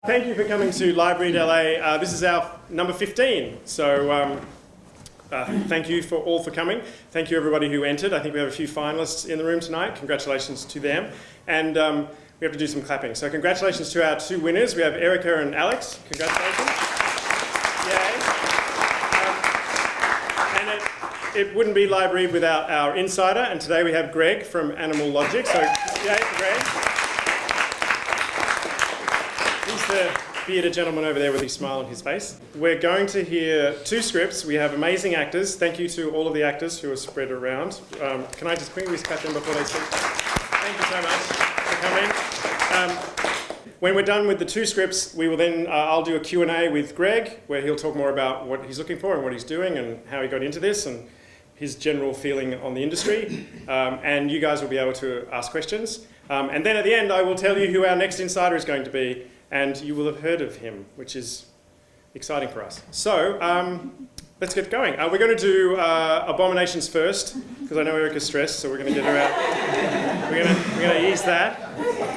Thank you for coming to LiveRead LA. This is our number 15. So thank you all for coming. Thank you everybody who entered. I think we have a few finalists in the room tonight. Congratulations to them. And we have to do some clapping. So congratulations to our two winners. We have Erica and Alex. Congratulations. Yay. And it wouldn't be LiveRead without our insider. And today we have Greg from Animal Logic. So yay for Greg. He's the bearded gentleman over there with his smile on his face. We're going to hear two scripts. We have amazing actors. Thank you to all of the actors who are spread around. Can I just quickly cut them before they speak? Thank you so much for coming. When we're done with the two scripts, we will then, I'll do a Q&A with Greg, where he'll talk more about what he's looking for and what he's doing and how he got into this and his general feeling on the industry. And you guys will be able to ask questions. And then at the end, I will tell you who our next insider is going to be. And you will have heard of him, which is exciting for us. So let's get going. We're going to do Abominations first, because I know Erica's stressed, so we're going to get her out. We're going to ease that,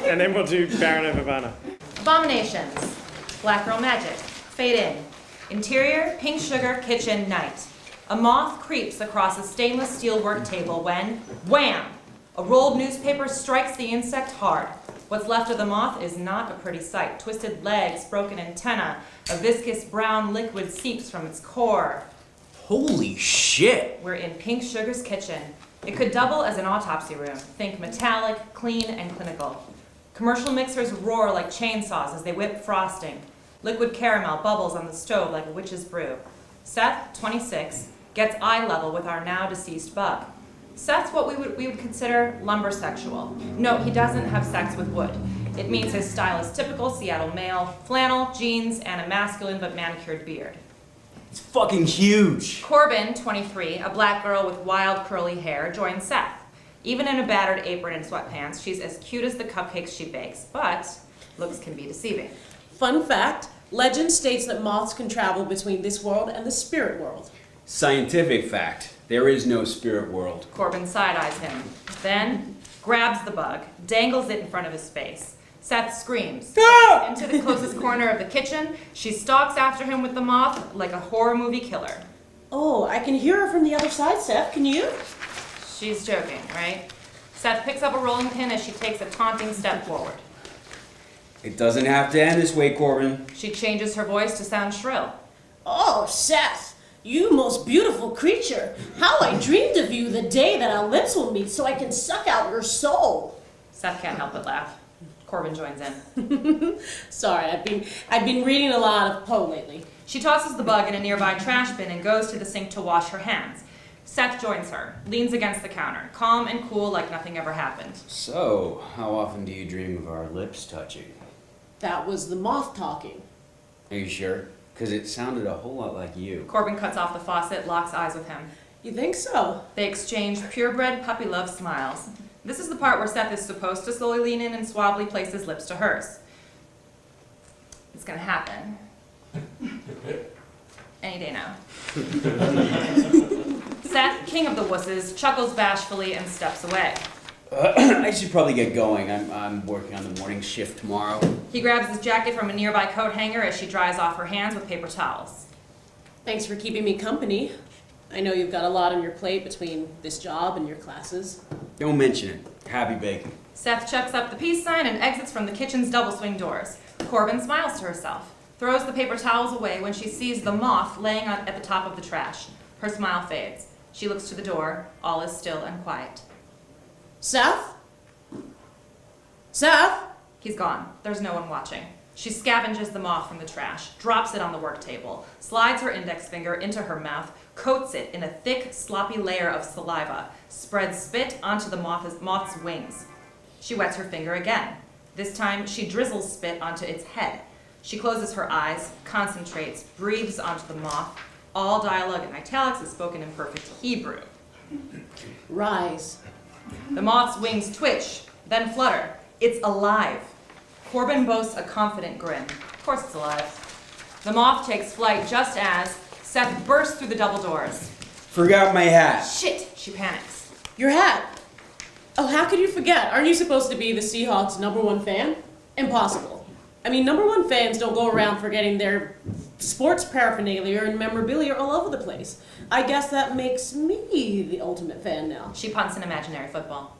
and then we'll do Baron of Havana. Abominations. Black Girl Magic. Fade in. Interior, pink sugar, kitchen, night. A moth creeps across a stainless steel work table when, wham! A rolled newspaper strikes the insect hard. What's left of the moth is not a pretty sight. Twisted legs, broken antenna, a viscous brown liquid seeps from its core. Holy shit! We're in Pink Sugar's kitchen. It could double as an autopsy room. Think metallic, clean, and clinical. Commercial mixers roar like chainsaws as they whip frosting. Liquid caramel bubbles on the stove like a witch's brew. Seth, 26, gets eye level with our now deceased bug. Seth's what we would consider lumbersexual. No, he doesn't have sex with wood. It means his style is typical Seattle male, flannel, jeans, and a masculine but manicured beard. It's fucking huge! Corbin, 23, a black girl with wild curly hair, joins Seth. Even in a battered apron and sweatpants, she's as cute as the cupcakes she bakes, but looks can be deceiving. Fun fact, legend states that moths can travel between this world and the spirit world. Scientific fact. There is no spirit world. Corbin side-eyes him, then grabs the bug, dangles it in front of his face. Seth screams. Ah! Into the closest corner of the kitchen, she stalks after him with the moth like a horror movie killer. Oh, I can hear her from the other side, Seth. Can you? She's joking, right? Seth picks up a rolling pin as she takes a taunting step forward. It doesn't have to end this way, Corbin. She changes her voice to sound shrill. Oh, Seth, you most beautiful creature. How I dreamed of you the day that our lips will meet so I can suck out your soul. Seth can't help but laugh. Corbin joins in. Sorry, I've been reading a lot of Poe lately. She tosses the bug in a nearby trash bin and goes to the sink to wash her hands. Seth joins her, leans against the counter, calm and cool like nothing ever happened. So, how often do you dream of our lips touching? That was the moth talking. Are you sure? Because it sounded a whole lot like you. Corbin cuts off the faucet, locks eyes with him. You think so? They exchange purebred puppy love smiles. This is the part where Seth is supposed to slowly lean in and suavely place his lips to hers. It's gonna happen. Any day now. Seth, king of the wusses, chuckles bashfully and steps away. I should probably get going. I'm working on the morning shift tomorrow. He grabs his jacket from a nearby coat hanger as she dries off her hands with paper towels. Thanks for keeping me company. I know you've got a lot on your plate between this job and your classes. Don't mention it. Happy baking. Seth chucks up the peace sign and exits from the kitchen's double swing doors. Corbin smiles to herself, throws the paper towels away when she sees the moth laying at the top of the trash. Her smile fades. She looks to the door. All is still and quiet. Seth? Seth? He's gone. There's no one watching. She scavenges the moth from the trash, drops it on the work table, slides her index finger into her mouth, coats it in a thick, sloppy layer of saliva, spreads spit onto the moth's wings. She wets her finger again. This time, she drizzles spit onto its head. She closes her eyes, concentrates, breathes onto the moth. All dialogue in italics is spoken in perfect Hebrew. Rise. The moth's wings twitch, then flutter. It's alive. Corbin boasts a confident grin. Of course it's alive. The moth takes flight just as Seth bursts through the double doors. Forgot my hat. Shit, she panics. Your hat. Oh, how could you forget? Aren't you supposed to be the Seahawks' #1 fan? Impossible. I mean, #1 fans don't go around forgetting their sports paraphernalia and memorabilia all over the place. I guess that makes me the ultimate fan now. She punts an imaginary football.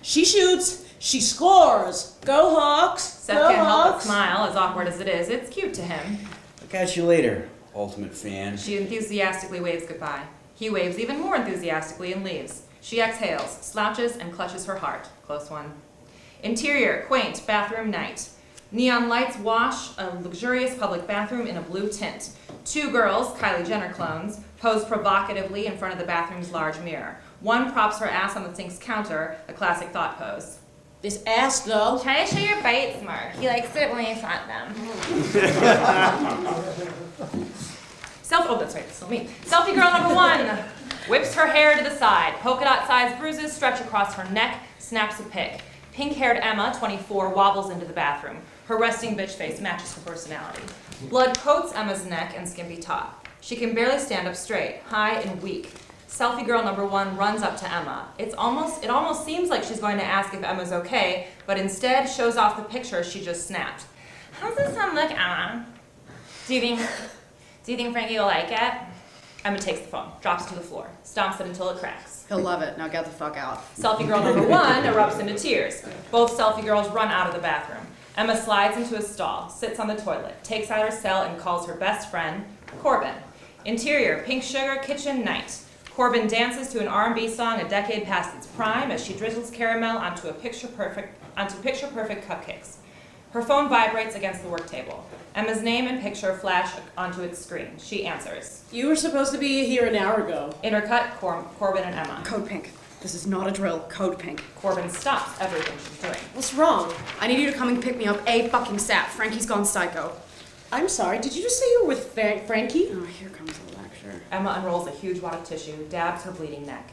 She shoots, she scores. Go Hawks! Seth Go can't help but Hawks! smile, as awkward as it is. It's cute to him. I'll catch you later, ultimate fan. She enthusiastically waves goodbye. He waves even more enthusiastically and leaves. She exhales, slouches, and clutches her heart. Close one. Interior, quaint, bathroom night. Neon lights wash a luxurious public bathroom in a blue tint. 2 girls, Kylie Jenner clones, pose provocatively in front of the bathroom's large mirror. One props her ass on the sink's counter, a classic thought pose. This ass, though. Try to show your bites more. He likes it when you front them. That's right, so me. Selfie girl #1 whips her hair to the side. Polka dot sized bruises stretch across her neck, snaps a pic. Pink-haired Emma, 24, wobbles into the bathroom. Her resting bitch face matches her personality. Blood coats Emma's neck and skimpy top. She can barely stand up straight, high and weak. Selfie girl #1 runs up to Emma. It almost seems like she's going to ask if Emma's okay, but instead shows off the picture she just snapped. How's this one look, Emma? Do you think Frankie will like it? Emma takes the phone, drops it to the floor, stomps it until it cracks. He'll love it. Now get the fuck out. Selfie girl #1 erupts into tears. Both selfie girls run out of the bathroom. Emma slides into a stall, sits on the toilet, takes out her cell and calls her best friend, Corbin. Interior, pink sugar, kitchen, night. Corbin dances to an R&B song a decade past its prime as she drizzles caramel onto picture-perfect cupcakes. Her phone vibrates against the work table. Emma's name and picture flash onto its screen. She answers. You were supposed to be here an hour ago. Intercut, Corbin and Emma. Code pink. This is not a drill. Code pink. Corbin stops everything she's doing. What's wrong? I need you to come and pick me up a fucking sap. Frankie's gone psycho. I'm sorry, did you just say you were with Frankie? Oh, here comes the lecture. Emma unrolls a huge wad of tissue, dabs her bleeding neck.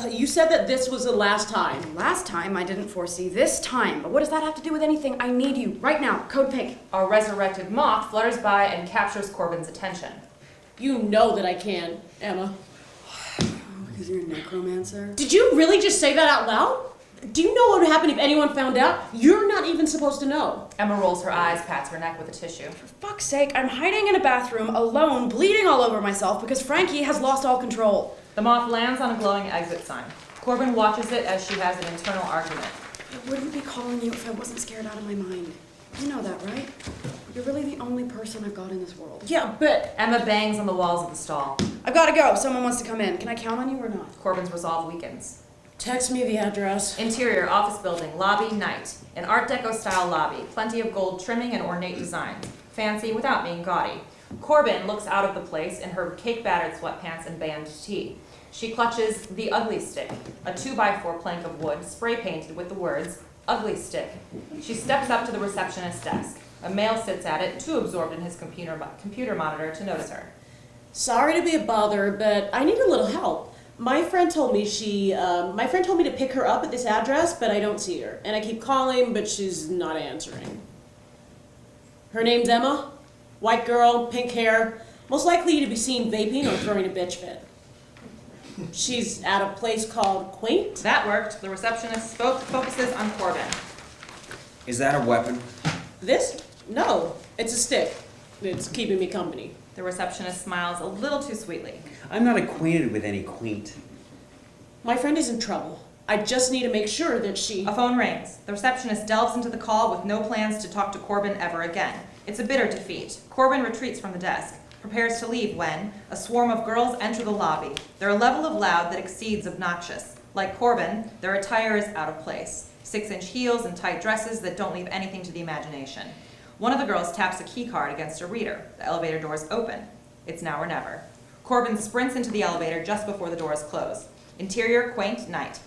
You said that this was the last time. Last time I didn't foresee this time. But what does that have to do with anything? I need you right now. Code pink. A resurrected moth flutters by and captures Corbin's attention. You know that I can, Emma. Because you're a necromancer. Did you really just say that out loud? Do you know what would happen if anyone found out? You're not even supposed to know. Emma rolls her eyes, pats her neck with a tissue. For fuck's sake, I'm hiding in a bathroom alone, bleeding all over myself because Frankie has lost all control. The moth lands on a glowing exit sign. Corbin watches it as she has an internal argument. I wouldn't be calling you if I wasn't scared out of my mind. You know that, right? You're really the only person I've got in this world. Yeah, but Emma bangs on the walls of the stall. I've got to go. Someone wants to come in. Can I count on you or not? Corbin's resolve weakens. text me the address. Interior, office building, lobby, night. An Art Deco style lobby. Plenty of gold trimming and ornate designs. Fancy without being gaudy. Corbin looks out of the place in her cake-battered sweatpants and band tee. She clutches the ugly stick, a 2x4 plank of wood spray-painted with the words, "Ugly Stick." She steps up to the receptionist's desk. A male sits at it, too absorbed in his computer monitor to notice her. Sorry to be a bother, but I need a little help. My friend told me to pick her up at this address, but I don't see her. And I keep calling, but she's not answering. Her name's Emma. White girl, pink hair. Most likely to be seen vaping or throwing a bitch fit. She's at a place called Quaint. That worked. The receptionist focuses on Corbin. Is that a weapon? This? No, it's a stick. It's keeping me company. The receptionist smiles a little too sweetly. I'm not acquainted with any quaint. My friend is in trouble. I just need to make sure that she... A phone rings. The receptionist delves into the call with no plans to talk to Corbin ever again. It's a bitter defeat. Corbin retreats from the desk, prepares to leave when a swarm of girls enter the lobby. They're a level of loud that exceeds obnoxious. Like Corbin, their attire is out of place. 6-inch heels and tight dresses that don't leave anything to the imagination. One of the girls taps a key card against a reader. The elevator doors open. It's now or never. Corbin sprints into the elevator just before the doors close. Interior, quaint, night.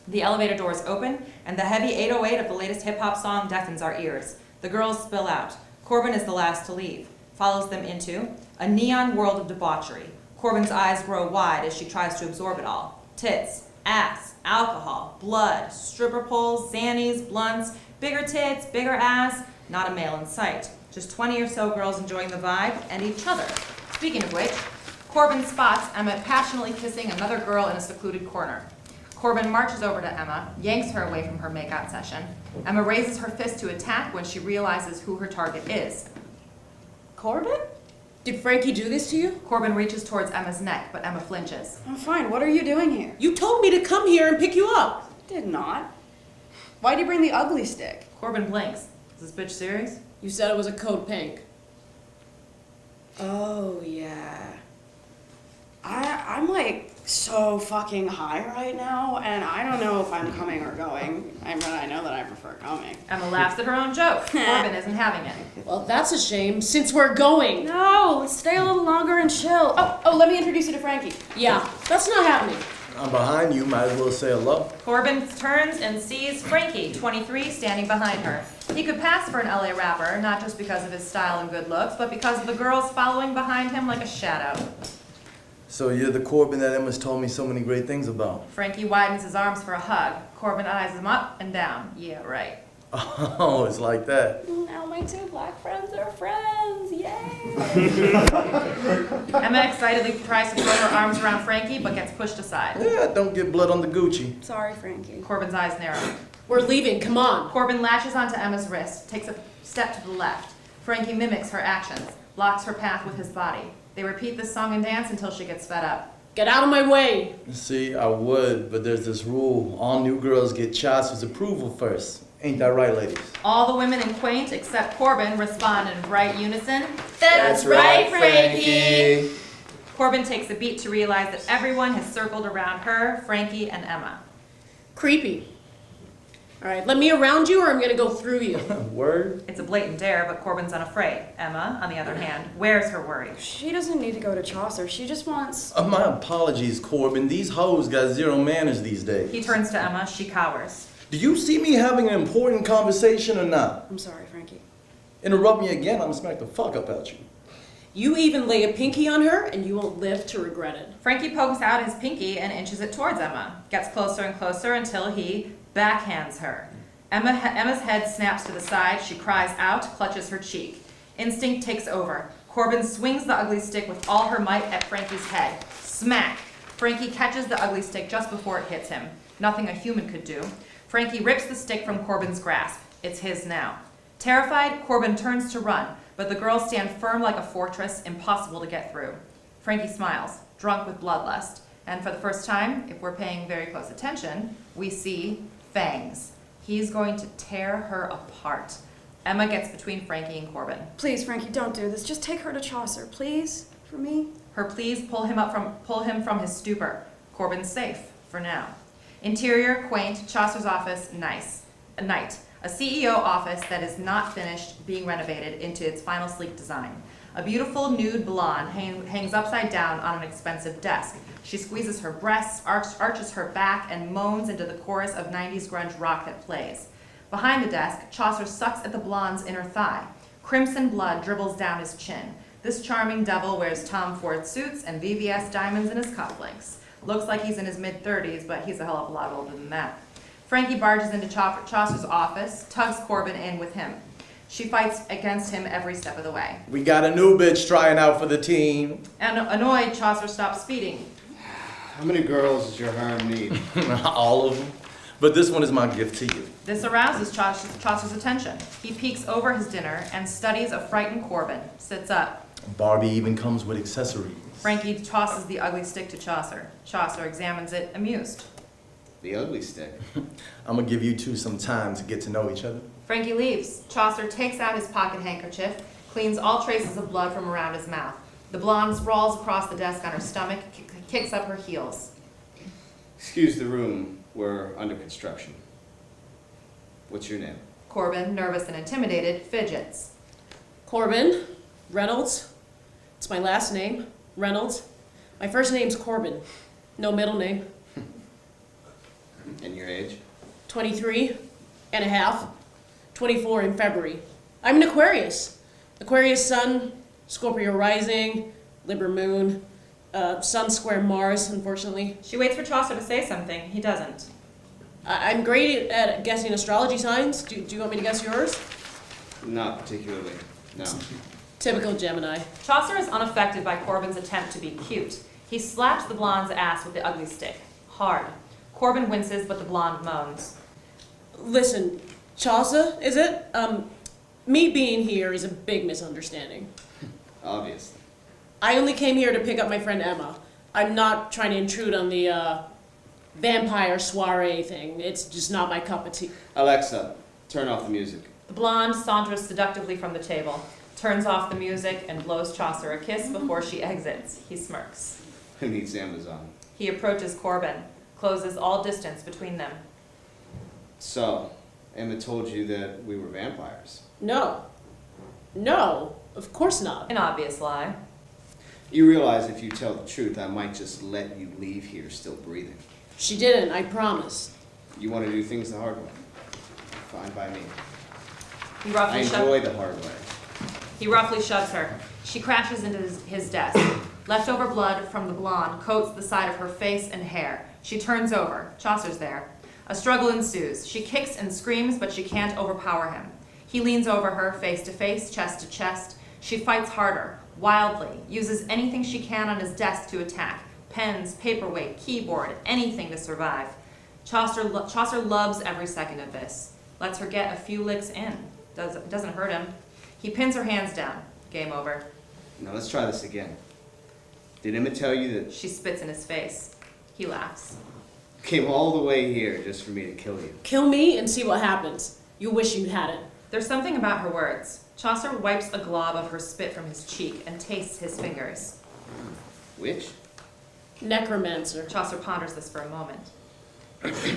The elevator doors open, and the heavy 808 of the latest hip-hop song deafens our ears. The girls spill out. Corbin is the last to leave. Follows them into a neon world of debauchery. Corbin's eyes grow wide as she tries to absorb it all. Tits, ass, alcohol, blood, stripper poles, Xannies, blunts, bigger tits, bigger ass. Not a male in sight. Just 20 or so girls enjoying the vibe and each other. Speaking of which, Corbin spots Emma passionately kissing another girl in a secluded corner. Corbin marches over to Emma, yanks her away from her makeout session. Emma raises her fist to attack when she realizes who her target is. Corbin? Did Frankie do this to you? Corbin reaches towards Emma's neck, but Emma flinches. I'm fine. What are you doing here? You told me to come here and pick you up. Did not. Why'd you bring the ugly stick? Corbin blinks. Is this bitch serious? You said it was a code pink. Oh, yeah. I'm like so fucking high right now, and I don't know if I'm coming or going. I know that I prefer coming. Emma laughs at her own joke. Corbin isn't having it. Well, that's a shame, since we're going. No, let's stay a little longer and chill. Oh, let me introduce you to Frankie. Yeah, that's not happening. I'm behind you, might as well say hello. Corbin turns and sees Frankie, 23, standing behind her. He could pass for an LA rapper, not just because of his style and good looks, but because of the girls following behind him like a shadow. So you're the Corbin that Emma's told me so many great things about. Frankie widens his arms for a hug. Corbin eyes him up and down. Yeah, right. Oh, it's like that. Now my two black friends are friends. Yay! Emma excitedly tries to throw her arms around Frankie, but gets pushed aside. Yeah, don't get blood on the Gucci. Sorry, Frankie. Corbin's eyes narrow. We're leaving, come on. Corbin latches onto Emma's wrist, takes a step to the left. Frankie mimics her actions, blocks her path with his body. They repeat this song and dance until she gets fed up. Get out of my way. See, I would, but there's this rule. All new girls get Chaucer's approval first. Ain't that right, ladies? All the women in Quaint, except Corbin, respond in bright unison. That's right, Frankie. Corbin takes a beat to realize that everyone has circled around her, Frankie, and Emma. Creepy. All right, let me around you or I'm gonna go through you. Word? It's a blatant dare, but Corbin's unafraid. Emma, on the other hand, wears her worry. She doesn't need to go to Chaucer. She just wants... My apologies, Corbin. These hoes got zero manners these days. He turns to Emma, she cowers. Do you see me having an important conversation or not? I'm sorry, Frankie. Interrupt me again, I'm gonna smack the fuck up at you. You even lay a pinky on her and you won't live to regret it. Frankie pokes out his pinky and inches it towards Emma. Gets closer and closer until he backhands her. Emma's head snaps to the side. She cries out, clutches her cheek. Instinct takes over. Corbin swings the ugly stick with all her might at Frankie's head. Smack! Frankie catches the ugly stick just before it hits him. Nothing a human could do. Frankie rips the stick from Corbin's grasp. It's his now. Terrified, Corbin turns to run, but the girls stand firm like a fortress, impossible to get through. Frankie smiles, drunk with bloodlust, and for the first time, if we're paying very close attention, we see fangs. He's going to tear her apart. Emma gets between Frankie and Corbin. Please, Frankie, don't do this. Just take her to Chaucer, please, for me. Her pleas pull him from his stupor. Corbin's safe, for now. Interior, quaint, Chaucer's office, nice. A night. A CEO office that is not finished being renovated into its final sleek design. A beautiful nude blonde hangs upside down on an expensive desk. She squeezes her breasts, arches her back, and moans into the chorus of 90s grunge rock that plays. Behind the desk, Chaucer sucks at the blonde's inner thigh. Crimson blood dribbles down his chin. This charming devil wears Tom Ford suits and VVS diamonds in his cufflinks. Looks like he's in his mid-30s, but he's a hell of a lot older than that. Frankie barges into Chaucer's office, tugs Corbin in with him. She fights against him every step of the way. We got a new bitch trying out for the team. And annoyed, Chaucer stops speeding. How many girls does your harem need? All of them. But this one is my gift to you. This arouses Chaucer's attention. He peeks over his dinner and studies a frightened Corbin. Sits up. Barbie even comes with accessories. Frankie tosses the ugly stick to Chaucer. Chaucer examines it, amused. The ugly stick. I'm gonna give you two some time to get to know each other. Frankie leaves. Chaucer takes out his pocket handkerchief, cleans all traces of blood from around his mouth. The blonde sprawls across the desk on her stomach, kicks up her heels. Excuse the room. We're under construction. What's your name? Corbin, nervous and intimidated, fidgets. Corbin Reynolds. It's my last name, Reynolds. My first name's Corbin. No middle name. And your age? 23 and a half. 24 in February. I'm an Aquarius. Aquarius Sun, Scorpio Rising, Libra Moon, Sun Square Mars, unfortunately. She waits for Chaucer to say something. He doesn't. I'm great at guessing astrology signs. Do you want me to guess yours? Not particularly. No. Typical Gemini. Chaucer is unaffected by Corbin's attempt to be cute. He slaps the blonde's ass with the ugly stick. Hard. Corbin winces, but the blonde moans. Listen, Chaucer, is it? Me being here is a big misunderstanding. Obviously. I only came here to pick up my friend Emma. I'm not trying to intrude on the, vampire soiree thing. It's just not my cup of tea. Alexa, turn off the music. The blonde saunters seductively from the table, turns off the music, and blows Chaucer a kiss before she exits. He smirks. Who needs Amazon? He approaches Corbin, closes all distance between them. So, Emma told you that we were vampires. No. No, of course not. An obvious lie. You realize if you tell the truth, I might just let you leave here still breathing. She didn't, I promise. You want to do things the hard way? Fine by me. He I roughly, enjoy the hard way. he roughly shoves her. She crashes into his desk. Leftover blood from the blonde coats the side of her face and hair. She turns over. Chaucer's there. A struggle ensues. She kicks and screams, but she can't overpower him. He leans over her, face to face, chest to chest. She fights harder, wildly, uses anything she can on his desk to attack. Pens, paperweight, keyboard, anything to survive. Chaucer loves every second of this. Lets her get a few licks in. Doesn't hurt him. He pins her hands down. Game over. Now let's try this again. Did Emma tell you that She spits in his face. He laughs. you came all the way here just for me to kill you? Kill me and see what happens. You wish you hadn't. There's something about her words. Chaucer wipes a glob of her spit from his cheek and tastes his fingers. Which? Necromancer. Chaucer ponders this for a moment.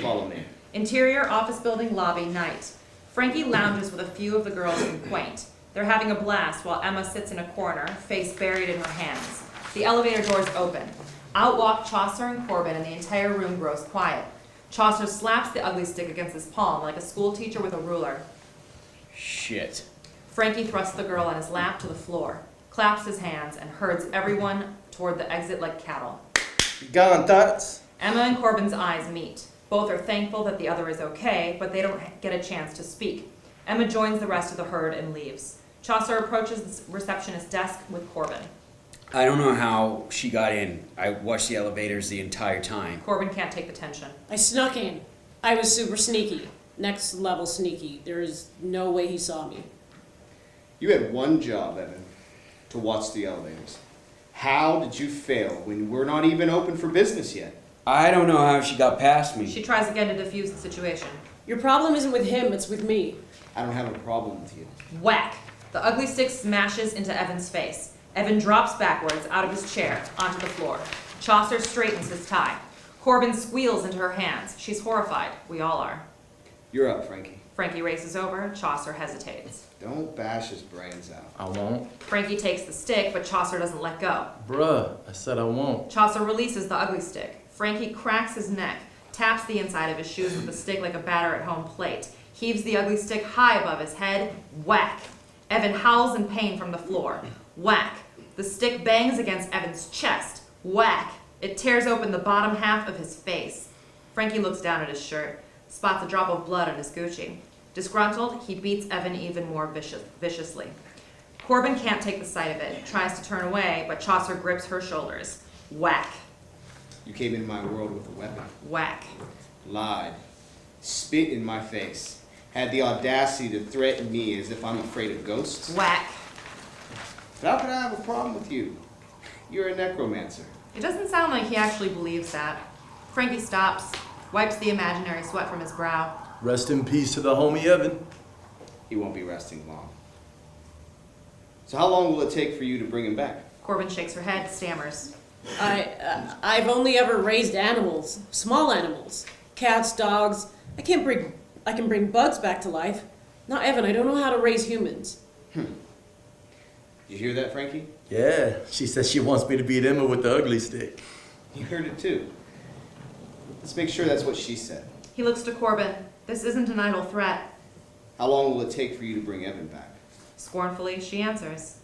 Follow me. Interior office building lobby night. Frankie lounges with a few of the girls from Quaint. They're having a blast while Emma sits in a corner, face buried in her hands. The elevator doors open. Out walk Chaucer and Corbin, and the entire room grows quiet. Chaucer slaps the ugly stick against his palm like a school teacher with a ruler. Shit. Frankie thrusts the girl on his lap to the floor, claps his hands, and herds everyone toward the exit like cattle. Gone thoughts? Emma and Corbin's eyes meet. Both are thankful that the other is okay, but they don't get a chance to speak. Emma joins the rest of the herd and leaves. Chaucer approaches the receptionist's desk with Corbin. I don't know how she got in. I watched the elevators the entire time. Corbin can't take the tension. I snuck in. I was super sneaky. Next level sneaky. There is no way he saw me. You had one job, Evan, to watch the elevators. How did you fail when we're not even open for business yet? I don't know how she got past me. She tries again to defuse the situation. Your problem isn't with him, it's with me. I don't have a problem with you. Whack! The ugly stick smashes into Evan's face. Evan drops backwards out of his chair onto the floor. Chaucer straightens his tie. Corbin squeals into her hands. She's horrified. We all are. You're up, Frankie. Frankie races over. Chaucer hesitates. Don't bash his brains out. I won't. Frankie takes the stick, but Chaucer doesn't let go. Bruh, I said I won't. Chaucer releases the ugly stick. Frankie cracks his neck, taps the inside of his shoes with the stick like a batter at home plate, heaves the ugly stick high above his head. Whack! Evan howls in pain from the floor. Whack! The stick bangs against Evan's chest. Whack! It tears open the bottom half of his face. Frankie looks down at his shirt, spots a drop of blood on his Gucci. Disgruntled, he beats Evan even more viciously. Corbin can't take the sight of it, tries to turn away, but Chaucer grips her shoulders. Whack! You came into my world with a weapon. Whack! Lied. Spit in my face. Had the audacity to threaten me as if I'm afraid of ghosts. Whack! But how could I have a problem with you? You're a necromancer. It doesn't sound like he actually believes that. Frankie stops, wipes the imaginary sweat from his brow. Rest in peace to the homie Evan. He won't be resting long. So how long will it take for you to bring him back? Corbin shakes her head, stammers. I've only ever raised animals. Small animals. Cats, dogs. I can bring bugs back to life. Not Evan, I don't know how to raise humans. You hear that, Frankie? Yeah, she says she wants me to beat Emma with the ugly stick. You heard it too. Let's make sure that's what she said. He looks to Corbin. This isn't an idle threat. How long will it take for you to bring Evan back? Scornfully, she answers.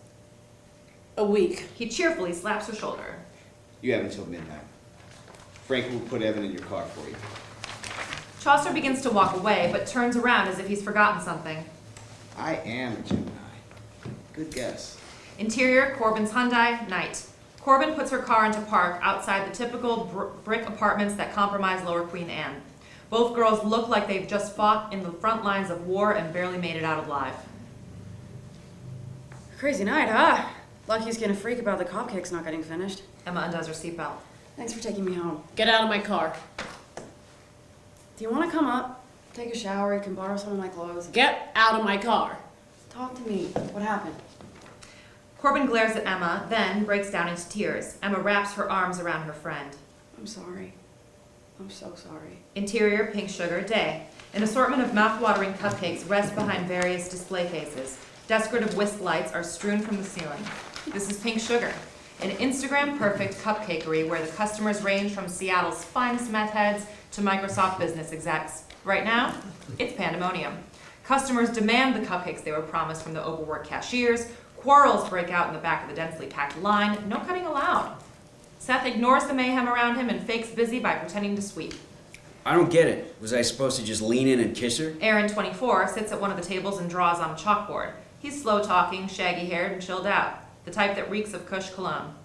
A week. He cheerfully slaps her shoulder. You have until midnight. Frankie will put Evan in your car for you. Chaucer begins to walk away, but turns around as if he's forgotten something. I am a Gemini. Good guess. Interior, Corbin's Hyundai, night. Corbin puts her car into park outside the typical brick apartments that compromise Lower Queen Anne. Both girls look like they've just fought in the front lines of war and barely made it out alive. Crazy night, huh? Lucky's gonna freak about the cupcakes not getting finished. Emma undoes her seatbelt. Thanks for taking me home. Get out of my car. Do you want to come up, take a shower? You can borrow some of my clothes. Get out of my car. Talk to me. What happened? Corbin glares at Emma, then breaks down into tears. Emma wraps her arms around her friend. I'm sorry. I'm so sorry. Interior, pink sugar, day. An assortment of mouth-watering cupcakes rest behind various display cases. Decorative whisk lights are strewn from the ceiling. This is Pink Sugar, an Instagram-perfect cupcakery where the customers range from Seattle's finest meth heads to Microsoft business execs. Right now, it's pandemonium. Customers demand the cupcakes they were promised from the overworked cashiers. Quarrels break out in the back of the densely packed line. No cutting allowed. Seth ignores the mayhem around him and fakes busy by pretending to sweep. I don't get it. Was I supposed to just lean in and kiss her? Aaron, 24, sits at one of the tables and draws on a chalkboard. He's slow-talking, shaggy-haired, and chilled out. The type that reeks of Kush cologne.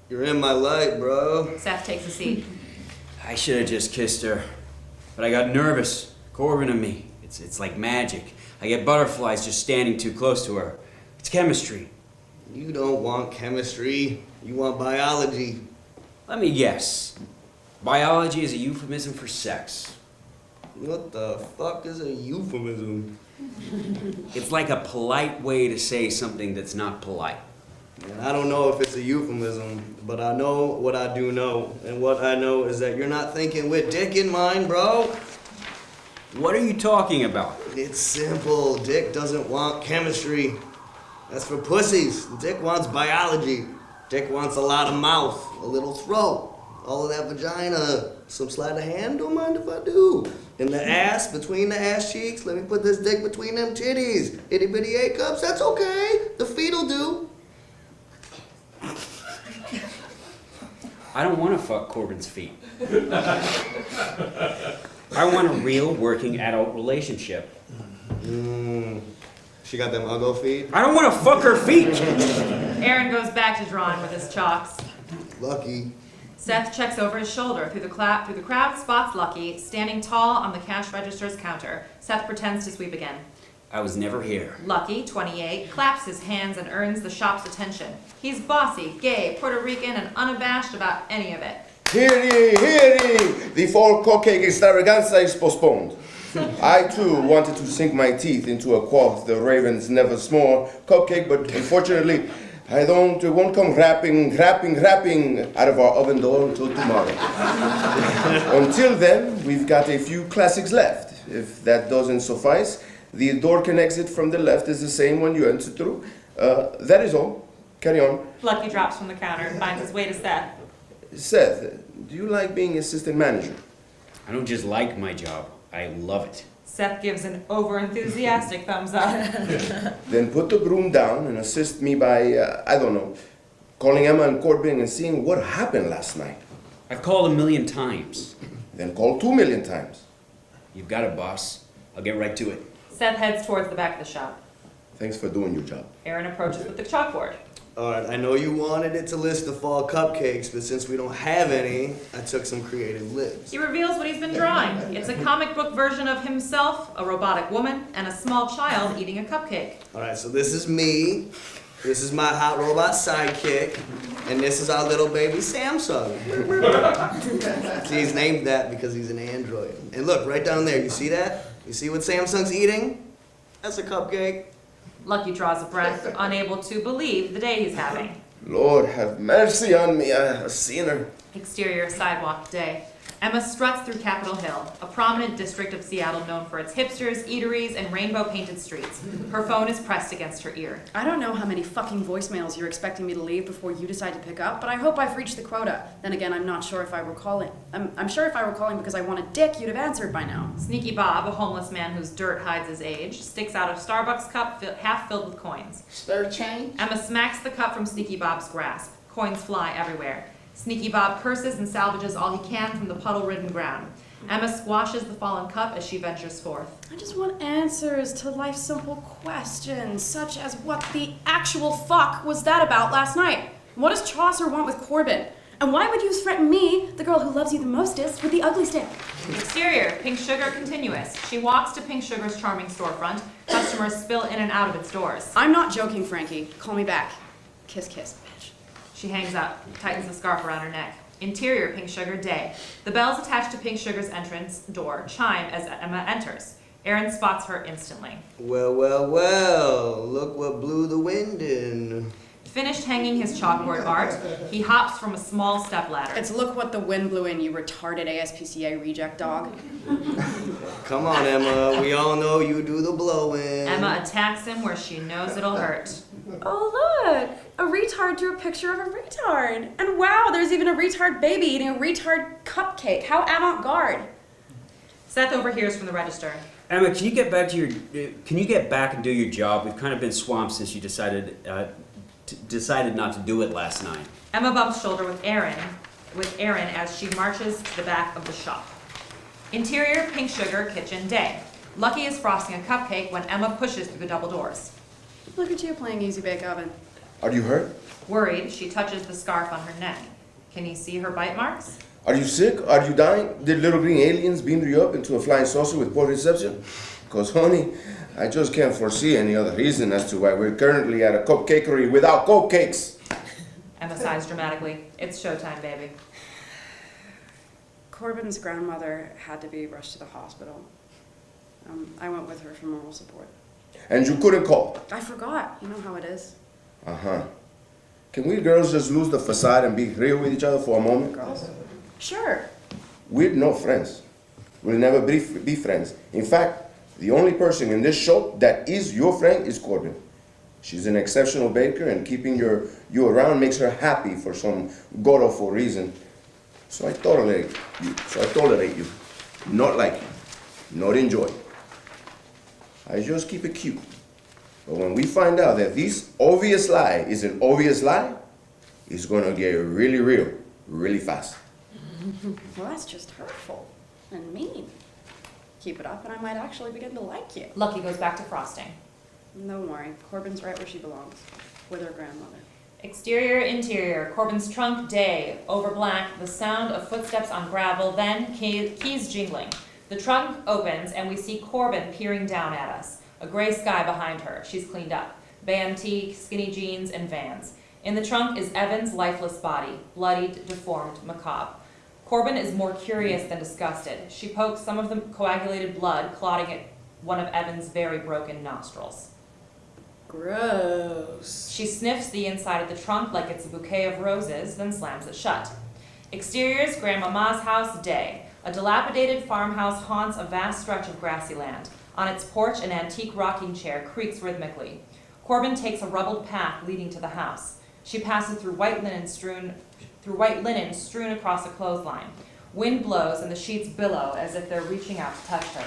You're in my light, bro. Seth takes a seat. I should have just kissed her. But I got nervous. Corbin and me. It's like magic. I get butterflies just standing too close to her. It's chemistry. You don't want chemistry. You want biology. Let me guess. Biology is a euphemism for sex. What the fuck is a euphemism? It's like a polite way to say something that's not polite. And I don't know if it's a euphemism, but I know what I do know. And what I know is that you're not thinking with dick in mind, bro. What are you talking about? It's simple. Dick doesn't want chemistry. That's for pussies. Dick wants biology. Dick wants a lot of mouth, a little throat, all of that vagina, some sleight of hand, don't mind if I do. In the ass, between the ass cheeks, let me put this dick between them titties. Itty bitty A cups, that's okay. The feet'll do. I don't want to fuck Corbin's feet. I want a real working adult relationship. She got them uggo feet? I don't want to fuck her feet! Aaron goes back to drawing with his chalks. Lucky. Seth checks over his shoulder. Through the crowd spots Lucky, standing tall on the cash register's counter. Seth pretends to sweep again. I was never here. Lucky, 28, claps his hands and earns the shop's attention. He's bossy, gay, Puerto Rican, and unabashed about any of it. Hear ye, hear ye! The fall cupcake extravaganza is postponed. I too wanted to sink my teeth into a quaff the Ravens never s'more cupcake, but unfortunately, it won't come wrapping out of our oven door until tomorrow. Until then, we've got a few classics left. If that doesn't suffice, the door can exit from the left is the same one you entered through. That is all. Carry on. Lucky drops from the counter and finds his way to Seth. Seth, do you like being assistant manager? I don't just like my job. I love it. Seth gives an over-enthusiastic thumbs up. Then put the broom down and assist me by, calling Emma and Corbin and seeing what happened last night. I've called 1,000,000 times. Then call 2,000,000 times. You've got it, boss. I'll get right to it. Seth heads towards the back of the shop. Thanks for doing your job. Aaron approaches with the chalkboard. Alright, I know you wanted it to list the fall cupcakes, but since we don't have any, I took some creative libs. He reveals what he's been drawing. It's a comic book version of himself, a robotic woman, and a small child eating a cupcake. Alright, so this is me, this is my hot robot sidekick, and this is our little baby Samsung. See, he's named that because he's an android. And look, right down there, you see that? You see what Samsung's eating? That's a cupcake. Lucky draws a breath, unable to believe the day he's having. Lord, have mercy on me, a sinner. Exterior sidewalk day. Emma struts through Capitol Hill, a prominent district of Seattle known for its hipsters, eateries, and rainbow-painted streets. Her phone is pressed against her ear. I don't know how many fucking voicemails you're expecting me to leave before you decide to pick up, but I hope I've reached the quota. Then again, I'm not sure if I were calling. I'm sure if I were calling because I want a dick, you'd have answered by now. Sneaky Bob, a homeless man whose dirt hides his age, sticks out a Starbucks cup half filled with coins. Spare change? Emma smacks the cup from Sneaky Bob's grasp. Coins fly everywhere. Sneaky Bob curses and salvages all he can from the puddle-ridden ground. Emma squashes the fallen cup as she ventures forth. I just want answers to life's simple questions, such as what the actual fuck was that about last night? What does Chaucer want with Corbin? And why would you threaten me, the girl who loves you the mostest, with the ugly stick? Exterior, Pink Sugar continuous. She walks to Pink Sugar's charming storefront. Customers spill in and out of its doors. I'm not joking, Frankie. Call me back. Kiss, kiss, bitch. She hangs up, tightens the scarf around her neck. Interior, Pink Sugar day. The bells attached to Pink Sugar's entrance door chime as Emma enters. Aaron spots her instantly. Well, well, well, look what blew the wind in. Finished hanging his chalkboard art, he hops from a small stepladder. It's look what the wind blew in, you retarded ASPCA reject dog. Come on, Emma, we all know you do the blowing. Emma attacks him where she knows it'll hurt. Oh, look! A retard drew a picture of a retard. And wow, there's even a retard baby eating a retard cupcake. How avant-garde. Seth overhears from the register. Emma, can you get back and do your job? We've kind of been swamped since you decided not to do it last night. Emma bumps shoulder with Aaron as she marches to the back of the shop. Interior, Pink Sugar kitchen day. Lucky is frosting a cupcake when Emma pushes through the double doors. Look at you playing Easy Bake Oven. Are you hurt? Worried, she touches the scarf on her neck. Can he see her bite marks? Are you sick? Are you dying? Did little green aliens beam you up into a flying saucer with poor reception? Because, honey, I just can't foresee any other reason as to why we're currently at a cupcakery without cupcakes. Emma sighs dramatically. It's showtime, baby. Corbin's grandmother had to be rushed to the hospital. I went with her for moral support. And you couldn't call. I forgot. You know how it is. Uh-huh. Can we girls just lose the facade and be real with each other for a moment? Girls? Sure. We're no friends. We'll never be friends. In fact, the only person in this show that is your friend is Corbin. She's an exceptional baker, and keeping you around makes her happy for some god-awful reason. So I tolerate you. Not like you. Not enjoy it. I just keep it cute. But when we find out that this obvious lie is an obvious lie, it's gonna get really real, really fast. Well, that's just hurtful and mean. Keep it up and I might actually begin to like you. Lucky goes back to frosting. Don't worry, Corbin's right where she belongs, with her grandmother. Exterior, interior, Corbin's trunk day, over black, the sound of footsteps on gravel, then keys jingling. The trunk opens and we see Corbin peering down at us. A gray sky behind her. She's cleaned up. Banty, skinny jeans, and Vans. In the trunk is Evan's lifeless body, bloodied, deformed, Mccobb. Corbin is more curious than disgusted. She pokes some of the coagulated blood, clotting at one of Evan's very broken nostrils. Gross. She sniffs the inside of the trunk like it's a bouquet of roses, then slams it shut. Exteriors, Grandmama's house, day. A dilapidated farmhouse haunts a vast stretch of grassy land. On its porch, an antique rocking chair creaks rhythmically. Corbin takes a rubbled path leading to the house. She passes through white linen strewn across a clothesline. Wind blows and the sheets billow as if they're reaching out to touch her.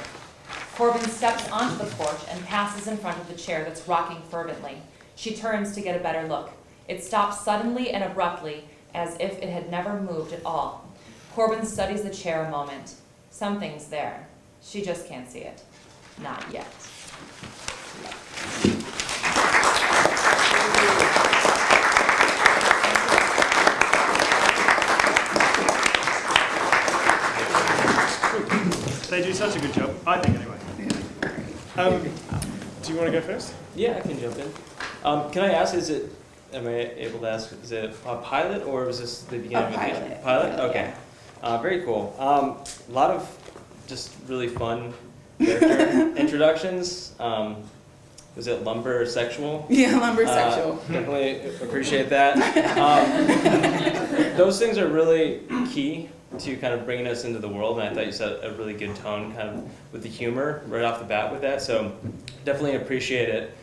Corbin steps onto the porch and passes in front of the chair that's rocking fervently. She turns to get a better look. It stops suddenly and abruptly, as if it had never moved at all. Corbin studies the chair a moment. Something's there. She just can't see it. Not yet. They do such a good job, I think, anyway. Do you want to go first? Yeah, I can jump in. Can I ask, am I able to ask, is it a pilot or was this the beginning of the pilot. Pilot? Okay. Very cool. A lot of just really fun character introductions. Was it lumber sexual? Yeah, lumber sexual. Definitely appreciate that. Those things are really key to kind of bringing us into the world, and I thought you set a really good tone kind of with the humor right off the bat with that, so definitely appreciate it.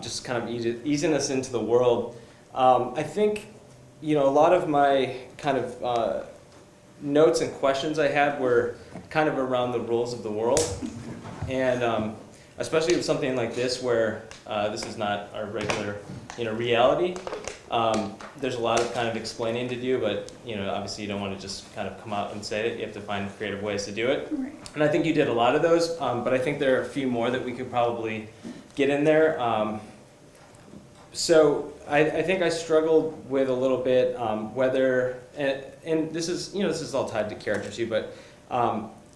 Just kind of easing us into the world. I think, a lot of my kind of notes and questions I had were kind of around the rules of the world, and especially with something like this where this is not our regular reality. There's a lot of kind of explaining to do, but obviously you don't want to just kind of come out and say it. You have to find creative ways to do it. Right. And I think you did a lot of those, but I think there are a few more that we could probably get in there. So I think I struggled with a little bit whether, and this is all tied to character too, but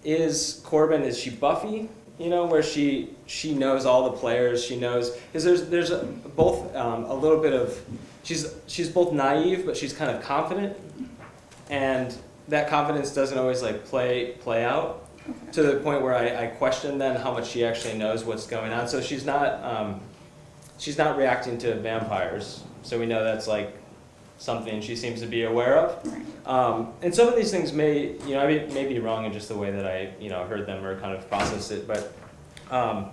is Corbin, is she Buffy? Where she knows all the players, she knows, because there's both a little bit of, she's both naive, but she's kind of confident, and that confidence doesn't always like play out to the point where I question then how much she actually knows what's going on. So she's not reacting to vampires, so we know that's like something she seems to be aware of. And some of these things may be wrong in just the way that I heard them or kind of processed it, but I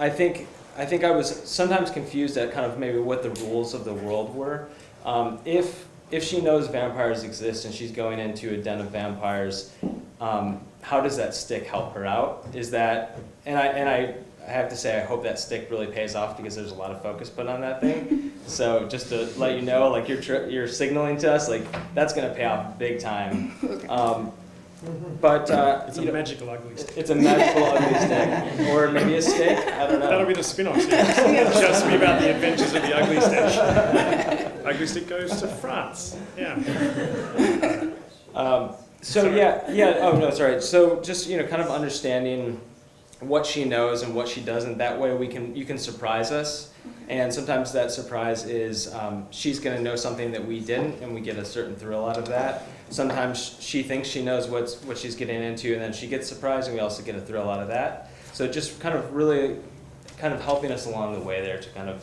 think I was sometimes confused at kind of maybe what the rules of the world were. If she knows vampires exist and she's going into a den of vampires, how does that stick help her out? Is that, and I have to say I hope that stick really pays off, because there's a lot of focus put on that thing. So just to let you know, like you're signaling to us, like that's gonna pay off big time. But It's a magical ugly stick. it's a magical ugly stick, or maybe a stick. I don't know. That'll be the spin-off series. Just be about the adventures of the ugly stick. Ugly stick goes to France. Yeah. So just kind of understanding what she knows and what she doesn't. That way you can surprise us. And sometimes that surprise is she's going to know something that we didn't, and we get a certain thrill out of that. Sometimes she thinks she knows what she's getting into, and then she gets surprised, and we also get a thrill out of that. So just kind of really kind of helping us along the way there to kind of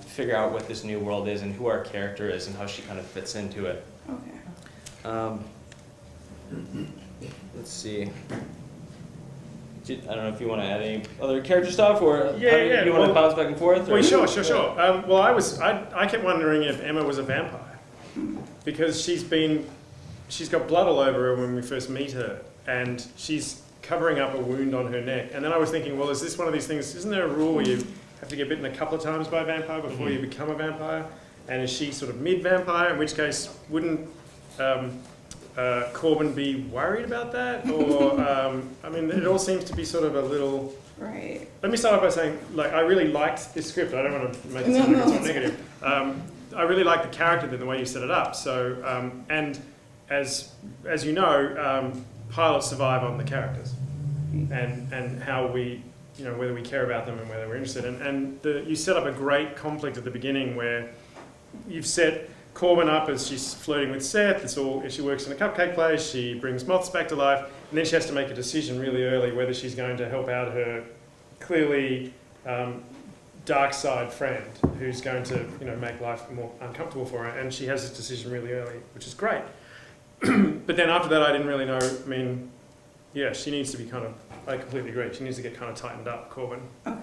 figure out what this new world is and who our character is and how she kind of fits into it. Okay. Let's see. I don't know if you want to add any other character stuff, or you want to bounce back and forth? Or? Well, sure. I kept wondering if Emma was a vampire, because she's got blood all over her when we first meet her, and she's covering up a wound on her neck. And then I was thinking, well, is this one of these things? Isn't there a rule where you have to get bitten a couple of times by a vampire before you become a vampire? And is she sort of mid-vampire? In which case, wouldn't Corbin be worried about that? Or, it all seems to be sort of a little... Right. Let me start off by saying, I really liked this script. I don't want to make it sound like it's all negative. I really liked the character and the way you set it up. So, and as you know, pilots survive on the characters and how we, whether we care about them and whether we're interested. And you set up a great conflict at the beginning where you've set Corbin up as she's flirting with Seth. She works in a cupcake place. She brings moths back to life, and then she has to make a decision really early whether she's going to help out her clearly dark side friend who's going to make life more uncomfortable for her. And she has this decision really early, which is great. But then after that, I didn't really know. She needs to be I completely agree. She needs to get kind of tightened up, Corbin. Okay.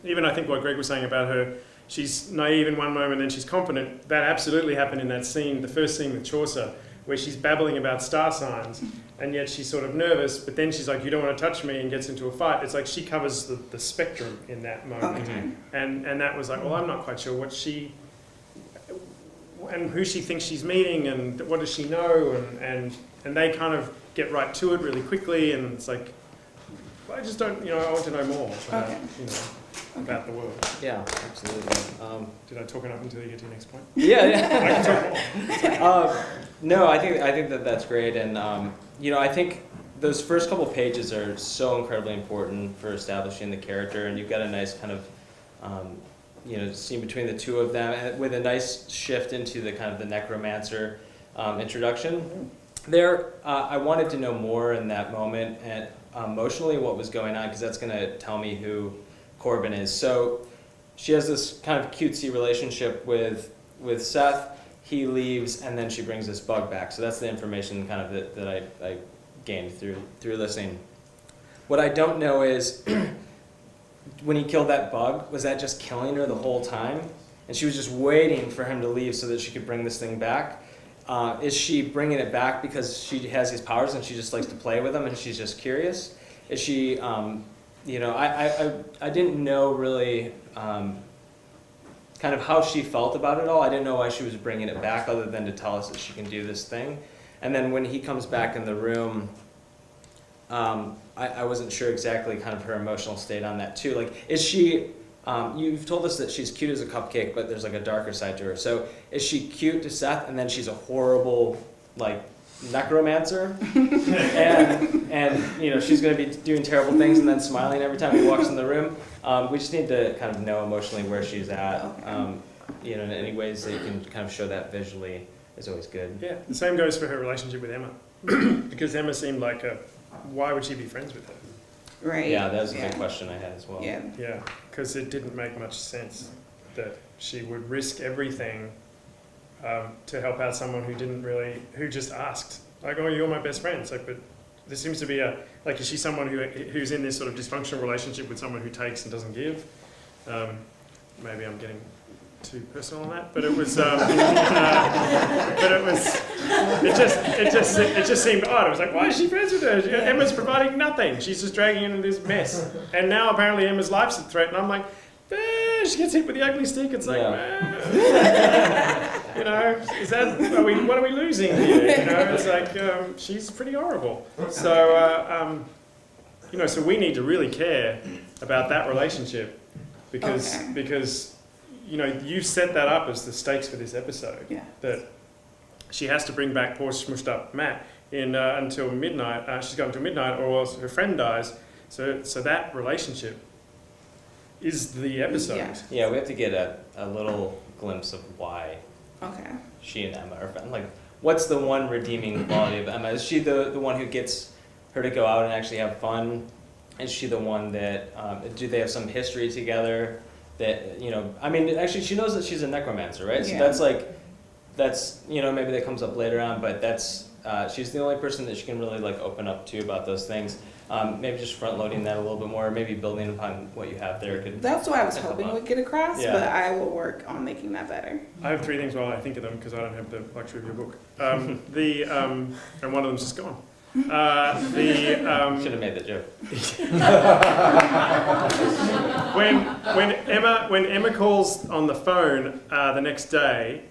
Even I think what Greg was saying about her. She's naive in one moment, then she's confident. That absolutely happened in that scene, the first scene with Chaucer, where she's babbling about star signs, and yet she's sort of nervous, but then she's like, you don't want to touch me, and gets into a fight. It's like she covers the spectrum in that moment. Okay. And that was like, well, I'm not quite sure what she... and who she thinks she's meeting, and what does she know, and they kind of get right to it really quickly, and it's like, I just don't, I want to know more about, about the world. Yeah, absolutely. Did I talk enough until you get to your next point? Yeah. I can talk more. No, I think that's great, and I think those first couple pages are so incredibly important for establishing the character, and you've got a nice kind of scene between the two of them, and with a nice shift into the kind of the necromancer introduction. There, I wanted to know more in that moment, and emotionally what was going on, because that's going to tell me who Corbin is. So she has this kind of cutesy relationship with Seth. He leaves, and then she brings this bug back. So that's the information kind of that I gained through listening. What I don't know is when he killed that bug, was that just killing her the whole time? And she was just waiting for him to leave so that she could bring this thing back? Is she bringing it back because she has these powers and she just likes to play with them and she's just curious? Is she, I didn't know really kind of how she felt about it all. I didn't know why she was bringing it back other than to tell us that she can do this thing. And then when he comes back in the room, I wasn't sure exactly kind of her emotional state on that too. Like, is she You've told us that she's cute as a cupcake, but there's like a darker side to her. So is she cute to Seth, and then she's a horrible like necromancer, and you know she's going to be doing terrible things and then smiling every time he walks in the room? We just need to kind of know emotionally where she's at. You know, in any ways that you can kind of show that visually is always good. Yeah, the same goes for her relationship with Emma, because Emma seemed like why would she be friends with her? Right. Yeah, that was a big question I had as well. Yeah. Yeah, because it didn't make much sense that she would risk everything to help out someone who just asked, like, oh, you're my best friend. So, but there seems to be is she someone who's in this sort of dysfunctional relationship with someone who takes and doesn't give? Maybe I'm getting too personal on that, but it was, it just seemed odd. It was like, why is she friends with her? Emma's providing nothing. She's just dragging into this mess. And now apparently Emma's life's at threat, and I'm like, she gets hit with the ugly stick. It's like, you know, what are we losing here? You know, it's like, she's pretty horrible. So, you know, so we need to really care about that relationship because you know, you set that up as the stakes for this episode. Yeah. That she has to bring back poor smushed up Matt in until midnight. She's got until midnight, or else her friend dies. So that relationship is the episode. Yeah, we have to get a little glimpse of why Okay. she and Emma are friends. Like, what's the one redeeming quality of Emma? Is she the one who gets her to go out and actually have fun? Is she the one that, do they have some history together? That, you know, I mean, actually, she knows that she's a necromancer, right? Yeah. So that's, you know, maybe that comes up later on, but that's, she's the only person that she can really, like, open up to about those things. Maybe just front-loading that a little bit more, maybe building upon what you have there. That's what I was hoping would get across, Yeah. but I will work on making that better. I have 3 things while I think of them because I don't have the luxury of your book. And one of them's just gone. Should have made the joke. when Emma calls on the phone the next day,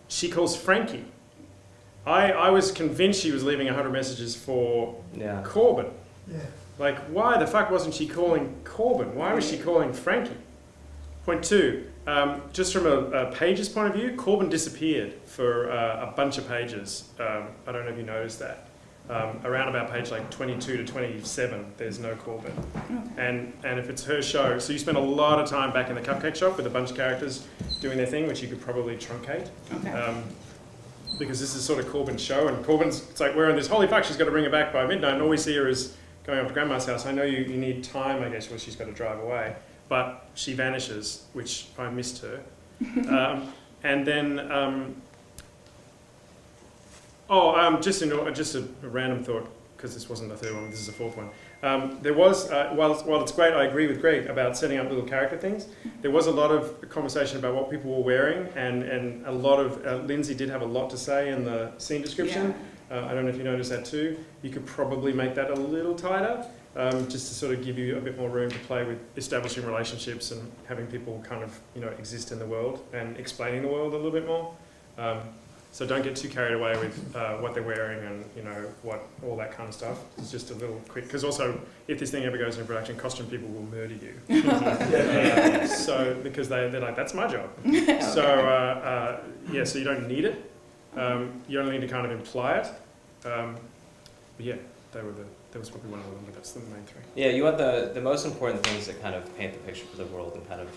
she calls Frankie. I was convinced she was leaving 100 messages for Corbin. Yeah. Like, why the fuck wasn't she calling Corbin? Why was she calling Frankie? Point 2, just from a page's point of view, Corbin disappeared for a bunch of pages. I don't know if you noticed that. Around about page like 22 to 27, there's no Corbin. And if it's her show, so you spend a lot of time back in the cupcake shop with a bunch of characters doing their thing, which you could probably truncate. Okay. Because this is sort of Corbin's show, and it's like, we're in this, holy fuck, she's got to bring her back by midnight, and all we see her is going up to Grandma's house. I know you need time, I guess, where she's got to drive away, but she vanishes, which I missed her. And then, just a random thought, because this wasn't the third one, this is the fourth one. There was, while it's great, I agree with Greg about setting up little character things, there was a lot of conversation about what people were wearing, and a lot of, Lindsay did have a lot to say in the scene description. I don't know if you noticed that too. You could probably make that a little tighter, just to sort of give you a bit more room to play with establishing relationships and having people kind of, you know, exist in the world and explaining the world a little bit more. So don't get too carried away with what they're wearing and, you know, all that kind of stuff. It's just a little quick, because also if this thing ever goes into production, costume people will murder you. So because they're like, that's my job. Okay. So so you don't need it. You only need to kind of imply it. But yeah, that was probably one of them, but that's the main 3. Yeah, you want the most important things that kind of paint the picture for the world and kind of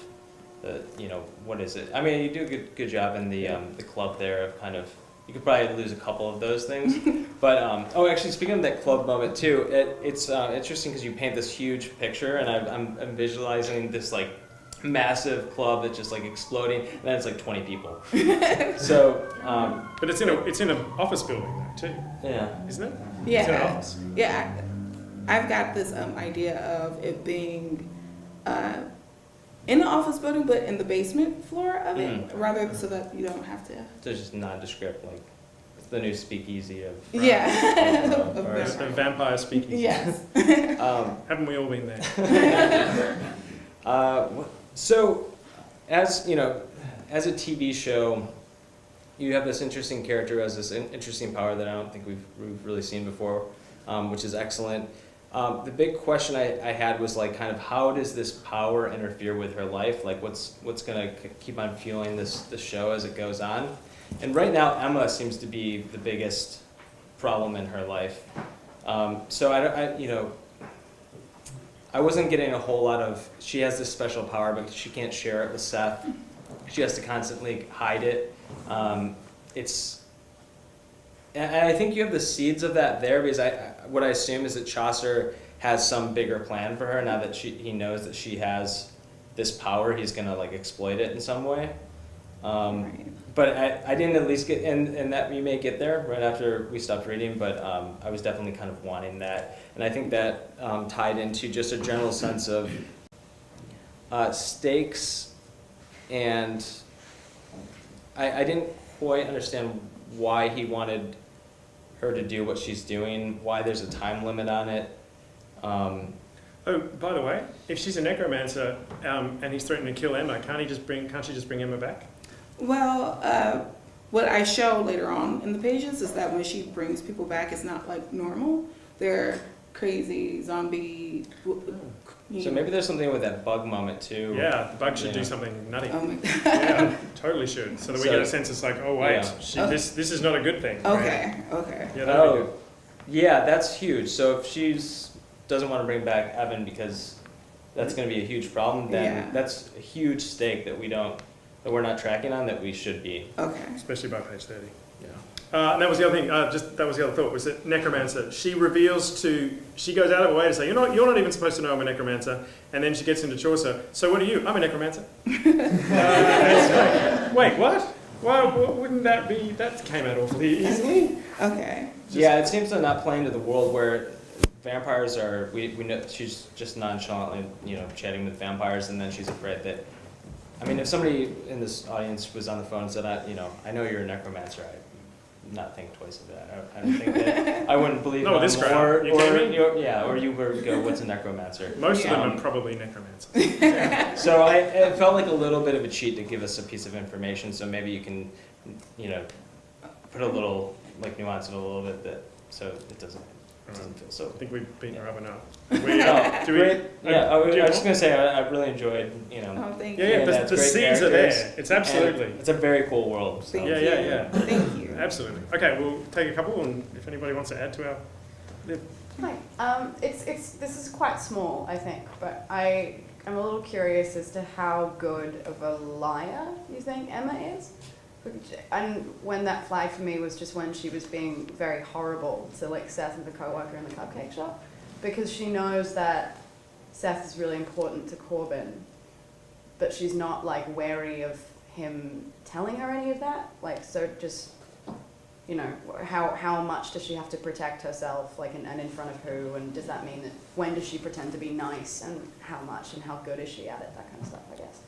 you know, what is it? I mean, you do a good job in the club there of kind of, you could probably lose a couple of those things. But, actually, speaking of that club moment too, it's interesting because you paint this huge picture, and I'm visualizing this, like, massive club that's just, like, exploding, and then it's, like, 20 people. So, but it's in an office building, though, too. Yeah. Isn't it? Yeah. It's in an office. Yeah. I've got this idea of it being in the office building, but in the basement floor of it, rather so that you don't have to. So it's just nondescript, like it's the new speakeasy of. A vampire speakeasy. Yes. Haven't we all been there? So, as you know, as a TV show, you have this interesting character who has this interesting power that I don't think we've really seen before, which is excellent. The big question I had was like kind of how does this power interfere with her life? Like what's gonna keep on fueling this show as it goes on? And right now Emma seems to be the biggest problem in her life. So I wasn't getting a whole lot of, she has this special power but she can't share it with Seth. She has to constantly hide it. And I think you have the seeds of that there because what I assume is that Chaucer has some bigger plan for her now that he knows that she has this power. He's gonna like exploit it in some way. But I didn't at least get, and that we may get there right after we stopped reading, but I was definitely kind of wanting that. And I think that tied into just a general sense of stakes, and I didn't quite understand why he wanted her to do what she's doing, why there's a time limit on it. Oh, by the way, if she's a necromancer and he's threatening to kill Emma, can't she just bring Emma back? Well, what I show later on in the pages is that when she brings people back, it's not like normal. They're crazy, zombie. So maybe there's something with that bug moment too. Yeah, the bug should do something nutty. Oh my God. Yeah, totally should. So that we get a sense it's like, oh wait, this is not a good thing. Okay, right? okay. Yeah, that'd be good. Yeah, that's huge. So if she doesn't want to bring back Evan because that's going to be a huge problem, then that's a huge stake that we're not tracking on that we should be. Okay. Especially by page 30. Yeah. And that was the other thing. That was the other thought. Was that necromancer? She goes out of her way to say, you're not even supposed to know I'm a necromancer. And then she gets into Chaucer. So what are you? I'm a necromancer. Wait, what? Why wouldn't that be? That came out awfully easily. Okay. Yeah, it seems to not play into the world where vampires are. We know she's just nonchalantly, chatting with vampires, and then she's afraid that. I mean, if somebody in this audience was on the phone and said, I know you're a necromancer, I'd not think twice of that. I don't think that I wouldn't believe No, this crowd. or you would go, what's a necromancer? Most of them are probably necromancers. So it felt like a little bit of a cheat to give us a piece of information. So maybe you can, put a little nuance it a little bit so it doesn't feel so. I think we've beaten her up enough. I was just gonna say I really enjoyed Oh, thank you. The seeds are there. It's absolutely. It's a very cool world. So. Thank you. Thank you. Absolutely. Okay, we'll take a couple, and if anybody wants to add to our. Hi. This is quite small, I think, but I'm a little curious as to how good of a liar you think Emma is. And when that flag for me was just when she was being very horrible to Seth and the co-worker in the cupcake shop, because she knows that Seth is really important to Corbin, but she's not wary of him telling her any of that. So just how much does she have to protect herself, and in front of who, and does that mean that when does she pretend to be nice, and how much, and how good is she at it, that kind of stuff, I guess.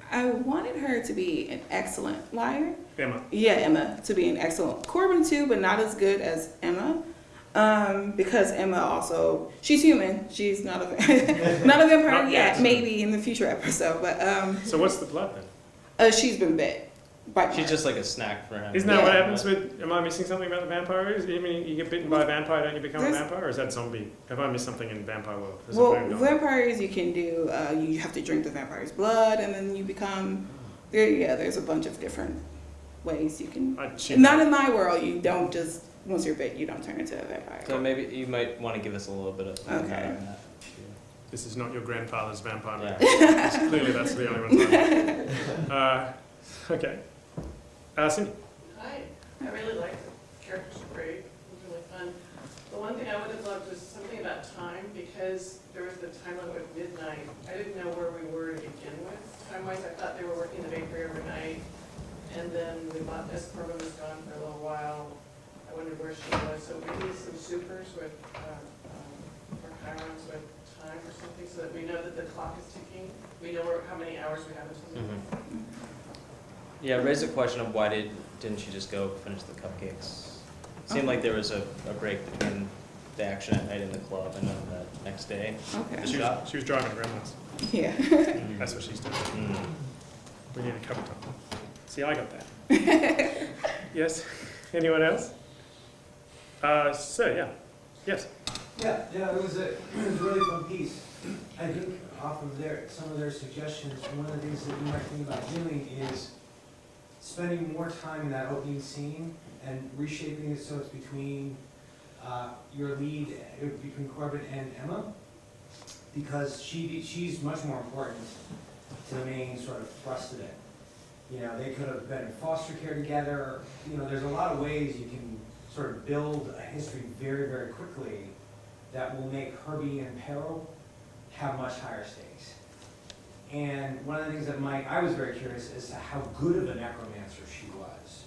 I wanted her to be an excellent liar. Emma. Yeah, Emma, to be an excellent. Corbin too, but not as good as Emma. Because Emma also, she's human. She's not a vampire Not yet, yet. Maybe in the future episode. But So what's the plot then? she's been bit. She's just like a snack for him. Isn't that what happens with? Am I missing something about the vampires? I mean, you get bitten by a vampire, don't you become a vampire, or is that zombie? Have I missed something in vampire world? Vampires you can do. You have to drink the vampire's blood, and then you become. There's a bunch of different ways you can. Not in my world. You don't just once you're bit, you don't turn into a vampire. So maybe you might want to give us a little bit of okay. On that. This is not your grandfather's vampire movie. Clearly, that's the only one. Okay. Cindy. Hi. I really liked the characters were great. It was really fun. The one thing I would have loved was something about time, because there was the time limit of midnight. I didn't know where we were to begin with. Time-wise, I thought they were working the bakery overnight, and then as Corbin was gone for a little while, I wondered where she was. So we need some supers with, or chirons with time or something, so that we know that the clock is ticking. We know how many hours we have or something. Mm-hmm. Yeah, raise the question of why didn't she just go finish the cupcakes? It seemed like there was a break between the action at night in the club and then the next day. Okay. She was driving grandma's. Yeah. That's what she's doing. We need a cover time. See, I got that. Yes. Anyone else? Yes. Yeah, it was a really fun piece. I think off of some of their suggestions, one of the things that you might think about doing is spending more time in that opening scene and reshaping it so it's between your lead, between Corbin and Emma, because she's much more important to the main sort of thrust of it. You know, they could have been in foster care together. You know, there's a lot of ways you can sort of build a history very, very quickly that will make her being in peril have much higher stakes. And one of the things that I was very curious as to how good of a necromancer she was.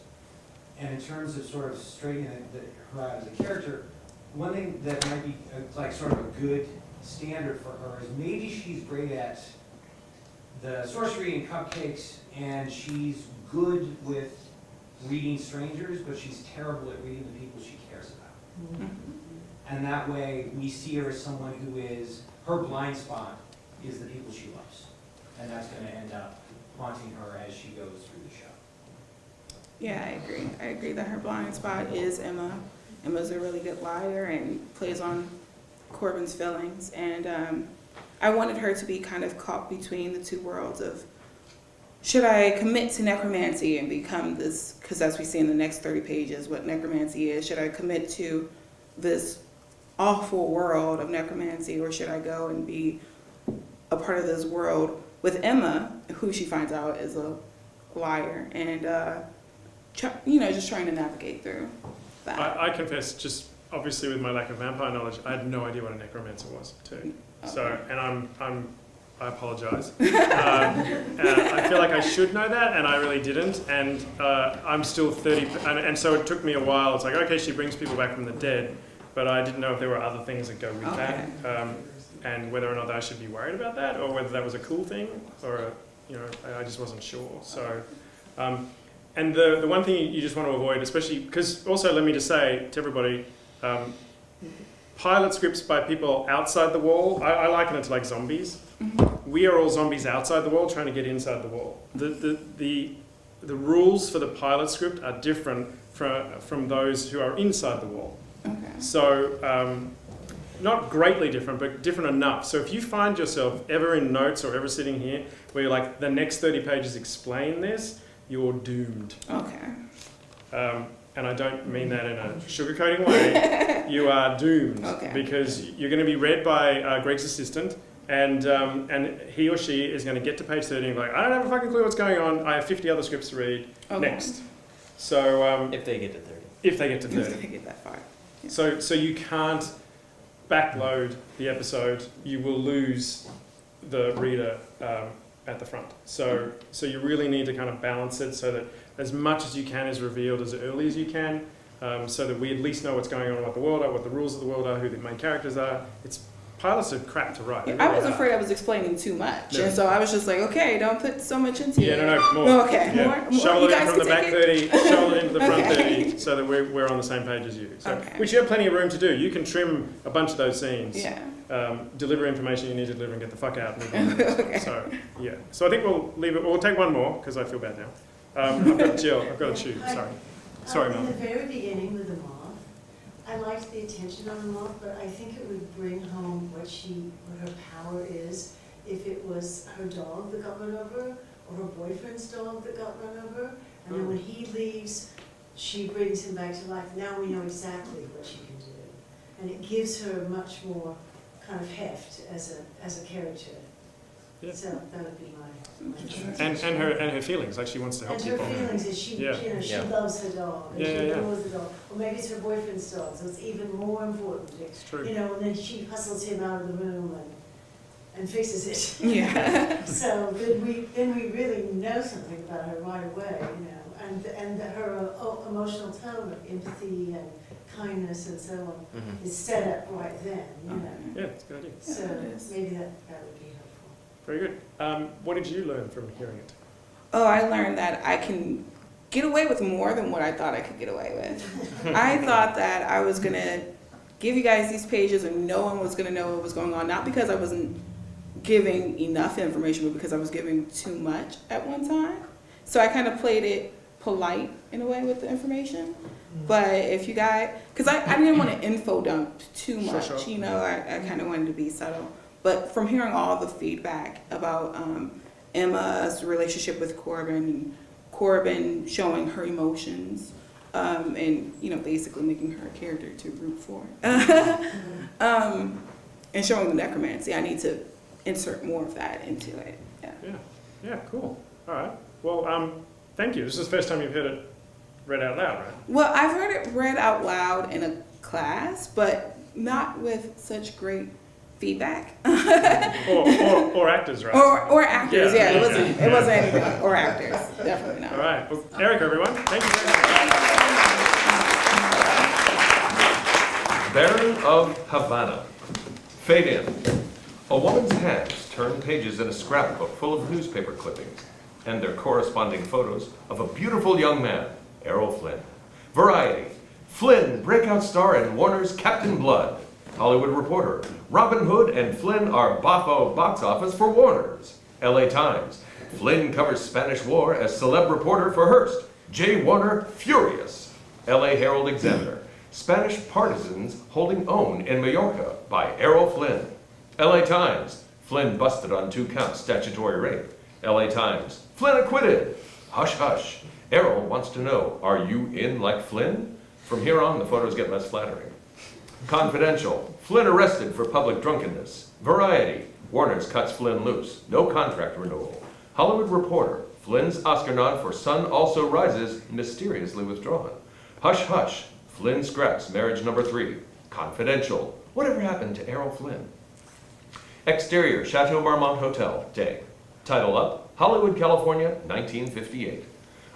And in terms of sort of straightening her out as a character, one thing that might be like sort of a good standard for her is maybe she's great at the sorcery and cupcakes, and she's good with reading strangers, but she's terrible at reading the people she cares about. Mm-hmm. And that way, we see her as someone who is, her blind spot is the people she loves. And that's going to end up haunting her as she goes through the show. Yeah, I agree. I agree that her blind spot is Emma. Emma's a really good liar and plays on Corbin's feelings. And I wanted her to be kind of caught between the two worlds of, should I commit to necromancy and become this, because as we see in the next 30 pages what necromancy is, should I commit to this awful world of necromancy, or should I go and be a part of this world with Emma, who she finds out is a liar, and just trying to navigate through that. I confess, just obviously with my lack of vampire knowledge, I had no idea what a necromancer was too. Okay. So, and I apologise. I feel like I should know that, and I really didn't. And I'm still 30, and so it took me a while. It's like, okay, she brings people back from the dead, but I didn't know if there were other things that go with that, and whether or not I should be worried about that, or whether that was a cool thing, or I just wasn't sure. So, and the one thing you just want to avoid, especially because also let me just say to everybody. Pilot scripts by people outside the wall, I liken it to like zombies. Mm-hmm. We are all zombies outside the wall trying to get inside the wall. The rules for the pilot script are different from those who are inside the wall. Okay. So not greatly different, but different enough. So if you find yourself ever in notes or ever sitting here where you're like, the next 30 pages explain this, you're doomed. Okay. And I don't mean that in a sugarcoating way. You are doomed, because you're going to be read by Greg's assistant, and he or she is going to get to page 30 and be like, I don't have a fucking clue what's going on. I have 50 other scripts to read. Next. So if they get to 30. If they get to 30. If they get that far. Yeah. So you can't backload the episode. You will lose the reader at the front. So you really need to kind of balance it so that as much as you can is revealed as early as you can, so that we at least know what's going on, what the world are, what the rules of the world are, who the main characters are. Pilots are crap to write. Yeah, I was afraid I was explaining too much, and so I was just like, okay, don't put so much into it. No, more. No, okay, yeah. more. Shovel it in from the back 30, shovel it into the front 30, so that we're on the same page as you. So, which you have plenty of room to do. You can trim a bunch of those scenes. Yeah. Deliver information you need to deliver and get the fuck out. And okay. So yeah. So I think we'll leave it. We'll take one more because I feel bad now. I've got Jill. I've got to shoot. Sorry, Mel. In the very beginning with the moth, I liked the attention on the moth, but I think it would bring home what her power is if it was her dog that got run over, or her boyfriend's dog that got run over, and then when he leaves, she brings him back to life. Now we know exactly what she can do, and it gives her much more kind of heft as a character. Yeah. So that would be my and her feelings, like she wants to help and people. And her feelings is she loves her dog, and she adores the dog, or maybe it's her boyfriend's dog, so it's even more important. It's true. And then she hustles him out of the room and fixes it. Yeah. So then we really know something about her right away, and her emotional tone of empathy and kindness and so on is set up right then, Yeah, it's a good idea. So maybe that would be helpful. Very good. What did you learn from hearing it? Oh, I learned that I can get away with more than what I thought I could get away with. I thought that I was going to give you guys these pages and no one was going to know what was going on, not because I wasn't giving enough information, but because I was giving too much at one time. So I kind of played it polite in a way with the information. But if you got, because I didn't want to info dump too much, Sure. you know, I kind of wanted to be subtle. But from hearing all the feedback about Emma's relationship with Corbin, and Corbin showing her emotions, and, you know, basically making her a character to root for, and showing the necromancy, I need to insert more of that into it. Yeah, cool. All right. Well, thank you. This is the first time you've heard it read out loud, right? Well, I've heard it read out loud in a class, but not with such great feedback. or actors, right? Or actors, yeah. It wasn't anything. Or actors, definitely not. All right. Well, Eric, everyone, thank you very much. Baron of Havana. Fade in. A woman's hands turn pages in a scrapbook full of newspaper clippings and their corresponding photos of a beautiful young man, Errol Flynn. Variety. Flynn, breakout star in Warner's Captain Blood. Hollywood Reporter. Robin Hood and Flynn are boffo box office for Warner's. LA Times. Flynn covers Spanish War as celeb reporter for Hearst. J. Warner furious. LA Herald Examiner. Spanish partisans holding own in Mallorca by Errol Flynn. LA Times. Flynn busted on 2 counts statutory rape. LA Times. Flynn acquitted. Hush hush. Errol wants to know, are you in like Flynn? From here on, the photos get less flattering. Confidential. Flynn arrested for public drunkenness. Variety. Warner's cuts Flynn loose. No contract renewal. Hollywood Reporter. Flynn's Oscar nod for Sun Also Rises mysteriously withdrawn. Hush hush. Flynn scraps marriage number 3. Confidential. Whatever happened to Errol Flynn? Exterior, Chateau Marmont Hotel, day. Title up, Hollywood, California, 1958.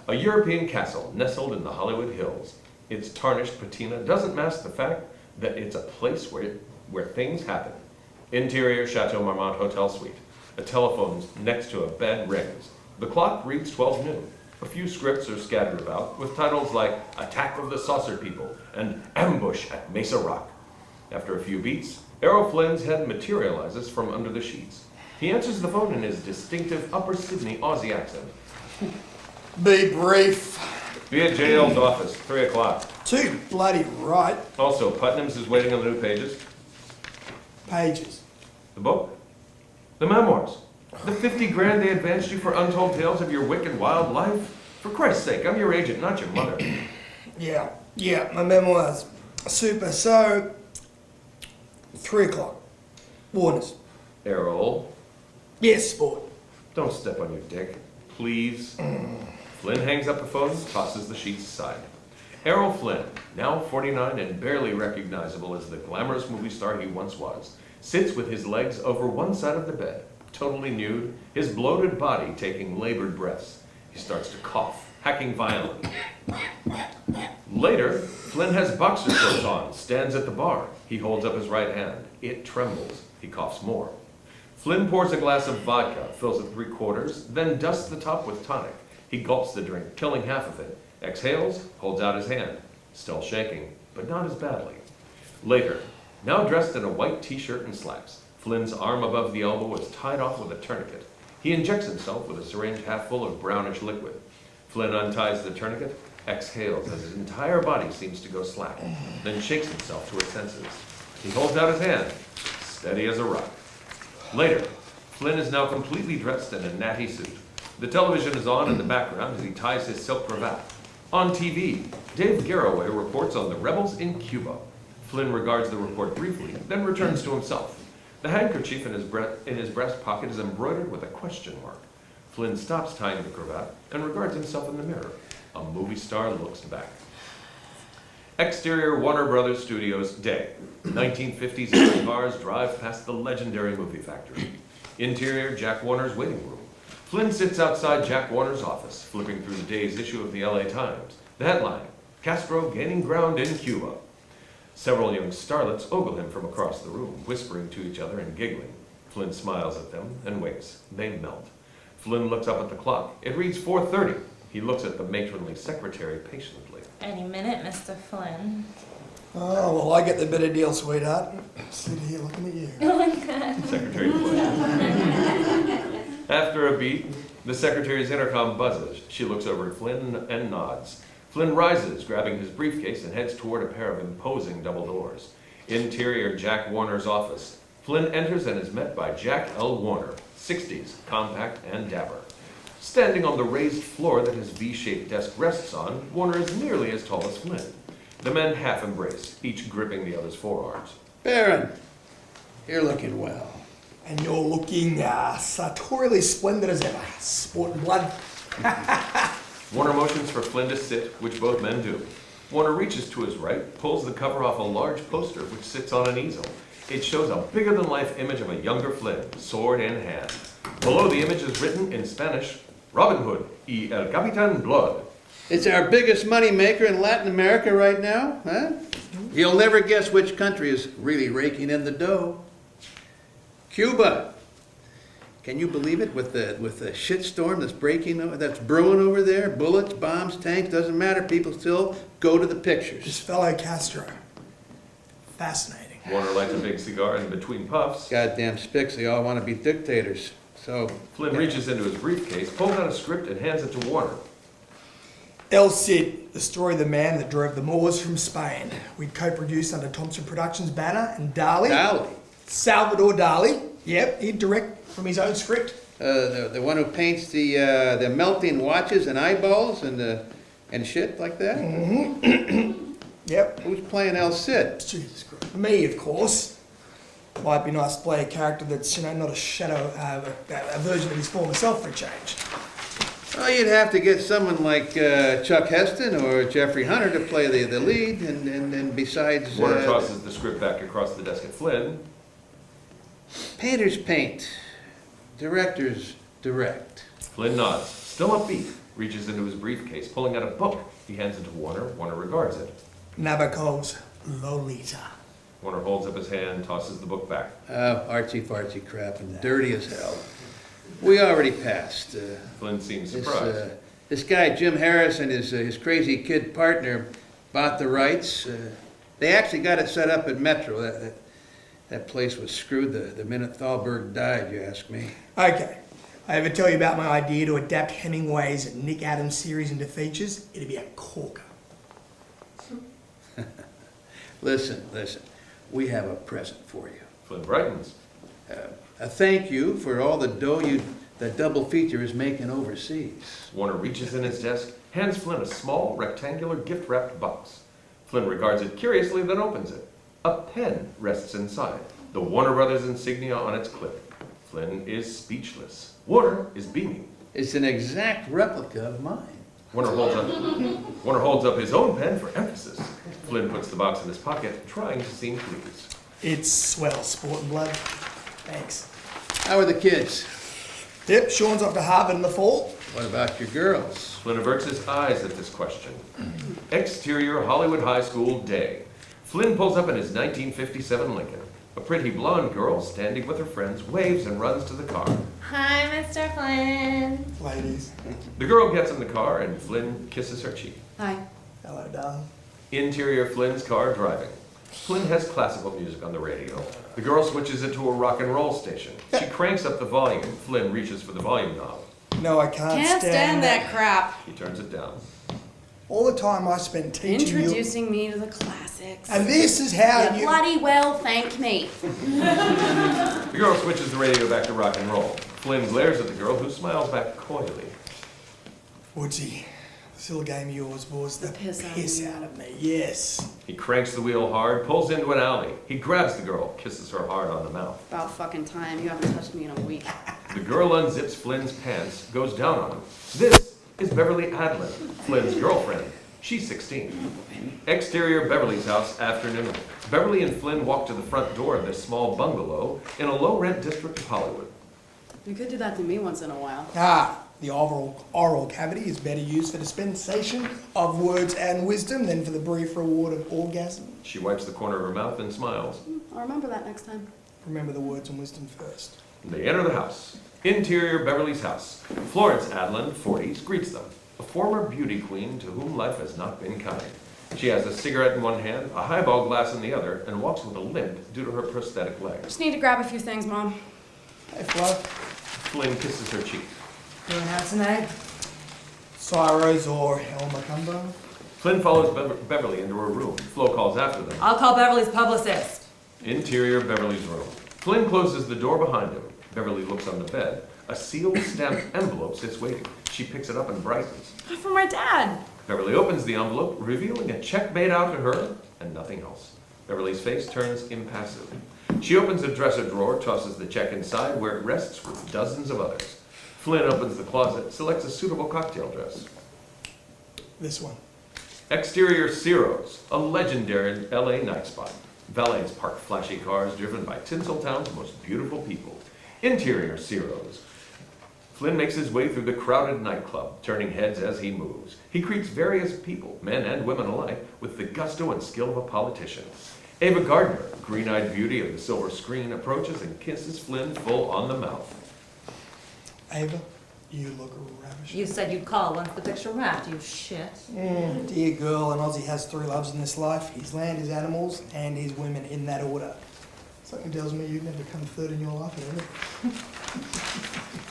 A European castle nestled in the Hollywood Hills. Its tarnished patina doesn't mask the fact that it's a place where things happen. Interior, Chateau Marmont Hotel suite. A telephone next to a bed rings. The clock reads 12 noon. A few scripts are scattered about, with titles like Attack of the Saucer People and Ambush at Mesa Rock. After a few beats, Errol Flynn's head materializes from under the sheets. He answers the phone in his distinctive Upper Sydney Aussie accent. Be brief. Be at JL's office, 3 o'clock. Too bloody right. Also, Putnam's is waiting on the new pages. Pages. The book? The memoirs. The 50 grand they advanced you for untold tales of your wicked wild life? For Christ's sake, I'm your agent, not your mother. Yeah, my memoirs. Super. So, 3 o'clock. Warner's. Errol. Yes, sport. Don't step on your dick, please. Flynn hangs up the phone, tosses the sheets aside. Errol Flynn, now 49 and barely recognizable as the glamorous movie star he once was, sits with his legs over one side of the bed, totally nude, his bloated body taking labored breaths. He starts to cough, hacking violently. Later, Flynn has boxer shorts on, stands at the bar. He holds up his right hand. It trembles. He coughs more. Flynn pours a glass of vodka, fills it 3/4, then dusts the top with tonic. He gulps the drink, killing half of it. Exhales, holds out his hand. Still shaking, but not as badly. Later, now dressed in a white t-shirt and slacks, Flynn's arm above the elbow is tied off with a tourniquet. He injects himself with a syringe half full of brownish liquid. Flynn unties the tourniquet, exhales as his entire body seems to go slack, then shakes himself to his senses. He holds out his hand, steady as a rock. Later, Flynn is now completely dressed in a natty suit. The television is on in the background as he ties his silk cravat. On TV, Dave Garroway reports on the rebels in Cuba. Flynn regards the report briefly, then returns to himself. The handkerchief in his breast pocket is embroidered with a question mark. Flynn stops tying the cravat and regards himself in the mirror. A movie star looks back. Exterior, Warner Brothers Studios, day. 1950s early cars drive past the legendary movie factory. Interior, Jack Warner's waiting room. Flynn sits outside Jack Warner's office, flipping through the day's issue of the LA Times. The headline, Castro gaining ground in Cuba. Several young starlets ogle him from across the room, whispering to each other and giggling. Flynn smiles at them and waits. They melt. Flynn looks up at the clock. It reads 4:30. He looks at the matronly secretary patiently. Any minute, Mr. Flynn. Oh, well, I get the better deal, sweetheart. Sit here looking at you. Oh my God. Secretary Flynn. After a beat, The secretary's intercom buzzes. She looks over at Flynn and nods. Flynn rises, grabbing his briefcase, and heads toward a pair of imposing double doors. Interior Jack Warner's office. Flynn enters and is met by Jack L. Warner, 60s, compact and dapper. Standing on the raised floor that his V-shaped desk rests on, Warner is nearly as tall as Flynn. The men half embrace, each gripping the other's forearms. Baron, you're looking well. And you're looking sartorially splendid as ever, sport and blood. Warner motions for Flynn to sit, which both men do. Warner reaches to his right, pulls the cover off a large poster which sits on an easel. It shows a bigger-than-life image of a younger Flynn, sword in hand. Below the image is written in Spanish, Robin Hood y el Capitan Blood. It's our biggest money maker in Latin America right now, huh? You'll never guess which country is really raking in the dough. Cuba. Can you believe it? With the shitstorm that's brewing over there, bullets, bombs, tanks, doesn't matter. People still go to the pictures. This fellow Castro. Fascinating. Warner lights a big cigar, and between puffs, Goddamn spics, they all want to be dictators. So Flynn reaches into his briefcase, pulls out a script, and hands it to Warner. El Cid, the story of the man that drove the Moors from Spain. We co-produced under Thompson Productions' banner, and Dali. Salvador Dali. Yep, he'd direct from his own script. The one who paints the melting watches and eyeballs and shit like that? Mm-hmm. Yep. Who's playing El Cid? Jesus Christ. Me, of course. Might be nice to play a character that's, not a shadow, a version of his former self for a change. Well, you'd have to get someone like Chuck Heston or Jeffrey Hunter to play the lead, and besides... Warner tosses the script back across the desk at Flynn. Painters paint. Directors direct. Flynn nods, still upbeat, reaches into his briefcase, pulling out a book. He hands it to Warner. Warner regards it. Nabokov's Lolita. Warner holds up his hand, tosses the book back. Artsy-fartsy crap and dirty as hell. We already passed. Flynn seems surprised. This guy, Jim Harris, and his crazy kid partner bought the rights. They actually got it set up at Metro. That place was screwed the minute Thalberg died, you ask me. Okay. I ever tell you about my idea to adapt Hemingway's Nick Adams series into features? It'd be a corker. Listen. We have a present for you. Flynn brightens. A thank you for all the dough that double feature is making overseas. Warner reaches in his desk, hands Flynn a small, rectangular, gift-wrapped box. Flynn regards it curiously, then opens it. A pen rests inside, the Warner Brothers insignia on its clip. Flynn is speechless. Warner is beaming. It's an exact replica of mine. Warner holds up his own pen for emphasis. Flynn puts the box in his pocket, trying to seem pleased. It's swell, sport and blood. Thanks. How are the kids? Yep, Sean's off to Harvard in the fall. What about your girls? Flynn averts his eyes at this question. Exterior Hollywood High School day. Flynn pulls up in his 1957 Lincoln. A pretty blonde girl, standing with her friends, waves and runs to the car. Hi, Mr. Flynn. Ladies. The girl gets in the car and Flynn kisses her cheek. Hi. Hello, darling. Interior Flynn's car driving. Flynn has classical music on the radio. The girl switches it to a rock and roll station. She cranks up the volume. Flynn reaches for the volume knob. No, I can't stand that crap. He turns it down. All the time I spent teaching Introducing me to the classics. And this is how you... bloody well thank me. The girl switches the radio back to rock and roll. Flynn glares at the girl, who smiles back coyly. Woodsy, this little game of yours was the piss out of me, yes. He cranks the wheel hard, pulls into an alley. He grabs the girl, kisses her hard on the mouth. About fucking time. You haven't touched me in a week. The girl unzips Flynn's pants, goes down on him. This is Beverly Adlin, Flynn's girlfriend. She's 16. Exterior Beverly's house, afternoon. Beverly and Flynn walk to the front door of their small bungalow in a low-rent district of Hollywood. You could do that to me once in a while. The oral cavity is better used for dispensation of words and wisdom than for the brief reward of orgasm. She wipes the corner of her mouth and smiles. I'll remember that next time. Remember the words and wisdom first. They enter the house. Interior Beverly's house. Florence Adlin, 40s, greets them. A former beauty queen to whom life has not been kind. She has a cigarette in one hand, a highball glass in the other, and walks with a limp due to her prosthetic leg. Just need to grab a few things, Mom. Hey, Flo. Flynn kisses her cheek. Doing out tonight? Cyros or El Mccobb? Flynn follows Beverly into her room. Flo calls after them. I'll call Beverly's publicist. Interior Beverly's room. Flynn closes the door behind him. Beverly looks on the bed. A sealed, stamped envelope sits waiting. She picks it up and brightens. For my dad. Beverly opens the envelope, revealing a check made out to her and nothing else. Beverly's face turns impassive. She opens a dresser drawer, tosses the check inside, where it rests with dozens of others. Flynn opens the closet, selects a suitable cocktail dress. This one. Exterior Ciro's, a legendary LA night spot. Valets park flashy cars driven by Tinseltown's most beautiful people. Interior Ciro's. Flynn makes his way through the crowded nightclub, turning heads as he moves. He greets various people, men and women alike, with the gusto and skill of a politician. Ava Gardner, green-eyed beauty of the silver screen, approaches and kisses Flynn full on the mouth. Ava, you look ravishing. You said you'd call once the picture wrapped, you shit. Dear girl, an Aussie has 3 loves in this life: his land, his animals, and his women, in that order. Something tells me you've never come third in your life, have you?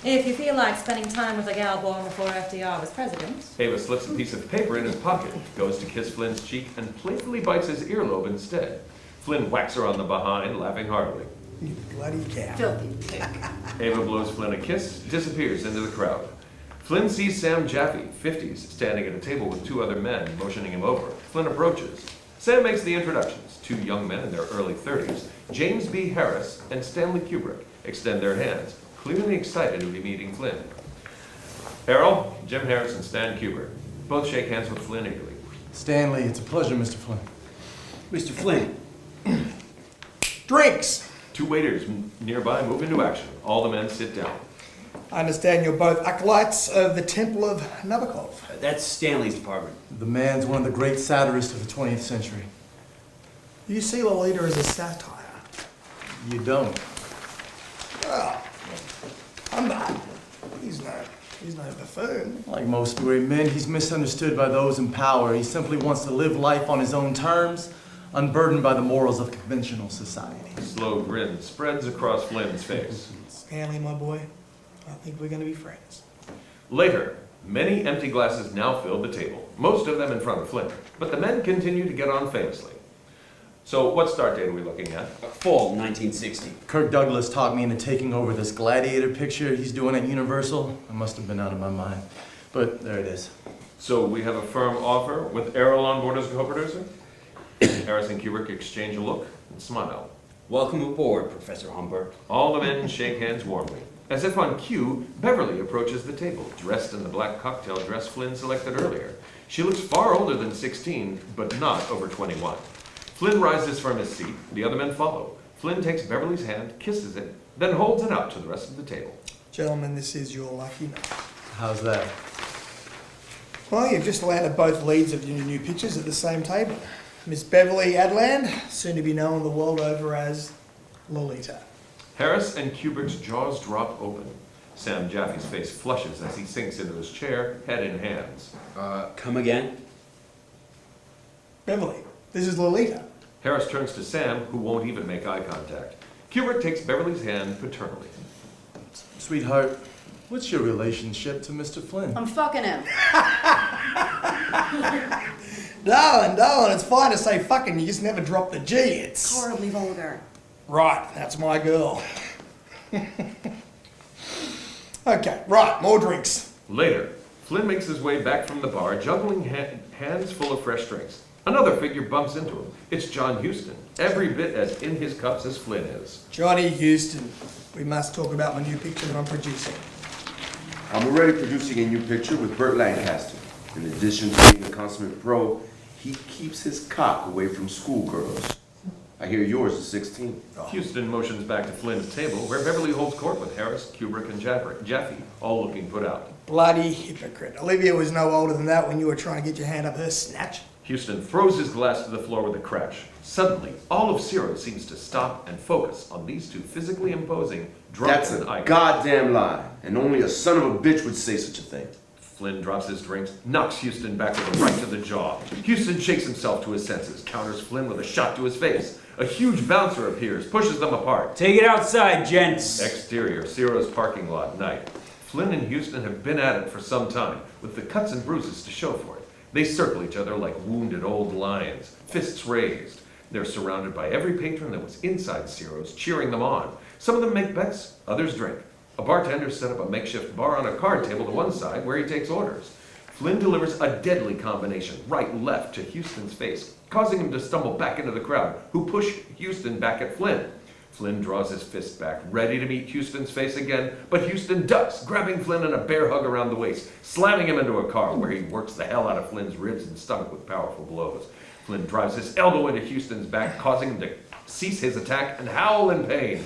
If you feel like spending time with a gal born before FDR was president. Ava slips a piece of paper in his pocket, goes to kiss Flynn's cheek, and playfully bites his earlobe instead. Flynn whacks her on the behind, laughing heartily. You bloody cow. Filthy pig. Ava blows Flynn a kiss, disappears into the crowd. Flynn sees Sam Jaffe, 50s, standing at a table with 2 other men, motioning him over. Flynn approaches. Sam makes the introductions. 2 young men in their early 30s, James B. Harris and Stanley Kubrick, extend their hands, clearly excited to be meeting Flynn. Errol, Jim Harris, and Stan Kubrick both shake hands with Flynn eagerly. Stanley, it's a pleasure, Mr. Flynn. Mr. Flynn. Drinks! 2 waiters nearby move into action. All the men sit down. I understand you're both acolytes of the Temple of Mccobb. That's Stanley's department. The man's one of the great satirists of the 20th century. You see Lolita as a satire. You don't. Well, I'm not. He's no buffoon. Like most great men, he's misunderstood by those in power. He simply wants to live life on his own terms, unburdened by the morals of conventional society. A slow grin spreads across Flynn's face. Stanley, my boy, I think we're going to be friends. Later, many empty glasses now filled the table, most of them in front of Flynn, but the men continue to get on famously. So what start date are we looking at? Fall 1960. Kirk Douglas talked me into taking over this gladiator picture he's doing at Universal. I must have been out of my mind, but there it is. So we have a firm offer with Errol on board as co-producer? Harris and Kubrick exchange a look and smile. Welcome aboard, Professor Humbert. All the men shake hands warmly. As if on cue, Beverly approaches the table, dressed in the black cocktail dress Flynn selected earlier. She looks far older than 16, but not over 21. Flynn rises from his seat. The other men follow. Flynn takes Beverly's hand, kisses it, then holds it out to the rest of the table. Gentlemen, this is your lucky night. How's that? Well, you've just landed both leads of your new pictures at the same table. Miss Beverly Adland, soon to be known the world over as Lolita. Harris and Kubrick's jaws drop open. Sam Jaffe's face flushes as he sinks into his chair, head in hands. Come again? Beverly, this is Lolita. Harris turns to Sam, who won't even make eye contact. Kubrick takes Beverly's hand paternally. Sweetheart, what's your relationship to Mr. Flynn? I'm fucking him. Darling, it's fine to say fucking, you just never drop the G. It's Horribly vulgar. right, that's my girl. Okay, right, more drinks. Later, Flynn makes his way back from the bar, juggling hands full of fresh drinks. Another figure bumps into him. It's John Huston, every bit as in his cups as Flynn is. Johnny Houston, we must talk about my new picture that I'm producing. I'm already producing a new picture with Burt Lancaster. In addition to being a consummate pro, he keeps his cock away from schoolgirls. I hear yours is 16. Houston motions back to Flynn's table, where Beverly holds court with Harris, Kubrick, and Jaffe, all looking put out. Bloody hypocrite. Olivia was no older than that when you were trying to get your hand up her snatch. Houston throws his glass to the floor with a crash. Suddenly, all of Ciro seems to stop and focus on these 2 physically imposing, That's drunken a icons. goddamn lie, and only a son of a bitch would say such a thing. Flynn drops his drinks, knocks Houston back with a right to the jaw. Houston shakes himself to his senses, counters Flynn with a shot to his face. A huge bouncer appears, pushes them apart. Take it outside, gents. Exterior, Ciro's parking lot, night. Flynn and Houston have been at it for some time, with the cuts and bruises to show for it. They circle each other like wounded old lions, fists raised. They're surrounded by every patron that was inside Ciro's, cheering them on. Some of them make bets, others drink. A bartender set up a makeshift bar on a card table to one side where he takes orders. Flynn delivers a deadly combination, right-left, to Houston's face, causing him to stumble back into the crowd, who push Houston back at Flynn. Flynn draws his fist back, ready to meet Houston's face again, but Houston ducks, grabbing Flynn in a bear hug around the waist, slamming him into a car where he works the hell out of Flynn's ribs and stomach with powerful blows. Flynn drives his elbow into Houston's back, causing him to cease his attack and howl in pain.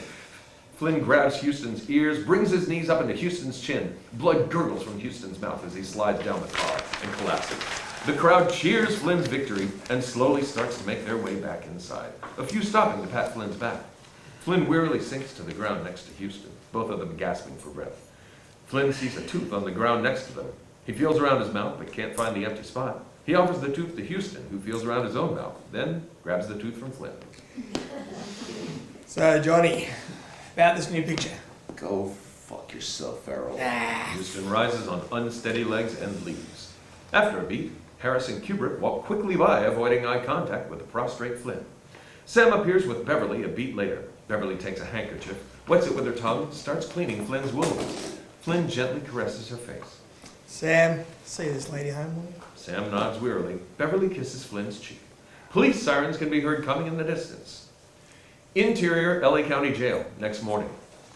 Flynn grabs Houston's ears, brings his knees up into Houston's chin. Blood gurgles from Houston's mouth as he slides down the car and collapses. The crowd cheers Flynn's victory and slowly starts to make their way back inside, a few stopping to pat Flynn's back. Flynn wearily sinks to the ground next to Houston, both of them gasping for breath. Flynn sees a tooth on the ground next to them. He feels around his mouth but can't find the empty spot. He offers the tooth to Houston, who feels around his own mouth, then grabs the tooth from Flynn. So, Johnny, about this new picture. Go fuck yourself, Errol. Houston rises on unsteady legs and leaves. After a beat, Harris and Kubrick walk quickly by, avoiding eye contact with the prostrate Flynn. Sam appears with Beverly a beat later. Beverly takes a handkerchief, wets it with her tongue, starts cleaning Flynn's wounds. Flynn gently caresses her face. Sam, see this lady home, will you? Sam nods wearily. Beverly kisses Flynn's cheek. Police sirens can be heard coming in the distance. Interior LA County Jail, next morning.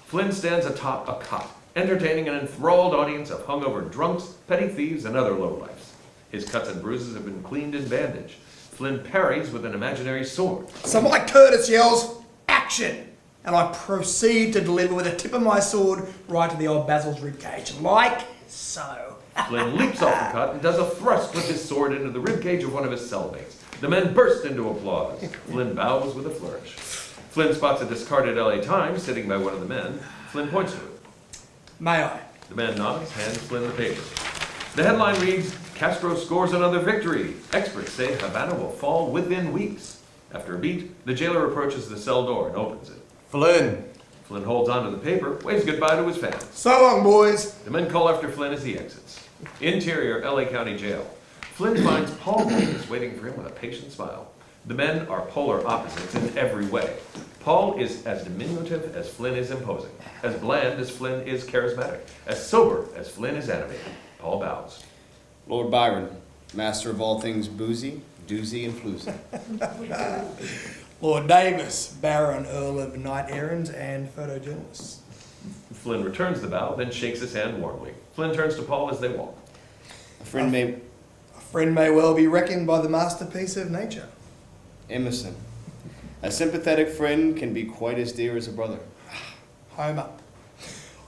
Flynn stands atop a cot, entertaining an enthralled audience of hungover drunks, petty thieves, and other lowlifes. His cuts and bruises have been cleaned and bandaged. Flynn parries with an imaginary sword. So Mike Curtis yells, "Action!" And I proceed to deliver with the tip of my sword right to the old Basil's ribcage, like so. Flynn leaps off the cot and does a thrust with his sword into the ribcage of one of his cellmates. The men burst into applause. Flynn bows with a flourish. Flynn spots a discarded LA Times sitting by one of the men. Flynn points to it. May I? The man nods, hands Flynn the paper. The headline reads, "Castro scores another victory. Experts say Havana will fall within weeks." After a beat, the jailer approaches the cell door and opens it. Flynn. Flynn holds onto the paper, waves goodbye to his fans. So long, boys. The men call after Flynn as he exits. Interior LA County Jail. Flynn finds Paul Davis waiting for him with a patient smile. The men are polar opposites in every way. Paul is as diminutive as Flynn is imposing, as bland as Flynn is charismatic, as sober as Flynn is animated. Paul bows. Lord Byron, master of all things boozy, doozy, and floozy. Lord Davis, Baron, Earl of Knight Errants and photojournalist. Flynn returns the bow, then shakes his hand warmly. Flynn turns to Paul as they walk. A friend may well be reckoned by the masterpiece of nature. Emerson. A sympathetic friend can be quite as dear as a brother. Homer.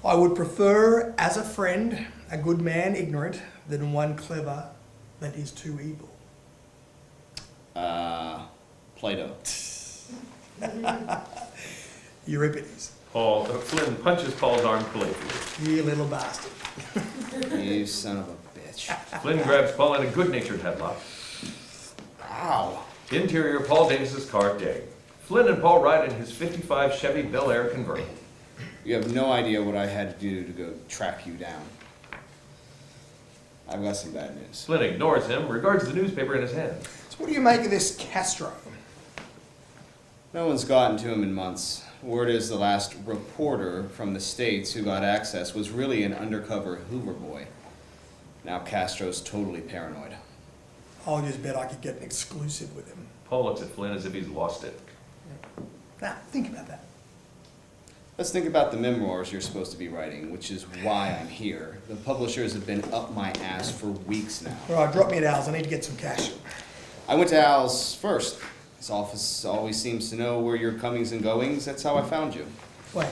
I would prefer, as a friend, a good man ignorant than one clever that is too evil. Plato. Euripides. Flynn punches Paul's arm playfully. You little bastard. You son of a bitch. Flynn grabs Paul in a good-natured headlock. Ow. Interior Paul Davis's car day. Flynn and Paul ride in his '55 Chevy Bel Air convertible. You have no idea what I had to do to go track you down. I've got some bad news. Flynn ignores him, regards the newspaper in his hand. So what do you make of this Castro? No one's gotten to him in months. Word is the last reporter from the States who got access was really an undercover Hoover boy. Now Castro's totally paranoid. I'll just bet I could get an exclusive with him. Paul looks at Flynn as if he's lost it. Now, think about that. Let's think about the memoirs you're supposed to be writing, which is why I'm here. The publishers have been up my ass for weeks now. All right, drop me at Al's. I need to get some cash. I went to Al's first. His office always seems to know where your comings and goings. That's how I found you. Wait.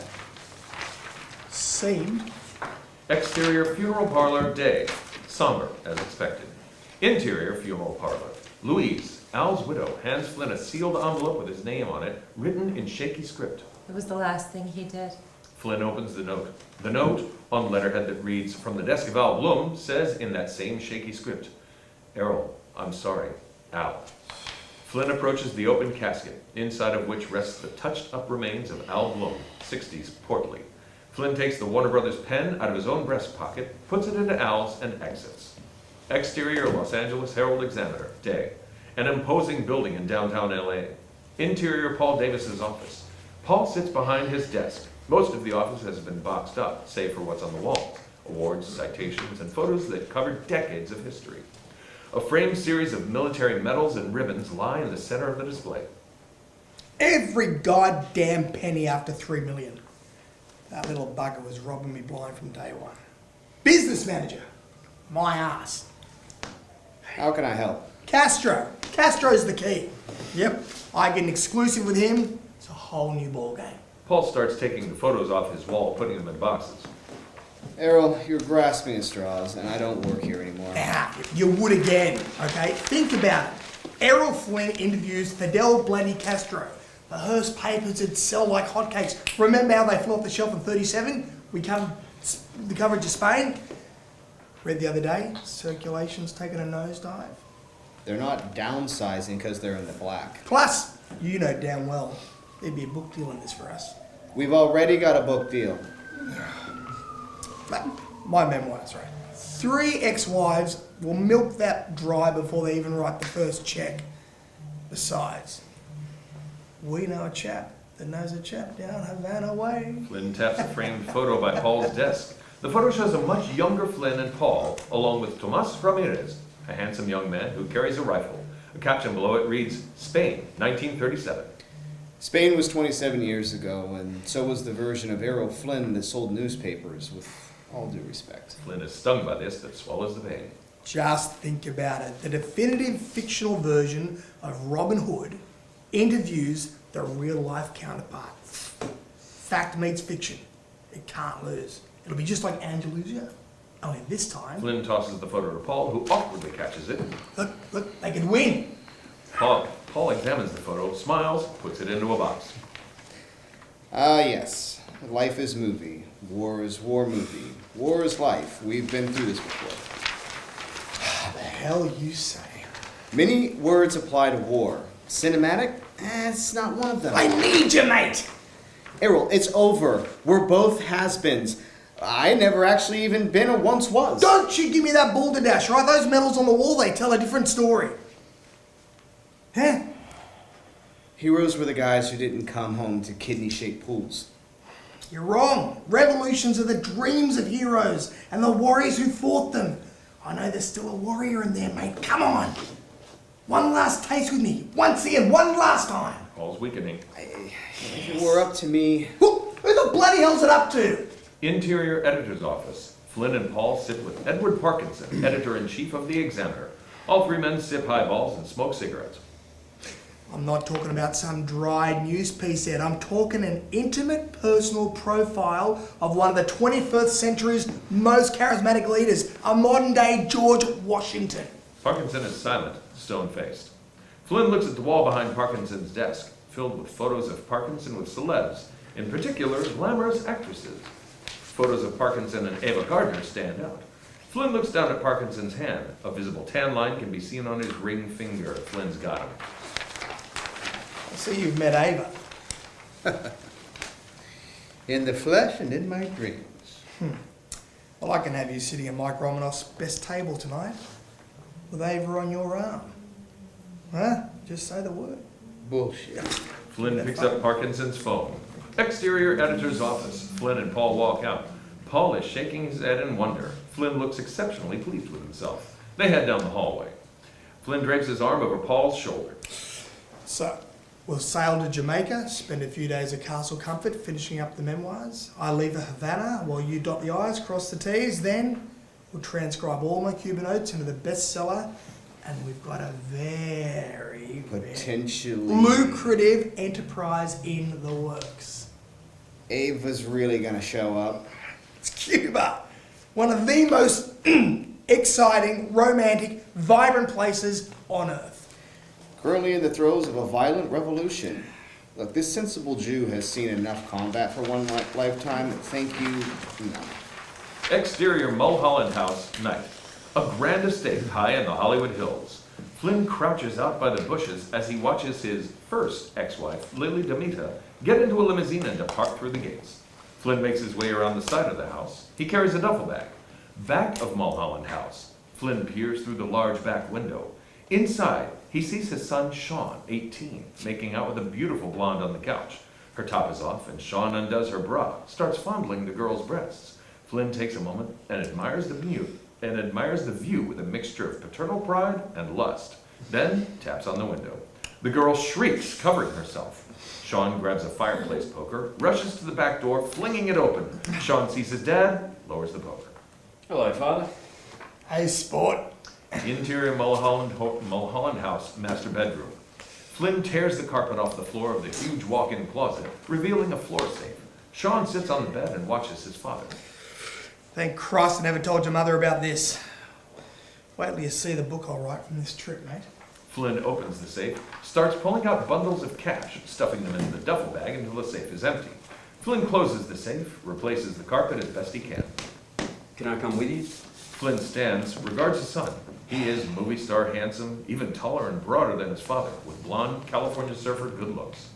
Seemed? Exterior funeral parlor day. Somber, as expected. Interior funeral parlor. Louise, Al's widow, hands Flynn a sealed envelope with his name on it, written in shaky script. It was the last thing he did. Flynn opens the note. The note, on letterhead that reads, "From the desk of Al Bloom," says in that same shaky script, "Errol, I'm sorry. Al." Flynn approaches the open casket, inside of which rests the touched-up remains of Al Bloom, 60s, portly. Flynn takes the Warner Brothers pen out of his own breast pocket, puts it into Al's, and exits. Exterior Los Angeles Herald-Examiner, day. An imposing building in downtown LA. Interior Paul Davis's office. Paul sits behind his desk. Most of the office has been boxed up, save for what's on the walls. Awards, citations, and photos that cover decades of history. A framed series of military medals and ribbons lie in the center of the display. Every goddamn penny after $3 million. That little bugger was robbing me blind from day one. Business manager. My ass. How can I help? Castro. Castro's the key. Yep. I get an exclusive with him. It's a whole new ballgame. Paul starts taking the photos off his wall, putting them in boxes. Errol, you're grasping at straws, and I don't work here anymore. Ah, you would again, okay? Think about it. Errol Flynn interviews Fidel Bloody Castro. The Hearst papers would sell like hotcakes. Remember how they flew off the shelf in 37? We covered the coverage of Spain. Read the other day, circulation's taken a nosedive. They're not downsizing because they're in the black. Plus, you know damn well, there'd be a book deal in this for us. We've already got a book deal. My memoirs, right? 3 ex-wives will milk that dry before they even write the first check. Besides, we know a chap that knows a chap down Havana way. Flynn taps a framed photo by Paul's desk. The photo shows a much younger Flynn and Paul, along with Tomas Ramirez, a handsome young man who carries a rifle. A caption below it reads, Spain, 1937. Spain was 27 years ago, and so was the version of Errol Flynn that sold newspapers, with all due respect. Flynn is stung by this, but swallows the pain. Just think about it. The definitive fictional version of Robin Hood interviews the real-life counterpart. Fact meets fiction. It can't lose. It'll be just like Andalusia. Only this time... Flynn tosses the photo to Paul, who awkwardly catches it. Look, they could win. Paul examines the photo, smiles, puts it into a box. Ah, yes. Life is movie. War is war movie. War is life. We've been through this before. The hell you say? Many words apply to war. Cinematic? It's not one of them. I need you, mate! Errol, it's over. We're both has-beens. I never actually even been or once was. Don't you give me that balderdash, right? Those medals on the wall, they tell a different story. Huh? Heroes were the guys who didn't come home to kidney-shaped pools. You're wrong. Revolutions are the dreams of heroes and the warriors who fought them. I know there's still a warrior in there, mate. Come on. One last taste with me. Once again, one last time. Paul's weakening. If it were up to me... Who the bloody hell's it up to? Interior editor's office. Flynn and Paul sit with Edward Parkinson, editor-in-chief of the Examiner. All 3 men sip highballs and smoke cigarettes. I'm not talking about some dry news piece, Ed. I'm talking an intimate personal profile of one of the 21st century's most charismatic leaders, a modern-day George Washington. Parkinson is silent, stone-faced. Flynn looks at the wall behind Parkinson's desk, filled with photos of Parkinson with celebs, in particular, glamorous actresses. Photos of Parkinson and Ava Gardner stand out. Flynn looks down at Parkinson's hand. A visible tan line can be seen on his ring finger. Flynn's got him. I see you've met Ava. In the flesh and in my dreams. Well, I can have you sitting at Mike Romanoff's best table tonight, with Ava on your arm. Huh? Just say the word. Bullshit. Flynn picks up Parkinson's phone. Exterior editor's office. Flynn and Paul walk out. Paul is shaking his head in wonder. Flynn looks exceptionally pleased with himself. They head down the hallway. Flynn drapes his arm over Paul's shoulder. So, we'll sail to Jamaica, spend a few days at Castle Comfort, finishing up the memoirs. I leave for Havana while you dot the I's, cross the T's. Then we'll transcribe all my Cuban notes into the bestseller, and we've got a very potentially lucrative enterprise in the works. Ava's really gonna show up. It's Cuba, one of the most exciting, romantic, vibrant places on earth. Currently in the throes of a violent revolution. Look, this sensible Jew has seen enough combat for one lifetime. Thank you, no. Exterior Mulholland House, night. A grand estate high in the Hollywood Hills. Flynn crouches out by the bushes as he watches his first ex-wife, Lily Demita, get into a limousine and depart through the gates. Flynn makes his way around the side of the house. He carries a duffel bag. Back of Mulholland House, Flynn peers through the large back window. Inside, he sees his son Sean, 18, making out with a beautiful blonde on the couch. Her top is off, and Sean undoes her bra, starts fondling the girl's breasts. Flynn takes a moment and admires the view with a mixture of paternal pride and lust. Then taps on the window. The girl shrieks, covering herself. Sean grabs a fireplace poker, rushes to the back door, flinging it open. Sean sees his dad, lowers the poker. Hello, Father. Hey, sport. Interior Mulholland House, master bedroom. Flynn tears the carpet off the floor of the huge walk-in closet, revealing a floor safe. Sean sits on the bed and watches his father. Thank Christ I never told your mother about this. Wait till you see the book I'll write from this trip, mate. Flynn opens the safe, starts pulling out bundles of cash, stuffing them into the duffel bag until the safe is empty. Flynn closes the safe, replaces the carpet as best he can. Can I come with you? Flynn stands, regards his son. He is movie star handsome, even taller and broader than his father, with blonde California surfer good looks.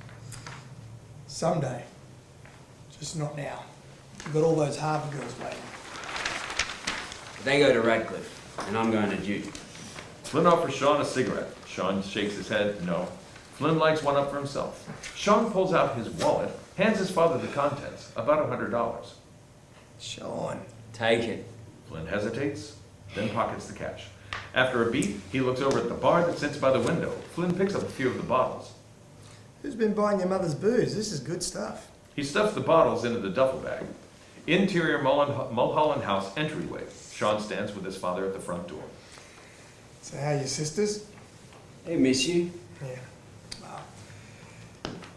Someday. Just not now. We've got all those Harvard girls waiting. They go to Radcliffe, and I'm going to Duke. Flynn offers Sean a cigarette. Sean shakes his head, no. Flynn lights one up for himself. Sean pulls out his wallet, hands his father the contents, about $100. Sean. Take it. Flynn hesitates, then pockets the cash. After a beat, he looks over at the bar that sits by the window. Flynn picks up a few of the bottles. Who's been buying your mother's booze? This is good stuff. He stuffs the bottles into the duffel bag. Interior Mulholland House entryway. Sean stands with his father at the front door. So how are your sisters? They miss you. Yeah. Well,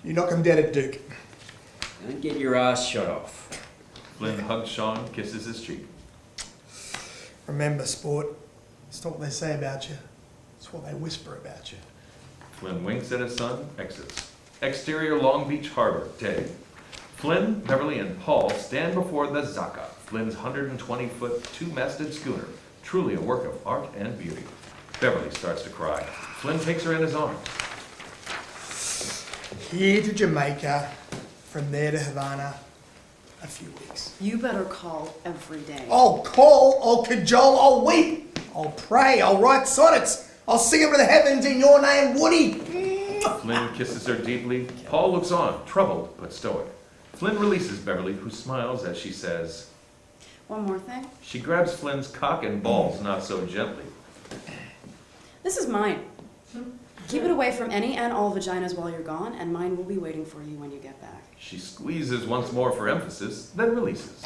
you knock them dead at Duke. Don't get your ass shot off. Flynn hugs Sean, kisses his cheek. Remember, sport, it's not what they say about you. It's what they whisper about you. Flynn winks at his son, exits. Exterior Long Beach Harbor, day. Flynn, Beverly, and Paul stand before the Zaka, Flynn's 120-foot, two-masted schooner, truly a work of art and beauty. Beverly starts to cry. Flynn takes her in his arms. Here to Jamaica, from there to Havana, a few weeks. You better call every day. I'll call, I'll cajole, I'll weep, I'll pray, I'll write sonnets, I'll sing them to the heavens in your name, Woody. Flynn kisses her deeply. Paul looks on, troubled but stoic. Flynn releases Beverly, who smiles as she says, One more thing. she grabs Flynn's cock and balls not so gently. This is mine. Keep it away from any and all vaginas while you're gone, and mine will be waiting for you when you get back. She squeezes once more for emphasis, then releases.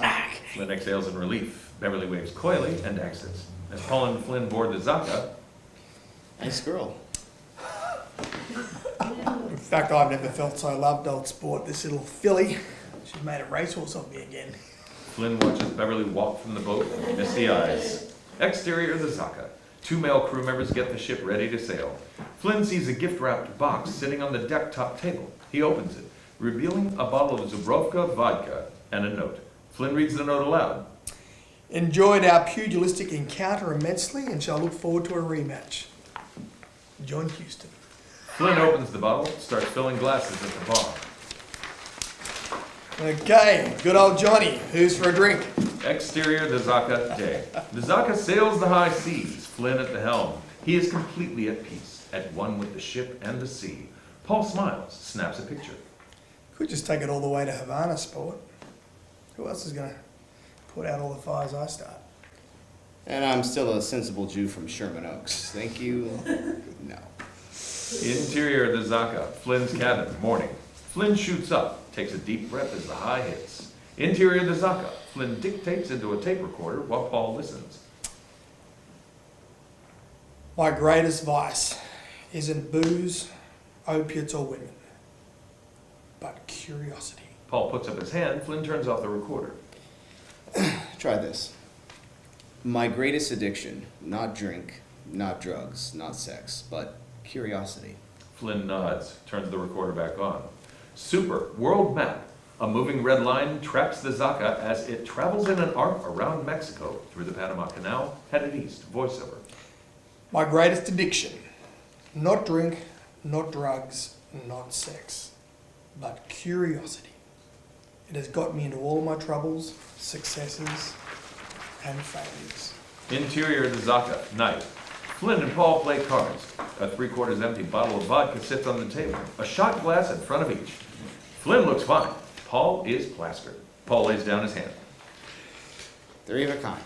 Flynn exhales in relief. Beverly waves coyly and exits. As Paul and Flynn board the Zaka, nice girl. In fact, I've never felt so loved, old sport. This little filly, she's made a racehorse of me again. Flynn watches Beverly walk from the boat, misty eyes. Exterior the Zaka. 2 male crew members get the ship ready to sail. Flynn sees a gift-wrapped box sitting on the deck-top table. He opens it, revealing a bottle of Zubrovka vodka and a note. Flynn reads the note aloud. Enjoyed our pugilistic encounter immensely and shall look forward to a rematch. John Houston. Flynn opens the bottle, starts filling glasses at the bar. Okay, good old Johnny. Who's for a drink? Exterior the Zaka day. The Zaka sails the high seas, Flynn at the helm. He is completely at peace, at one with the ship and the sea. Paul smiles, snaps a picture. Could just take it all the way to Havana, sport. Who else is going to put out all the fires I start? And I'm still a sensible Jew from Sherman Oaks. Thank you. No. Interior the Zaka, Flynn's cabin, morning. Flynn shoots up, takes a deep breath as the high hits. Interior the Zaka, Flynn dictates into a tape recorder while Paul listens. My greatest vice isn't booze, opiates, or women, but curiosity. Paul puts up his hand, Flynn turns off the recorder. Try this. My greatest addiction, not drink, not drugs, not sex, but curiosity. Flynn nods, turns the recorder back on. Super, world map. A moving red line tracks the Zaka as it travels in an arc around Mexico through the Panama Canal, headed east. Voiceover. My greatest addiction, not drink, not drugs, not sex, but curiosity. It has got me into all my troubles, successes, and failures. Interior of the Zaka, night. Flynn and Paul play cards. A 3/4 empty bottle of vodka sits on the table, a shot glass in front of each. Flynn looks fine. Paul is plastered. Paul lays down his hand. 3 of a kind.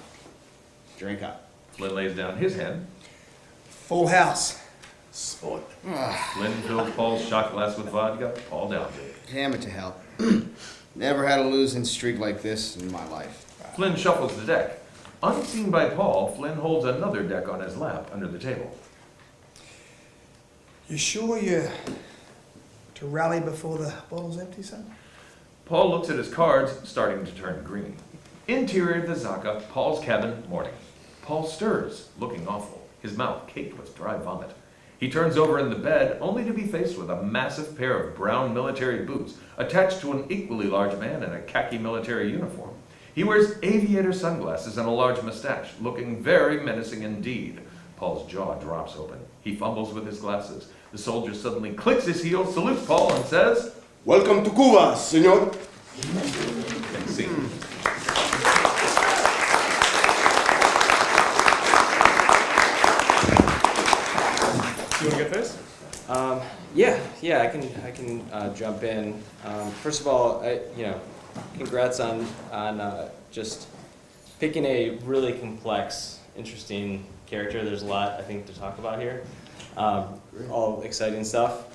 Drink up. Flynn lays down his hand. Full house. Sport. Flynn fills Paul's shot glass with vodka. Paul downs it. Damn it to hell. Never had a losing streak like this in my life. Flynn shuffles the deck. Unseen by Paul, Flynn holds another deck on his lap under the table. You sure you're to rally before the bottle's empty, son? Paul looks at his cards, starting to turn green. Interior of the Zaka, Paul's cabin, morning. Paul stirs, looking awful, his mouth caked with dry vomit. He turns over in the bed, only to be faced with a massive pair of brown military boots attached to an equally large man in a khaki military uniform. He wears aviator sunglasses and a large mustache, looking very menacing indeed. Paul's jaw drops open. He fumbles with his glasses. The soldier suddenly clicks his heels, salutes Paul, and says, "Welcome to Cuba, senor." And scene. You want to go first? Yeah, I can jump in. First of all, congrats on just picking a really complex, interesting character. There's a lot I think to talk about here. All exciting stuff,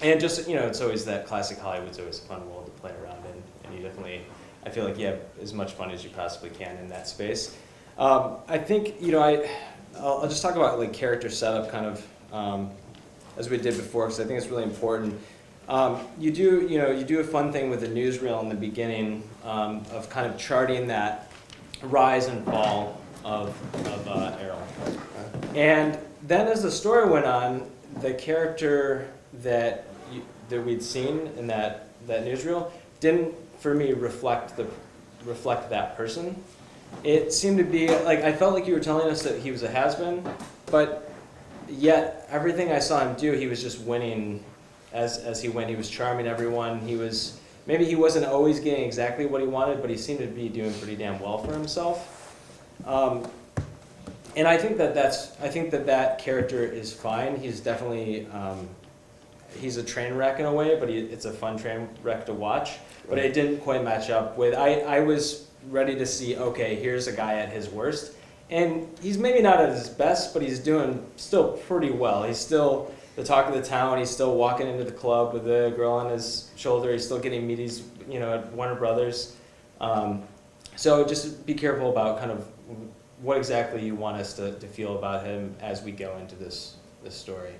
and just it's always that classic Hollywood's always a fun world to play around in, and you definitely, I feel like you have as much fun as you possibly can in that space. I think I'll just talk about like character setup kind of as we did before, because I think it's really important. You do a fun thing with the newsreel in the beginning of kind of charting that rise and fall of Errol. And then as the story went on, the character that we'd seen in that newsreel didn't, for me, reflect that person. It seemed to be like, I felt like you were telling us that he was a has-been, but yet everything I saw him do, he was just winning as he went. He was charming everyone. Maybe he wasn't always getting exactly what he wanted, but he seemed to be doing pretty damn well for himself. And I think that character is fine. He's definitely he's a train wreck in a way, but it's a fun train wreck to watch. But it didn't quite match up with. I was ready to see, okay, here's a guy at his worst, and he's maybe not at his best, but he's doing still pretty well. He's still the talk of the town. He's still walking into the club with a girl on his shoulder. He's still getting meaties, at Warner Brothers. So just be careful about kind of what exactly you want us to feel about him as we go into this story.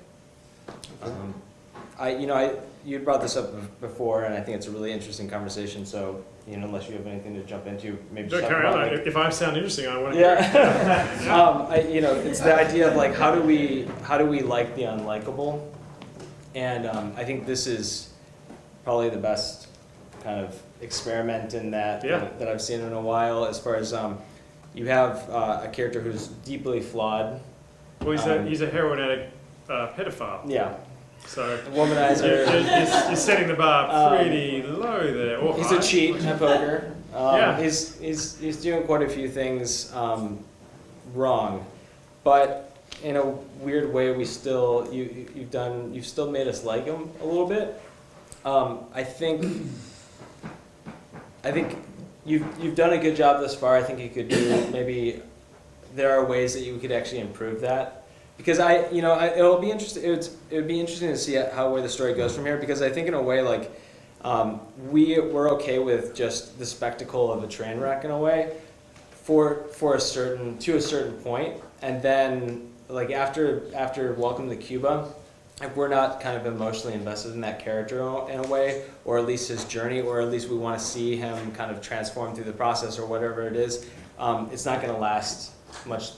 You brought this up before, and I think it's a really interesting conversation. So, unless you have anything to jump into, maybe just carry on. like, if I sound interesting, I want to. Yeah. It's the idea of like how do we like the unlikable, and I think this is probably the best kind of experiment in that that I've seen in a while. As far as you have a character who's deeply flawed. Well, he's a heroin addict, pedophile. Yeah. So the womanizer. You're setting the bar pretty low there. Or He's high. a cheat at poker. Yeah. He's doing quite a few things wrong, but in a weird way, you've still made us like him a little bit. I think you've done a good job thus far. I think you could do maybe there are ways that you could actually improve that. Because it'll be interesting. It would be interesting to see where the story goes from here. Because I think in a way, like we're okay with just the spectacle of a train wreck in a way, to a certain point, and then like after Welcome to Cuba, if we're not kind of emotionally invested in that character in a way, or at least his journey, or at least we want to see him kind of transform through the process or whatever it is, it's not going to last much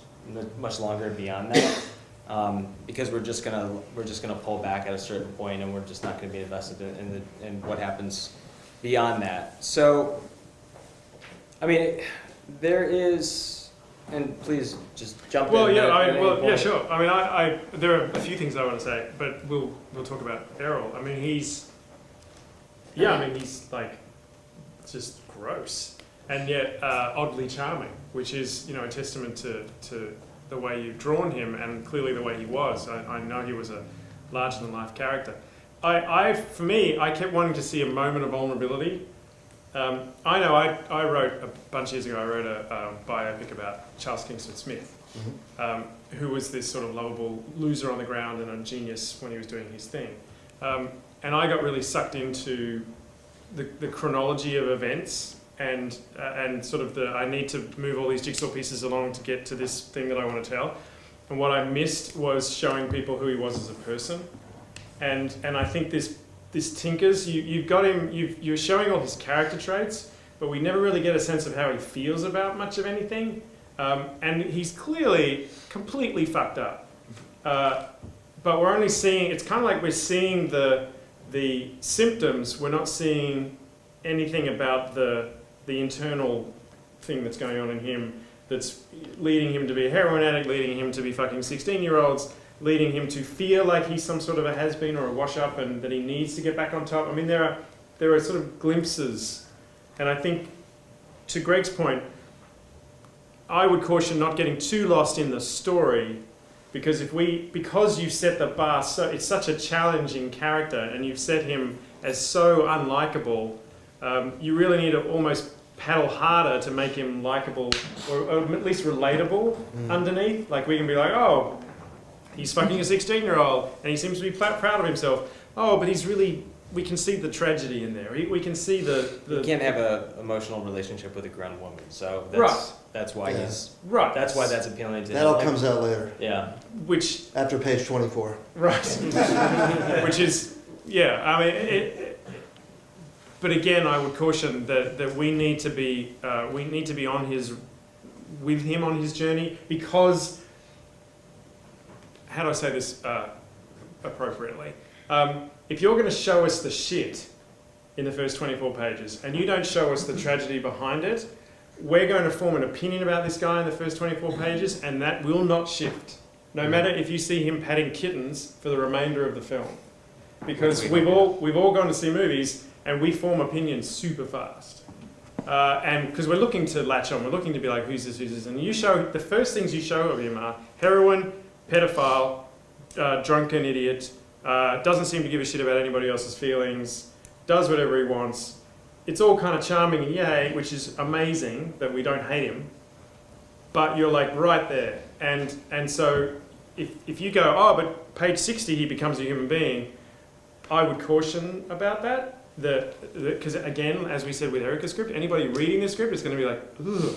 longer beyond that. Because we're just gonna pull back at a certain point, and we're just not gonna be invested in what happens beyond that. So, I mean, there is, and please just jump in. Well, yeah, sure. I mean, there are a few things I want to say, but we'll talk about Errol. I mean, he's like just gross, and yet oddly charming, which is, you know, a testament to the way you've drawn him and clearly the way he was. I know he was a larger-than-life character. For me, I kept wanting to see a moment of vulnerability. I know I wrote a bunch of years ago, I wrote a biopic about Charles Kingston Smith, who was this sort of lovable loser on the ground and a genius when he was doing his thing. And I got really sucked into the chronology of events and sort of I need to move all these jigsaw pieces along to get to this thing that I want to tell. And what I missed was showing people who he was as a person. And I think this tinkers, you've got him, you're showing all his character traits, but we never really get a sense of how he feels about much of anything. And he's clearly completely fucked up. But we're only seeing, it's kind of like we're seeing the symptoms, we're not seeing anything about the internal thing that's going on in him that's leading him to be a heroin addict, leading him to be fucking 16-year-olds, leading him to feel like he's some sort of a has-been or a wash-up and that he needs to get back on top. I mean, there are sort of glimpses. And I think, to Greg's point, I would caution not getting too lost in the story, because because you've set the bar so it's such a challenging character and you've set him as so unlikable, you really need to almost paddle harder to make him likable or at least relatable underneath. Like we can be like, oh, he's fucking a 16-year-old and he seems to be proud of himself. Oh, but he's really, we can see the tragedy in there. We can see the... You can't have an emotional relationship with a grown woman, so that's why he's... Right. That's why that's appealing to that all comes out later. Yeah. Which... After page 24. Right. Which is, yeah, I mean, but again, I would caution that we need to be with him on his journey, because, how do I say this appropriately? If you're going to show us the shit in the first 24 pages and you don't show us the tragedy behind it, we're going to form an opinion about this guy in the first 24 pages, and that will not shift, no matter if you see him patting kittens for the remainder of the film. Because we've all gone to see movies and we form opinions super fast. And because we're looking to latch on, we're looking to be like, who's this? And you show, the first things you show of him are heroin, pedophile, drunken idiot, doesn't seem to give a shit about anybody else's feelings, does whatever he wants. It's all kind of charming and yay, which is amazing that we don't hate him, but you're like right there. And so if you go, oh, but page 60 he becomes a human being, I would caution about that. Because again, as we said with Erica's script, anybody reading this script is going to be like, ugh.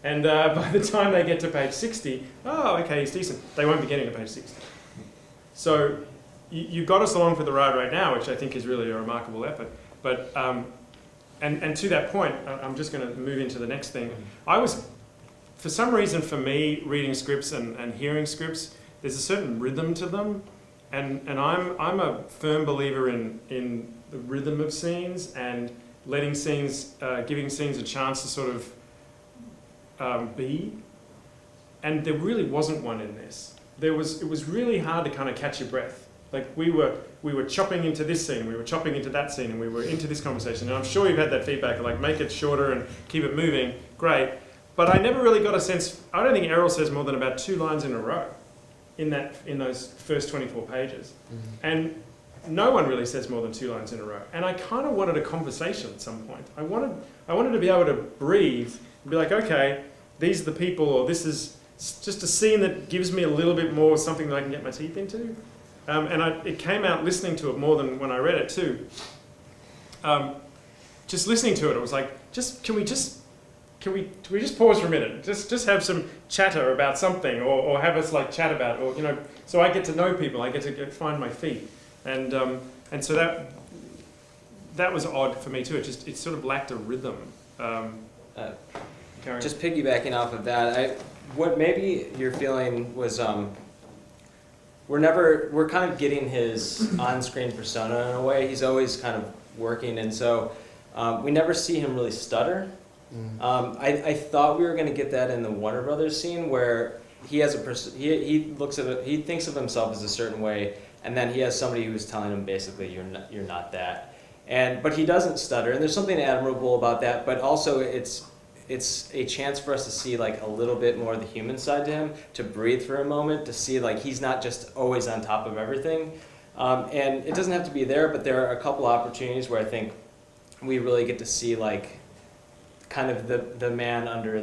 And by the time they get to page 60, oh, okay, he's decent. They won't be getting to page 60. So you got us along for the ride right now, which I think is really a remarkable effort. But and to that point, I'm just going to move into the next thing. I was, for some reason, for me, reading scripts and hearing scripts, there's a certain rhythm to them, and I'm a firm believer in the rhythm of scenes and letting scenes, giving scenes a chance to sort of be. And there really wasn't one in this. It was really hard to kind of catch your breath. Like we were chopping into this scene, we were chopping into that scene, and we were into this conversation. And I'm sure you've had that feedback, like make it shorter and keep it moving. Great. But I never really got a sense, I don't think Errol says more than about 2 lines in a row in those first 24 pages. Mm-hmm. And no one really says more than 2 lines in a row. And I kind of wanted a conversation at some point. I wanted to be able to breathe and be like, okay, these are the people, or this is just a scene that gives me a little bit more something that I can get my teeth into. And it came out listening to it more than when I read it too. Just listening to it was like, can we just pause for a minute? Just have some chatter about something, or have us like chat about, or so I get to know people, I get to find my feet. And so that was odd for me too. It sort of lacked a rhythm. Just piggybacking off of that, what maybe you're feeling was we're kind of getting his on-screen persona in a way. He's always kind of working, and so we never see him really stutter. I thought we were going to get that in the Warner Brothers scene where he has he looks at it, he thinks of himself as a certain way, and then he has somebody who's telling him basically you're not that. But he doesn't stutter, and there's something admirable about that. But also, it's a chance for us to see like a little bit more of the human side to him, to breathe for a moment, to see like he's not just always on top of everything. And it doesn't have to be there, but there are a couple opportunities where I think we really get to see like kind of the man under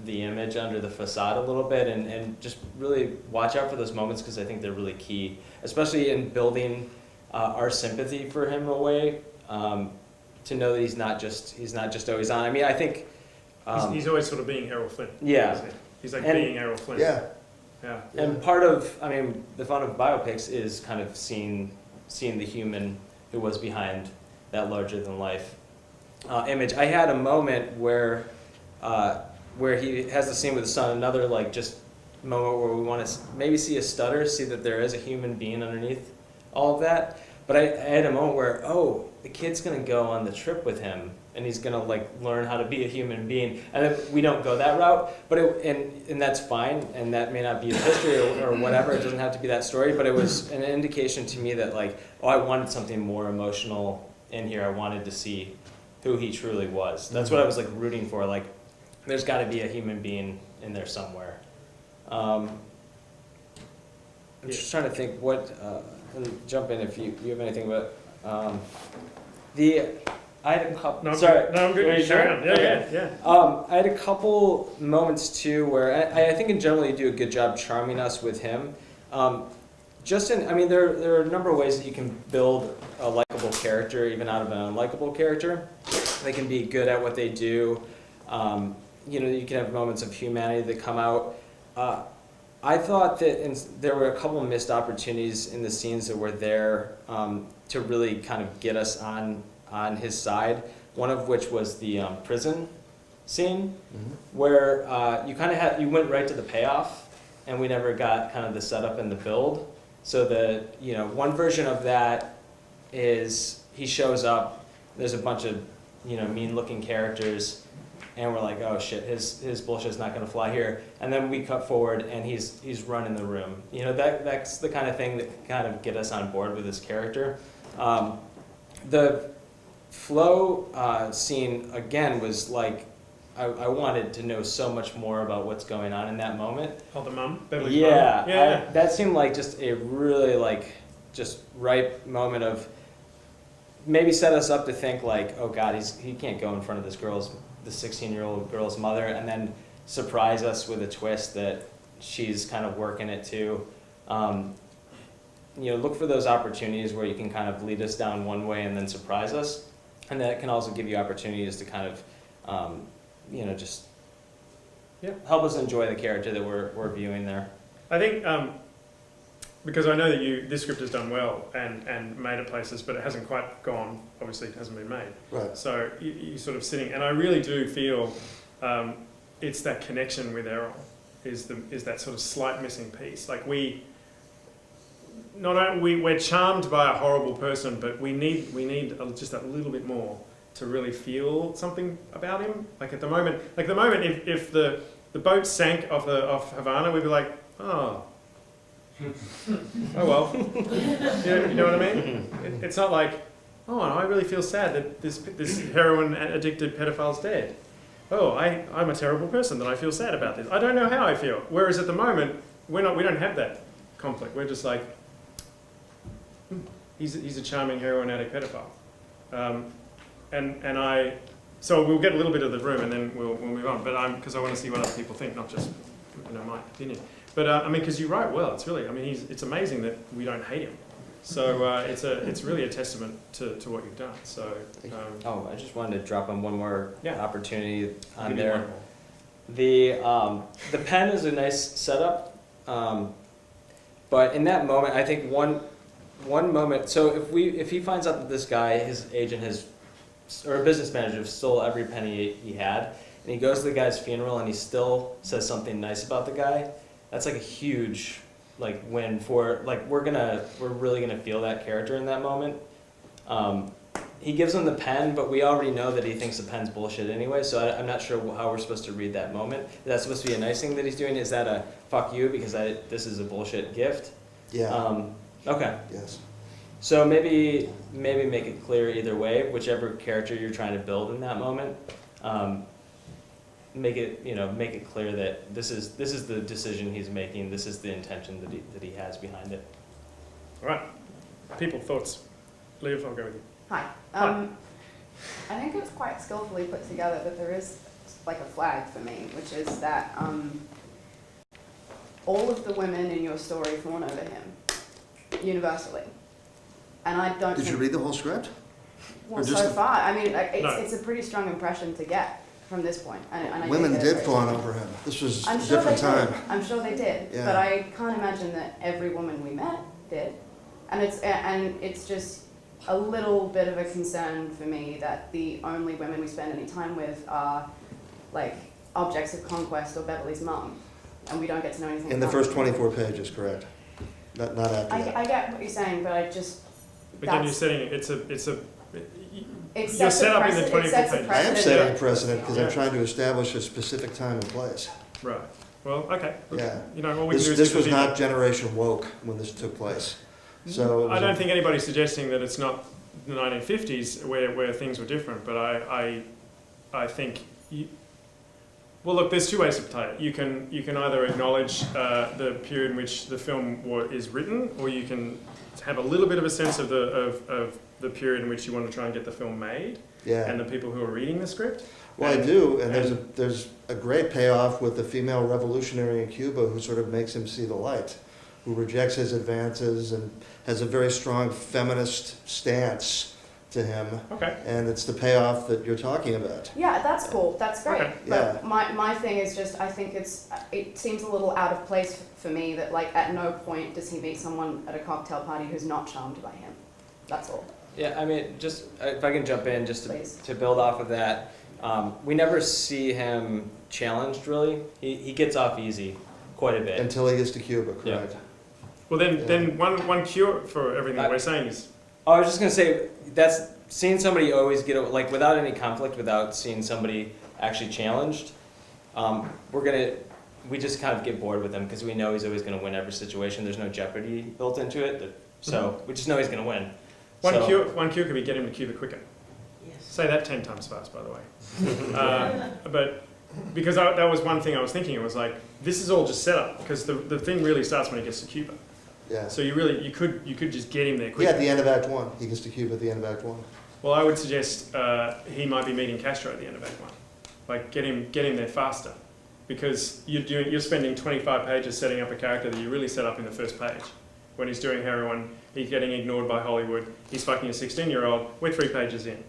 the image, under the facade a little bit, and just really watch out for those moments, because I think they're really key, especially in building our sympathy for him away, to know that he's not just always on. I mean, I think he's always sort of being Errol Flynn. Yeah, he's like being Errol Flynn. Yeah. Yeah. And part of, I mean, the fun of biopics is kind of seeing the human who was behind that larger than life image. I had a moment where he has the scene with his son, another like just moment where we want to maybe see a stutter, see that there is a human being underneath all of that. But I had a moment where, the kid's gonna go on the trip with him, and he's gonna like learn how to be a human being. And then we don't go that route, but and that's fine, and that may not be his history or whatever. It doesn't have to be that story, but it was an indication to me that like, I wanted something more emotional in here. I wanted to see who he truly was. That's what I was like rooting for. Like, there's got to be a human being in there somewhere. I'm just trying to think what. And jump in if you have anything, but I had a couple. No, sorry, no, I'm good. Are you sure? Yeah. I had a couple moments too where I think in general you do a good job charming us with him. I mean, there are a number of ways that you can build a likable character even out of an unlikable character. They can be good at what they do. You can have moments of humanity that come out. I thought that there were a couple of missed opportunities in the scenes that were there to really kind of get us on his side. One of which was the prison scene, where you went right to the payoff, and we never got kind of the setup and the build. So one version of that is he shows up. There's a bunch of mean-looking characters. And we're like, oh shit, his bullshit's not gonna fly here. And then we cut forward and he's running the room. That's the kind of thing that can kind of get us on board with this character. The flow scene, again, was like, I wanted to know so much more about what's going on in that moment. Oh, the mum? Beverly's yeah, mum? Yeah. That seemed like just a really like, just ripe moment of maybe set us up to think like, oh God, he can't go in front of the 16-year-old girl's mother, and then surprise us with a twist that she's kind of working it too. Look for those opportunities where you can kind of lead us down one way and then surprise us, and that can also give you opportunities to kind of, just help us enjoy the character that we're viewing there. I think because I know that this script has done well and made it places, but it hasn't quite gone. Obviously, it hasn't been made. Right. So you're sort of sitting, and I really do feel it's that connection with Errol is that sort of slight missing piece. Like we're charmed by a horrible person, but we need just a little bit more to really feel something about him. Like at the moment, if the boat sank off Havana, we'd be like, oh. Oh well, you know what I mean? It's not like, oh, I really feel sad that this heroin addicted pedophile's dead. Oh, I'm a terrible person that I feel sad about this. I don't know how I feel. Whereas at the moment, we don't have that conflict. We're just like, he's a charming heroin addict pedophile, so we'll get a little bit of the room and then we'll move on. But because I want to see what other people think, not just my opinion. But because you write well, it's amazing that we don't hate him. So it's really a testament to what you've done. So I just wanted to drop on one more opportunity on there. The pen is a nice setup, but in that moment, I think one moment. So if he finds out that this guy, his agent or a business manager, stole every penny he had, and he goes to the guy's funeral and he still says something nice about the guy. That's like a huge win for we're really gonna feel that character in that moment. He gives him the pen, but we already know that he thinks the pen's bullshit anyway. So I'm not sure how we're supposed to read that moment. Is that supposed to be a nice thing that he's doing? Is that a fuck you because this is a bullshit gift? Yeah. Okay. Yes. So maybe make it clear either way, whichever character you're trying to build in that moment. Make it clear that this is the decision he's making. This is the intention that he has behind it. All right. People, thoughts? Liv, I'll go with you. Hi. I think it was quite skillfully put together, but there is like a flag for me, which is that all of the women in your story fawn over him, universally. And I don't Did you think, read the whole script? well, or just so the- far, I mean, like, No. it's a pretty strong impression to get from this point. And I Women think that did it's fawn over him. This was I'm a sure different they time. did. I'm sure they did. Yeah. But I can't imagine that every woman we met did. And it's just a little bit of a concern for me that the only women we spend any time with are like objects of conquest or Beverly's mum, and we don't get to know anything In the about first them. 24 pages, correct. Not after that. I get what you're saying, but I just Again, you're setting it. It's a. it You're sets set a up in the precedent- 24 it sets a pages. I am precedent. setting a precedent because Yeah. I'm trying to establish a specific time and place. Right. Well, okay. Yeah. You know, all we can do is This give was the not Generation Woke when this took place. So it was I don't a- think anybody's suggesting that it's not the 1950s where things were different, but I think. Well, look, there's two ways to play it. You can either acknowledge the period in which the film is written, or you can have a little bit of a sense of the period in which you want to try and get the film made, Yeah. and the people who are reading the script. Well, I do, and there's a great payoff with the female revolutionary in Cuba who sort of makes him see the light, who rejects his advances and has a very strong feminist stance to him. Okay. And it's the payoff that you're talking about. Yeah, that's cool. That's great. Okay. But my thing is just, I think it seems a little out of place for me that like at no point does he meet someone at a cocktail party who's not charmed by him. That's all. Yeah, I mean, just if I can jump in, just Please. to build off of that, we never see him challenged really. He gets off easy quite a bit. Until he gets to Cuba, correct? Well, then one cure for everything that we're saying is. I was just gonna say that's seeing somebody always get like without any conflict, without seeing somebody actually challenged. We just kind of get bored with him because we know he's always gonna win every situation. There's no jeopardy built into it, so we just know he's gonna win. One cure could be get him to Cuba quicker. Yes. Say that 10 times fast, by the way. But because that was one thing I was thinking, it was like, this is all just set up, because the thing really starts when he gets to Cuba. Yeah. So you could just get him there quicker. Yeah, at the end of Act 1. He gets to Cuba at the end of Act 1. Well, I would suggest he might be meeting Castro at the end of Act 1. Like, get him there faster. Because you're spending 25 pages setting up a character that you really set up in the first page. When he's doing heroin, he's getting ignored by Hollywood, he's fucking a 16-year-old, we're 3 pages in.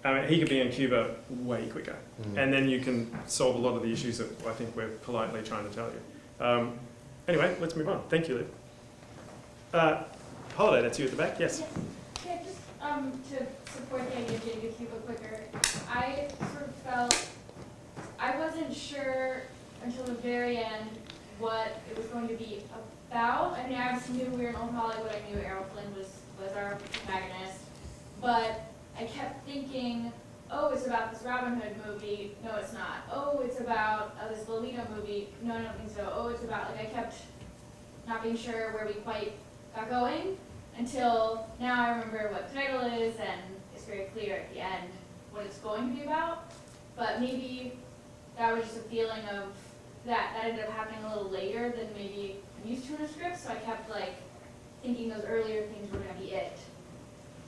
I mean, he could be in Cuba way quicker. And then you can solve a lot of the issues that I think we're politely trying to tell you. Anyway, let's move on. Thank you, Liv. Holiday, that's you at the back? Yes. Yeah, just to support the idea of getting to Cuba quicker, I sort of felt, I wasn't sure until the very end what it was going to be about. I mean, I obviously knew we were in old Hollywood, I knew Errol Flynn was our protagonist, but I kept thinking, oh, it's about this Robin Hood movie. No, it's not. Oh, it's about this Lolita movie. No, I don't think so. Oh, it's about, like, I kept not being sure where we quite got going until now I remember what the title is and it's very clear at the end what it's going to be about. But maybe that was just a feeling of that ended up happening a little later than maybe I'm used to in a script, so I kept like thinking those earlier things were going to be it.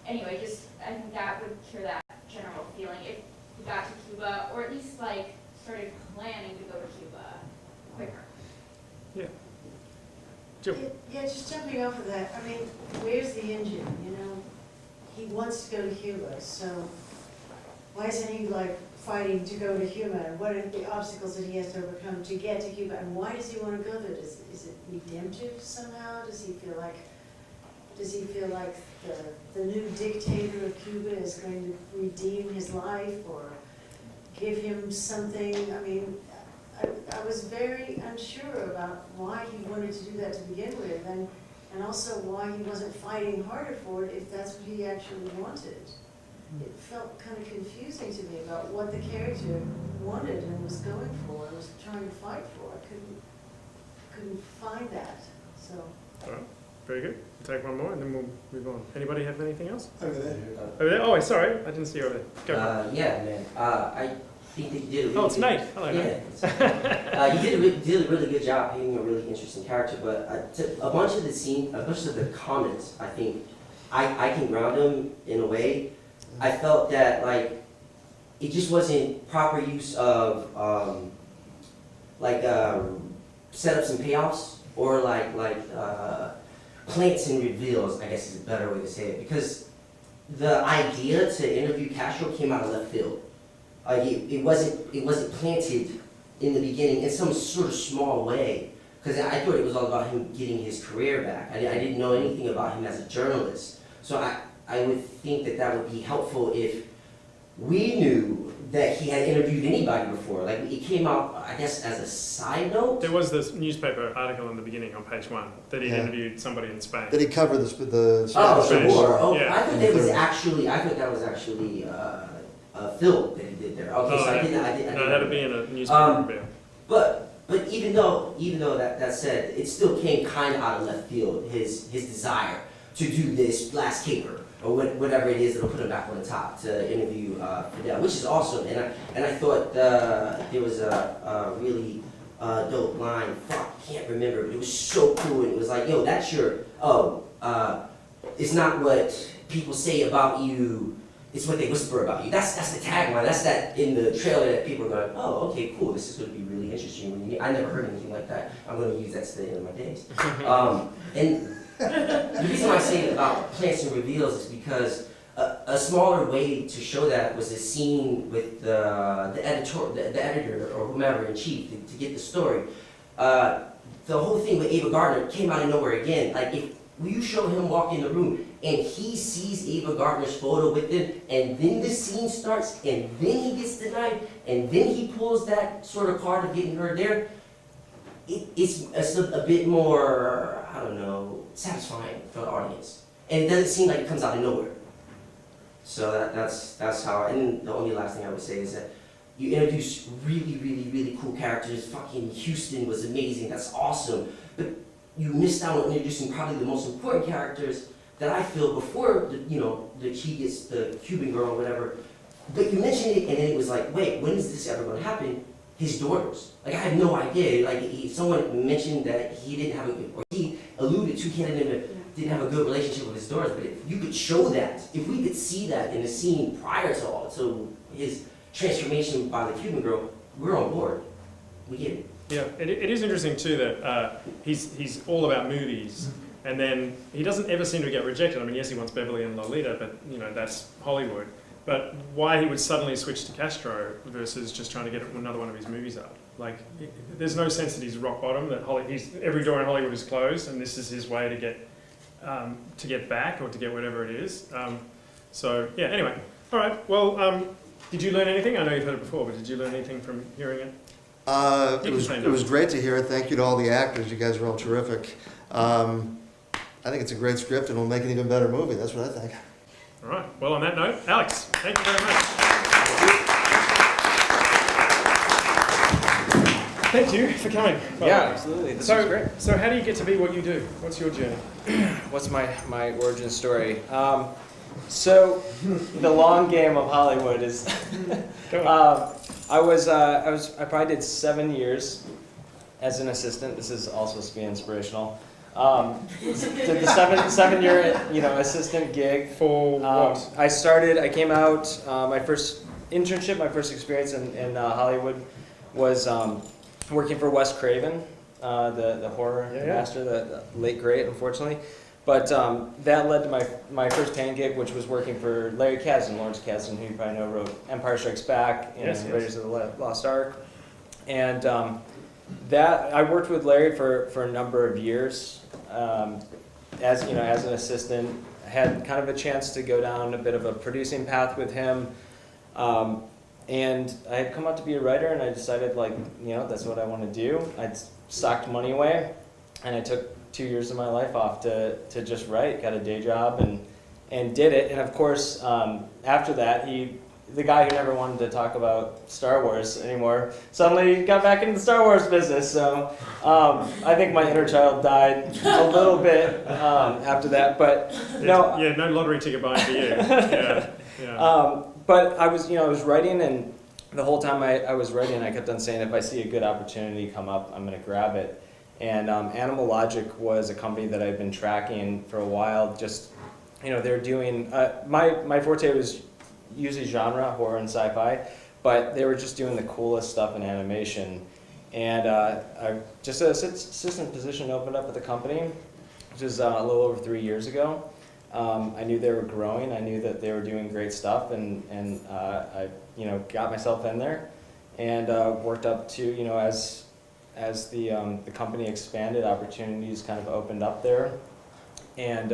Anyway, just I think that would cure that general feeling if we got to Cuba, or at least like started planning to go to Cuba quicker. Yeah. Yeah, just jumping off of that, I mean, where's the engine, you know? He wants to go to Cuba, so why isn't he like fighting to go to Cuba? And what are the obstacles that he has to overcome to get to Cuba? And why does he want to go there? Is it redemptive somehow? Does he feel like the new dictator of Cuba is going to redeem his life or give him something? I mean, I was very unsure about why he wanted to do that to begin with, and also why he wasn't fighting harder for it if that's what he actually wanted. It felt kind of confusing to me about what the character wanted and was going for and was trying to fight for. I couldn't find that. So. Very good. We'll take one more and then we'll move on. Anybody have anything else? Over there. Over there? Oh, sorry. I didn't see you over there. Go. Yeah, man. I think that you did a really Oh, it's good, Nate. Hello, Nate. you did a really good job painting a really interesting character, but a bunch of the comments, I think, I can ground them in a way. I felt that, like, it just wasn't proper use of, setups and payoffs, or plants and reveals, I guess is a better way to say it, because the idea to interview Castro came out of left field. It wasn't planted in the beginning in some sort of small way, because I thought it was all about him getting his career back. I didn't know anything about him as a journalist, so I would think that would be helpful if we knew that he had interviewed anybody before. Like, it came out, I guess, as a side note. There was this newspaper article in the beginning on page 1 that he interviewed somebody in Spain. Did he cover the Spanish war? Oh, yeah. I thought that was actually a film that he did there. Okay, so I didn't. No, that'd be in a newspaper review. But even though that said, it still came kind of out of left field. His desire to do this last caper, or whatever it is that'll put him back on the top to interview Fidel, which is awesome. And I thought there was a really dope line. Fuck, I can't remember, but it was so cool. And it was like, yo, that's your it's not what people say about you, it's what they whisper about you. That's the tagline. That's that in the trailer that people are going, oh, okay, cool. This is going to be really interesting. I never heard anything like that. I'm going to use that to the end of my days. And the reason I say about plants and reveals is because a smaller way to show that was a scene with the editor or whomever in chief to get the story. The whole thing with Ava Gardner came out of nowhere again. Like, if you show him walk in the room and he sees Ava Gardner's photo with him, and then the scene starts, and then he gets denied, and then he pulls that sort of card of getting her there, it's a bit more, I don't know, satisfying for the audience. And it doesn't seem like it comes out of nowhere. So that's how, and the only last thing I would say is that you introduce really, really, really cool characters. Fucking Houston was amazing, that's awesome. But you missed out on introducing probably the most important characters that I feel before she gets the Cuban girl or whatever. But you mentioned it, and then it was like, wait, when is this ever going to happen? His daughters. Like, I had no idea. Like, someone mentioned that he didn't have he alluded to he didn't have a good relationship with his daughters. But if you could show that, if we could see that in the scene prior to his transformation by the Cuban girl, we're on board. We get it. Yeah, it is interesting too that he's all about movies, and then he doesn't ever seem to get rejected. I mean, yes, he wants Beverly and Lolita, but that's Hollywood. But why he would suddenly switch to Castro versus just trying to get another one of his movies up? Like, there's no sense that he's rock bottom. That every door in Hollywood is closed, and this is his way to get back or to get whatever it is. So yeah. Anyway, all right. Well, did you learn anything? I know you've heard it before, but did you learn anything from hearing it? It was great to hear it. Thank you to all the actors. You guys are all terrific. I think it's a great script, and it'll make an even better movie. That's what I think. All right. Well, on that note, Alex, thank you very much. Thank you for coming. Yeah, absolutely. This was great. So how do you get to be what you do? What's your journey? What's my origin story? So the long game of Hollywood is I probably did 7 years as an assistant. This is also supposed to be inspirational. Did the seven year assistant gig. For what? I came out, my first internship, my first experience in Hollywood was working for Wes Craven, the horror master, the late great, unfortunately. But that led to my first paying gig, which was working for Larry Kasdan, Lawrence Kasdan, who you probably know wrote Empire Strikes Back and Raiders of the Lost Ark. And that I worked with Larry for a number of years as an assistant. I had kind of a chance to go down a bit of a producing path with him. And I had come out to be a writer, and I decided, that's what I want to do. I'd socked money away, and I took 2 years of my life off to just write, got a day job and did it. And of course, after that, he the guy who never wanted to talk about Star Wars anymore suddenly got back into the Star Wars business. So I think my inner child died a little bit after that. But no, yeah, no lottery ticket buying for you. Yeah, yeah. But I was writing, and the whole time I was writing, I kept on saying, if I see a good opportunity come up, I'm going to grab it. And Animal Logic was a company that I've been tracking for a while. Just, they're doing, my forte was usually genre, horror and sci-fi, but they were just doing the coolest stuff in animation. And just an assistant position opened up at the company, which was a little over 3 years ago. I knew they were growing. I knew that they were doing great stuff, and I got myself in there, and worked up to as the company expanded, opportunities kind of opened up there, and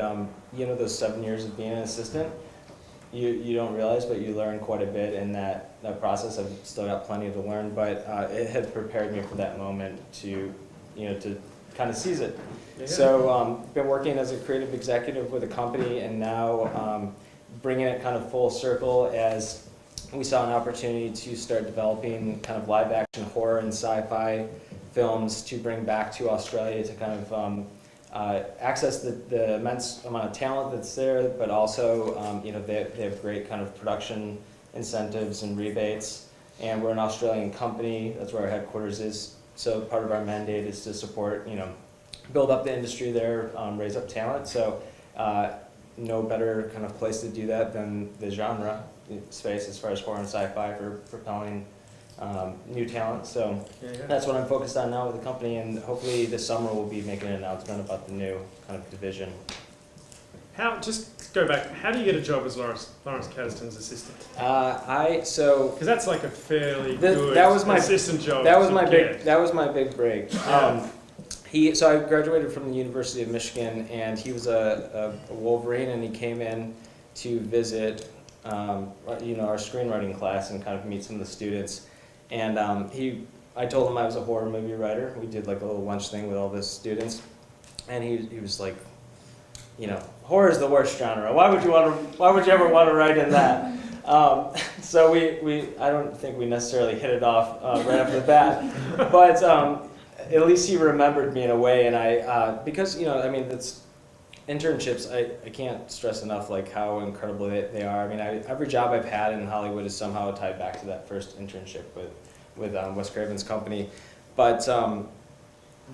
those 7 years of being an assistant, you don't realize, but you learn quite a bit in that process. I've still got plenty to learn, but it had prepared me for that moment to kind of seize it. Yeah. So been working as a creative executive with a company, and now bringing it kind of full circle as we saw an opportunity to start developing kind of live action horror and sci-fi films to bring back to Australia to kind of access the immense amount of talent that's there, but also they have great kind of production incentives and rebates, and we're an Australian company. That's where our headquarters is. So part of our mandate is to support, build up the industry there, raise up talent. So no better kind of place to do that than the genre space as far as horror and sci-fi for propelling new talent. So that's what I'm focused on now with the company, and hopefully this summer we'll be making an announcement about the new kind of division. Just go back, how do you get a job as Lawrence Kasdan's assistant? Because that's like a fairly good assistant job. That was my big break. So I graduated from the University of Michigan, and he was a Wolverine, and he came in to visit our screenwriting class and kind of meet some of the students. And I told him I was a horror movie writer. We did like a little lunch thing with all the students, and he was like, horror is the worst genre. Why would you ever want to write in that? So I don't think we necessarily hit it off right off the bat, but at least he remembered me in a way, and because that's internships. I can't stress enough like how incredible they are. I mean, every job I've had in Hollywood is somehow tied back to that first internship with Wes Craven's company, but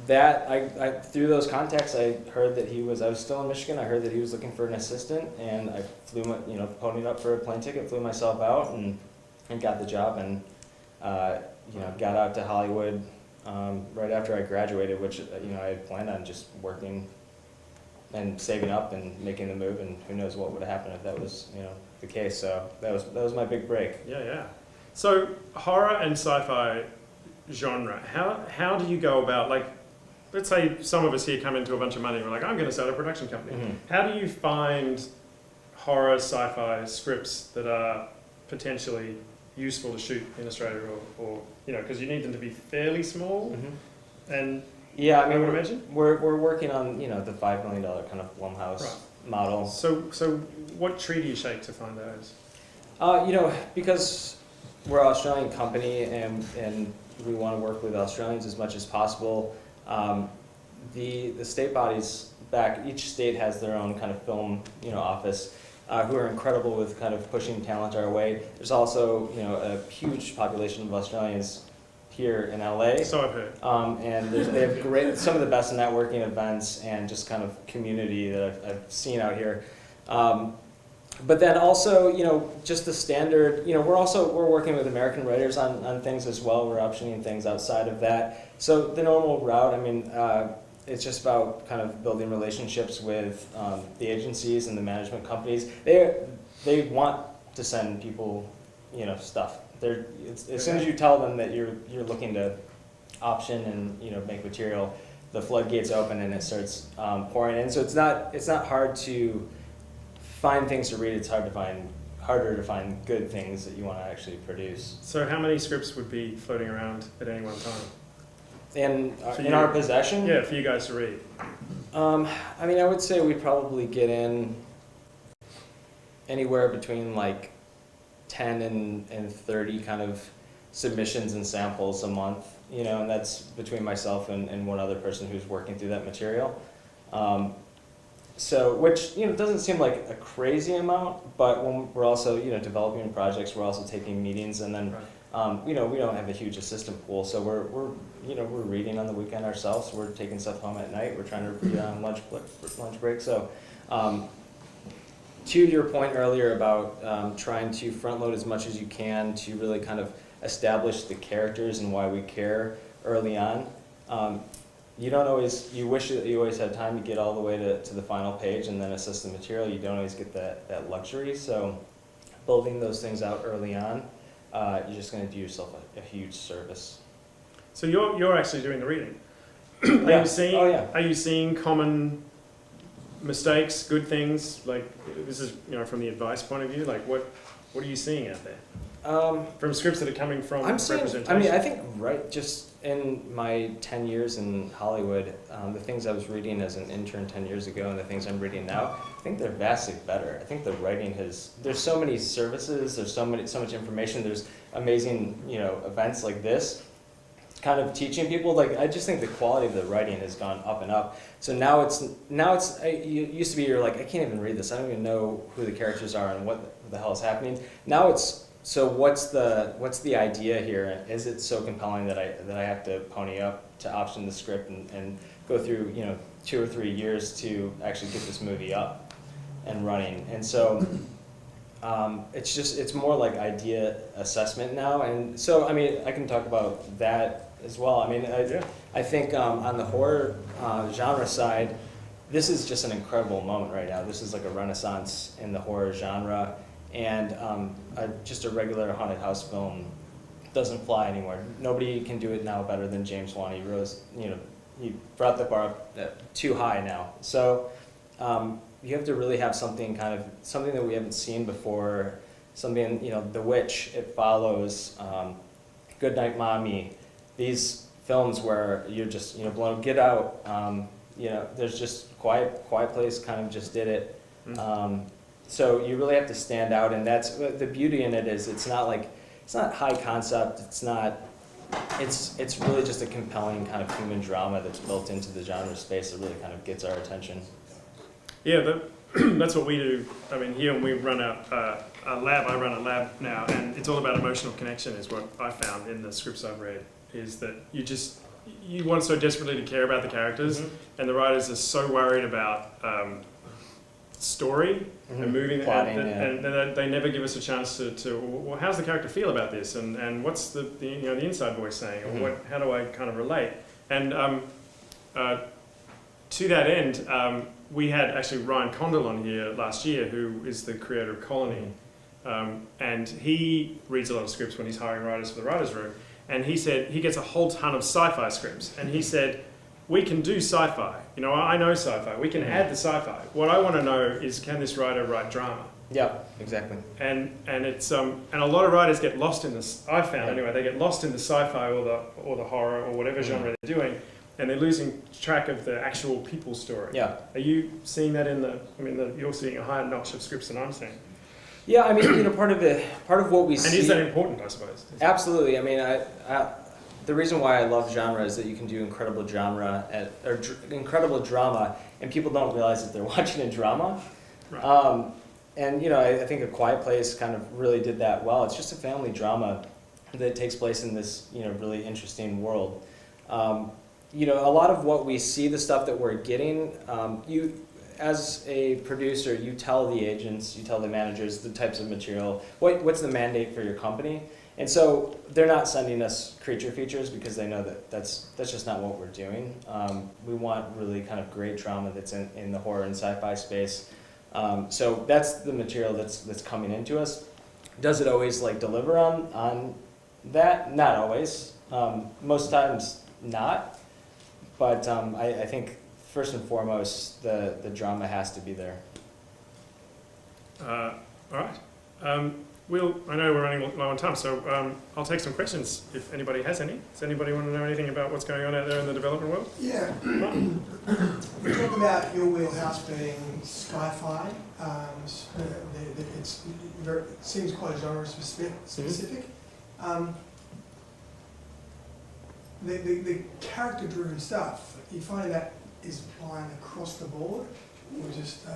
through those contacts, I heard that I was still in Michigan. I heard that he was looking for an assistant, and I flew ponied up for a plane ticket, flew myself out, and got the job, and got out to Hollywood right after I graduated, which I had planned on just working and saving up and making the move, and who knows what would have happened if that was the case. So that was my big break. Yeah. So horror and sci-fi genre, how do you go about, like, let's say some of us here come into a bunch of money and we're like, I'm going to start a production company. Mm-hmm. How do you find horror, sci-fi scripts that are potentially useful to shoot in Australia, or because you need them to be fairly small? Mm-hmm. And yeah, I mean, we're working on the $5 million kind of Blumhouse model. So what tree do you shake to find those? Because we're an Australian company and we want to work with Australians as much as possible. The state bodies each state has their own kind of film office who are incredible with kind of pushing talent our way. There's also a huge population of Australians here in LA. So I've heard. And they have some of the best networking events and just kind of community that I've seen out here. But then also, just the standard, we're working with American writers on things as well. We're optioning things outside of that. So the normal route, I mean, it's just about kind of building relationships with the agencies and the management companies. They want to send people, stuff. As soon as you tell them that you're looking to option and make material, the floodgates open and it starts pouring in. So it's not hard to find things to read. It's harder to find good things that you want to actually produce. So how many scripts would be floating around at any one time? In our possession? Yeah, for you guys to read. I mean, I would say we probably get in anywhere between like 10 and 30 kind of submissions and samples a month, you know, and that's between myself and one other person who's working through that material. So, which, you know, doesn't seem like a crazy amount, but when we're also, you know, developing projects, we're also taking meetings, and then, you know, we don't have a huge assistant pool, so we're reading on the weekend ourselves. We're taking stuff home at night. We're trying to read on lunch break. So, to your point earlier about trying to front load as much as you can to really kind of establish the characters and why we care early on. You don't always, you wish that you always had time to get all the way to the final page and then assess the material. You don't always get that luxury. So building those things out early on, you're just going to do yourself a huge service. So you're actually doing the reading. Yeah. Are you seeing common mistakes, good things? Like, this is, you know, from the advice point of view, like what are you seeing out there? From scripts that are coming from representation? I mean, I think just in my 10 years in Hollywood, the things I was reading as an intern 10 years ago and the things I'm reading now, I think they're vastly better. I think the writing there's so many services, there's so much information, there's amazing, you know, events like this, kind of teaching people. Like, I just think the quality of the writing has gone up and up. So now it's it used to be you're like, I can't even read this. I don't even know who the characters are and what the hell is happening. Now it's, so what's the idea here? Is it so compelling that I have to pony up to option the script and go through, you know, 2 or 3 years to actually get this movie up and running? And so it's more like idea assessment now. And so, I mean, I can talk about that as well. I mean, I think on the horror genre side, this is just an incredible moment right now. This is like a renaissance in the horror genre. And just a regular haunted house film doesn't fly anymore. Nobody can do it now better than James Wan. He brought the bar up too high now. So you have to really have something that we haven't seen before. Something, you know, The Witch, It Follows, Goodnight Mommy. These films where you're just, you know, blown. Get Out. You know, there's just Quiet Place kind of just did it. So you really have to stand out, and that's the beauty in it. Is it's not high concept. It's really just a compelling kind of human drama that's built into the genre space that really kind of gets our attention. Yeah, that's what we do. I mean, here we run a lab. I run a lab now, and it's all about emotional connection. Is what I found in the scripts I've read. Is that you want so desperately to care about the characters, and the writers are so worried about story and moving, and they never give us a chance to well, how's the character feel about this, and what's the inside voice saying, or how do I kind of relate? And to that end, we had actually Ryan Condell on here last year, who is the creator of Colony, and he reads a lot of scripts when he's hiring writers for the writers' room, and he said he gets a whole ton of sci-fi scripts, and he said, we can do sci-fi. You know, I know sci-fi. We can add the sci-fi. What I want to know is, can this writer write drama? Yeah, exactly. And it's and a lot of writers get lost in this. I found anyway, they get lost in the sci-fi or the horror or whatever genre they're doing, and they're losing track of the actual people's story. Yeah. Are you seeing that you're seeing a higher notch of scripts than I'm seeing? Yeah, I mean, you know, part of what we see. And is that important, I suppose? Absolutely. I mean, the reason why I love genre is that you can do incredible incredible drama, and people don't realize that they're watching a drama. Right. And you know, I think A Quiet Place kind of really did that well. It's just a family drama that takes place in this, you know, really interesting world. You know, a lot of what we see, the stuff that we're getting, you as a producer, you tell the agents, you tell the managers the types of material, what's the mandate for your company. And so they're not sending us creature features because they know that that's just not what we're doing. We want really kind of great drama that's in the horror and sci-fi space. So that's the material that's coming into us. Does it always deliver on that? Not always. Most times not. But I think first and foremost the drama has to be there. All right. I know we're running low on time, so I'll take some questions if anybody has any. Does anybody want to know anything about what's going on out there in the development world? Yeah. We talk about your wheelhouse being Sci-Fi. It's it seems quite genre specific. The character-driven stuff, you find that is applying across the board, or just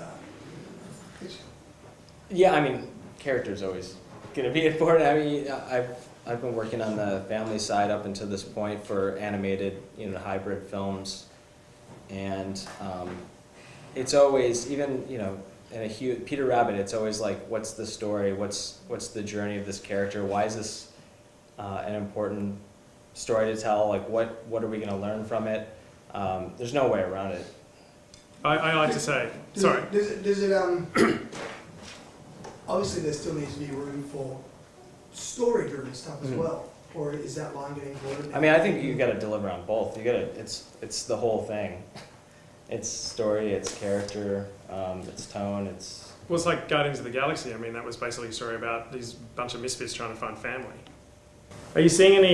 Yeah, I mean, character's always going to be important. I mean, I've been working on the family side up until this point for animated, hybrid films, and it's always, even in a huge Peter Rabbit, it's always like, what's the story? What's the journey of this character? Why is this an important story to tell? Like, what are we going to learn from it? There's no way around it. I like to say, sorry. Does it obviously there still needs to be room for story-driven stuff as well, or is that line getting blurred? I mean, I think you got to deliver on both. You got to. It's the whole thing. It's story, it's character, it's tone, it's. Well, it's like Guardians of the Galaxy. I mean, that was basically a story about these bunch of misfits trying to find family. Are you seeing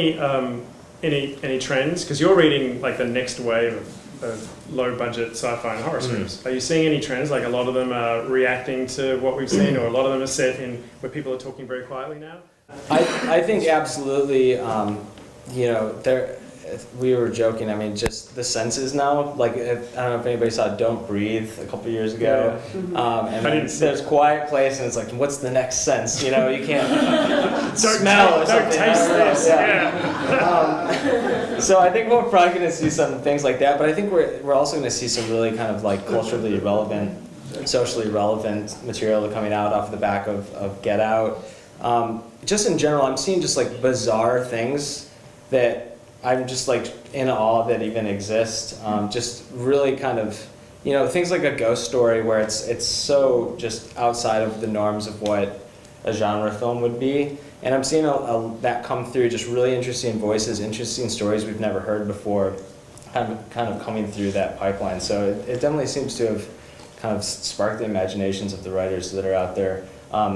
any trends? Because you're reading like the next wave of low-budget sci-fi and horror scripts. Are you seeing any trends? Like a lot of them are reacting to what we've seen, or a lot of them are set in where people are talking very quietly now? I think absolutely. We were joking. I mean, just the senses now. Like, I don't know if anybody saw "Don't Breathe" a couple years ago. And there's quiet place, and it's like, what's the next sense? You can't smell or something. Don't taste this. So I think we're probably going to see some things like that. But I think we're also going to see some really kind of like culturally relevant, socially relevant material coming out off the back of Get Out. Just in general, I'm seeing just like bizarre things that I'm just like in awe that even exist. Just really kind of, things like a ghost story where it's so just outside of the norms of what a genre film would be. And I'm seeing that come through, just really interesting voices, interesting stories we've never heard before, kind of coming through that pipeline. So it definitely seems to have kind of sparked the imaginations of the writers that are out there. I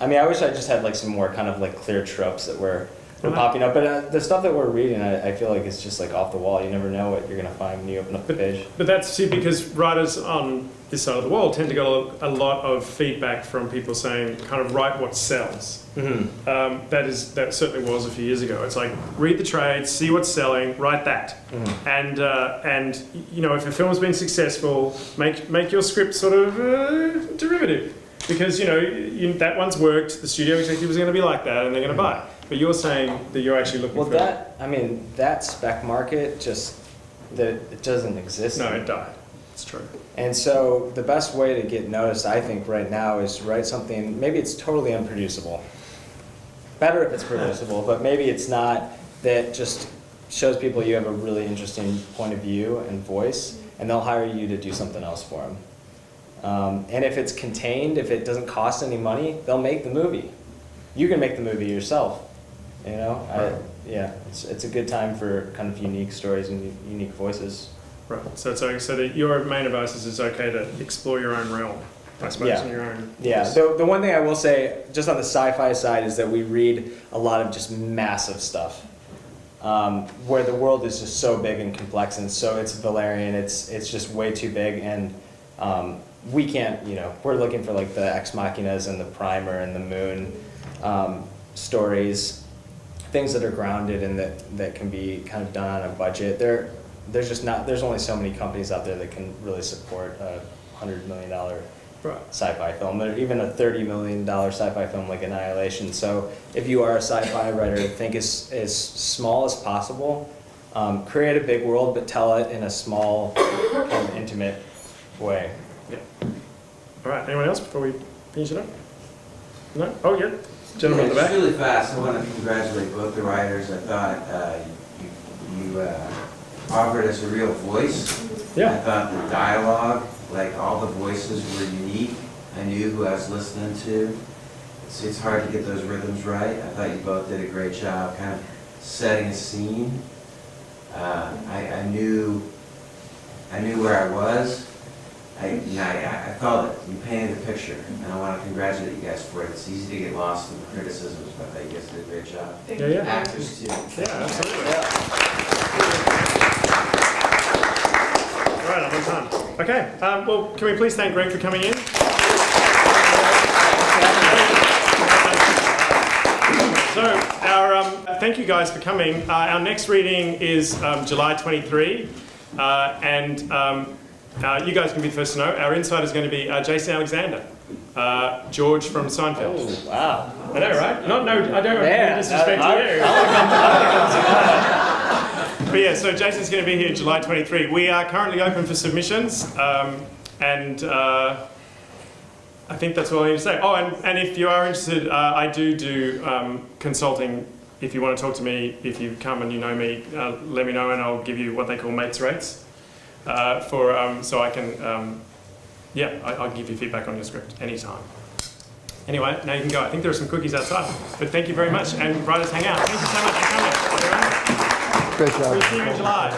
mean, I wish I just had like some more kind of like clear tropes that were popping up, but the stuff that we're reading, I feel like it's just like off the wall. You never know what you're going to find when you open up the page. But that's because writers on this side of the world tend to get a lot of feedback from people saying, kind of write what sells. Mm-hmm. That certainly was a few years ago. It's like, read the trades, see what's selling, write that. Mm-hmm. And if a film's been successful, make your script sort of derivative. Because that one's worked, the studio executive is going to be like that, and they're going to buy it. But you're saying that you're actually looking for... that spec market it doesn't exist. No, it died. It's true. And so the best way to get noticed, I think, right now is to write something, maybe it's totally unproducible. Better if it's producible, but maybe it's not, that just shows people you have a really interesting point of view and voice, and they'll hire you to do something else for them. And if it's contained, if it doesn't cost any money, they'll make the movie. You can make the movie yourself. It's a good time for kind of unique stories and unique voices. Right. So that your main advice is it's okay to explore your own realm, I suppose, in your own. Yeah. So the one thing I will say, just on the sci-fi side, is that we read a lot of just massive stuff, where the world is just so big and complex, and so it's Valerian. It's just way too big, and we can't. We're looking for like the Ex Machinas and the Primer and the Moon stories, things that are grounded and that can be kind of done on a budget. There's only so many companies out there that can really support a $100 million sci-fi film, or even a $30 million sci-fi film like Annihilation. So if you are a sci-fi writer, think as small as possible. Create a big world, but tell it in a small, kind of intimate way. Yeah. All right. Anyone else before we finish it up? No? Oh, yeah. Gentleman in the back. Just really fast, I want to congratulate both the writers. I thought you offered us a real voice. Yeah. I thought the dialogue, like all the voices were unique. I knew who I was listening to. It's hard to get those rhythms right. I thought you both did a great job kind of setting a scene. I knew where I was. I felt it. You painted the picture, and I want to congratulate you guys for it. It's easy to get lost in the criticisms, but I thought you guys did a great job. Yeah. Actors too. Yeah, absolutely. All right, I'm on time. Okay. Well, can we please thank Greg for coming in? thank you guys for coming. Our next reading is July 23, and you guys can be the first to know. Our insider is going to be Jason Alexander, George from Seinfeld. Oh, wow. I know, right? I don't want to disrespect you. But yeah, so Jason's going to be here July 23. We are currently open for submissions, and I think that's all I need to say. Oh, and if you are interested, I do consulting. If you want to talk to me, if you come and you know me, let me know and I'll give you what they call mates rates. So I can, I'll give you feedback on your script anytime. Anyway, now you can go. I think there are some cookies outside. But thank you very much, and writers hang out. Thank you so much for coming. Great job. We'll see you in July.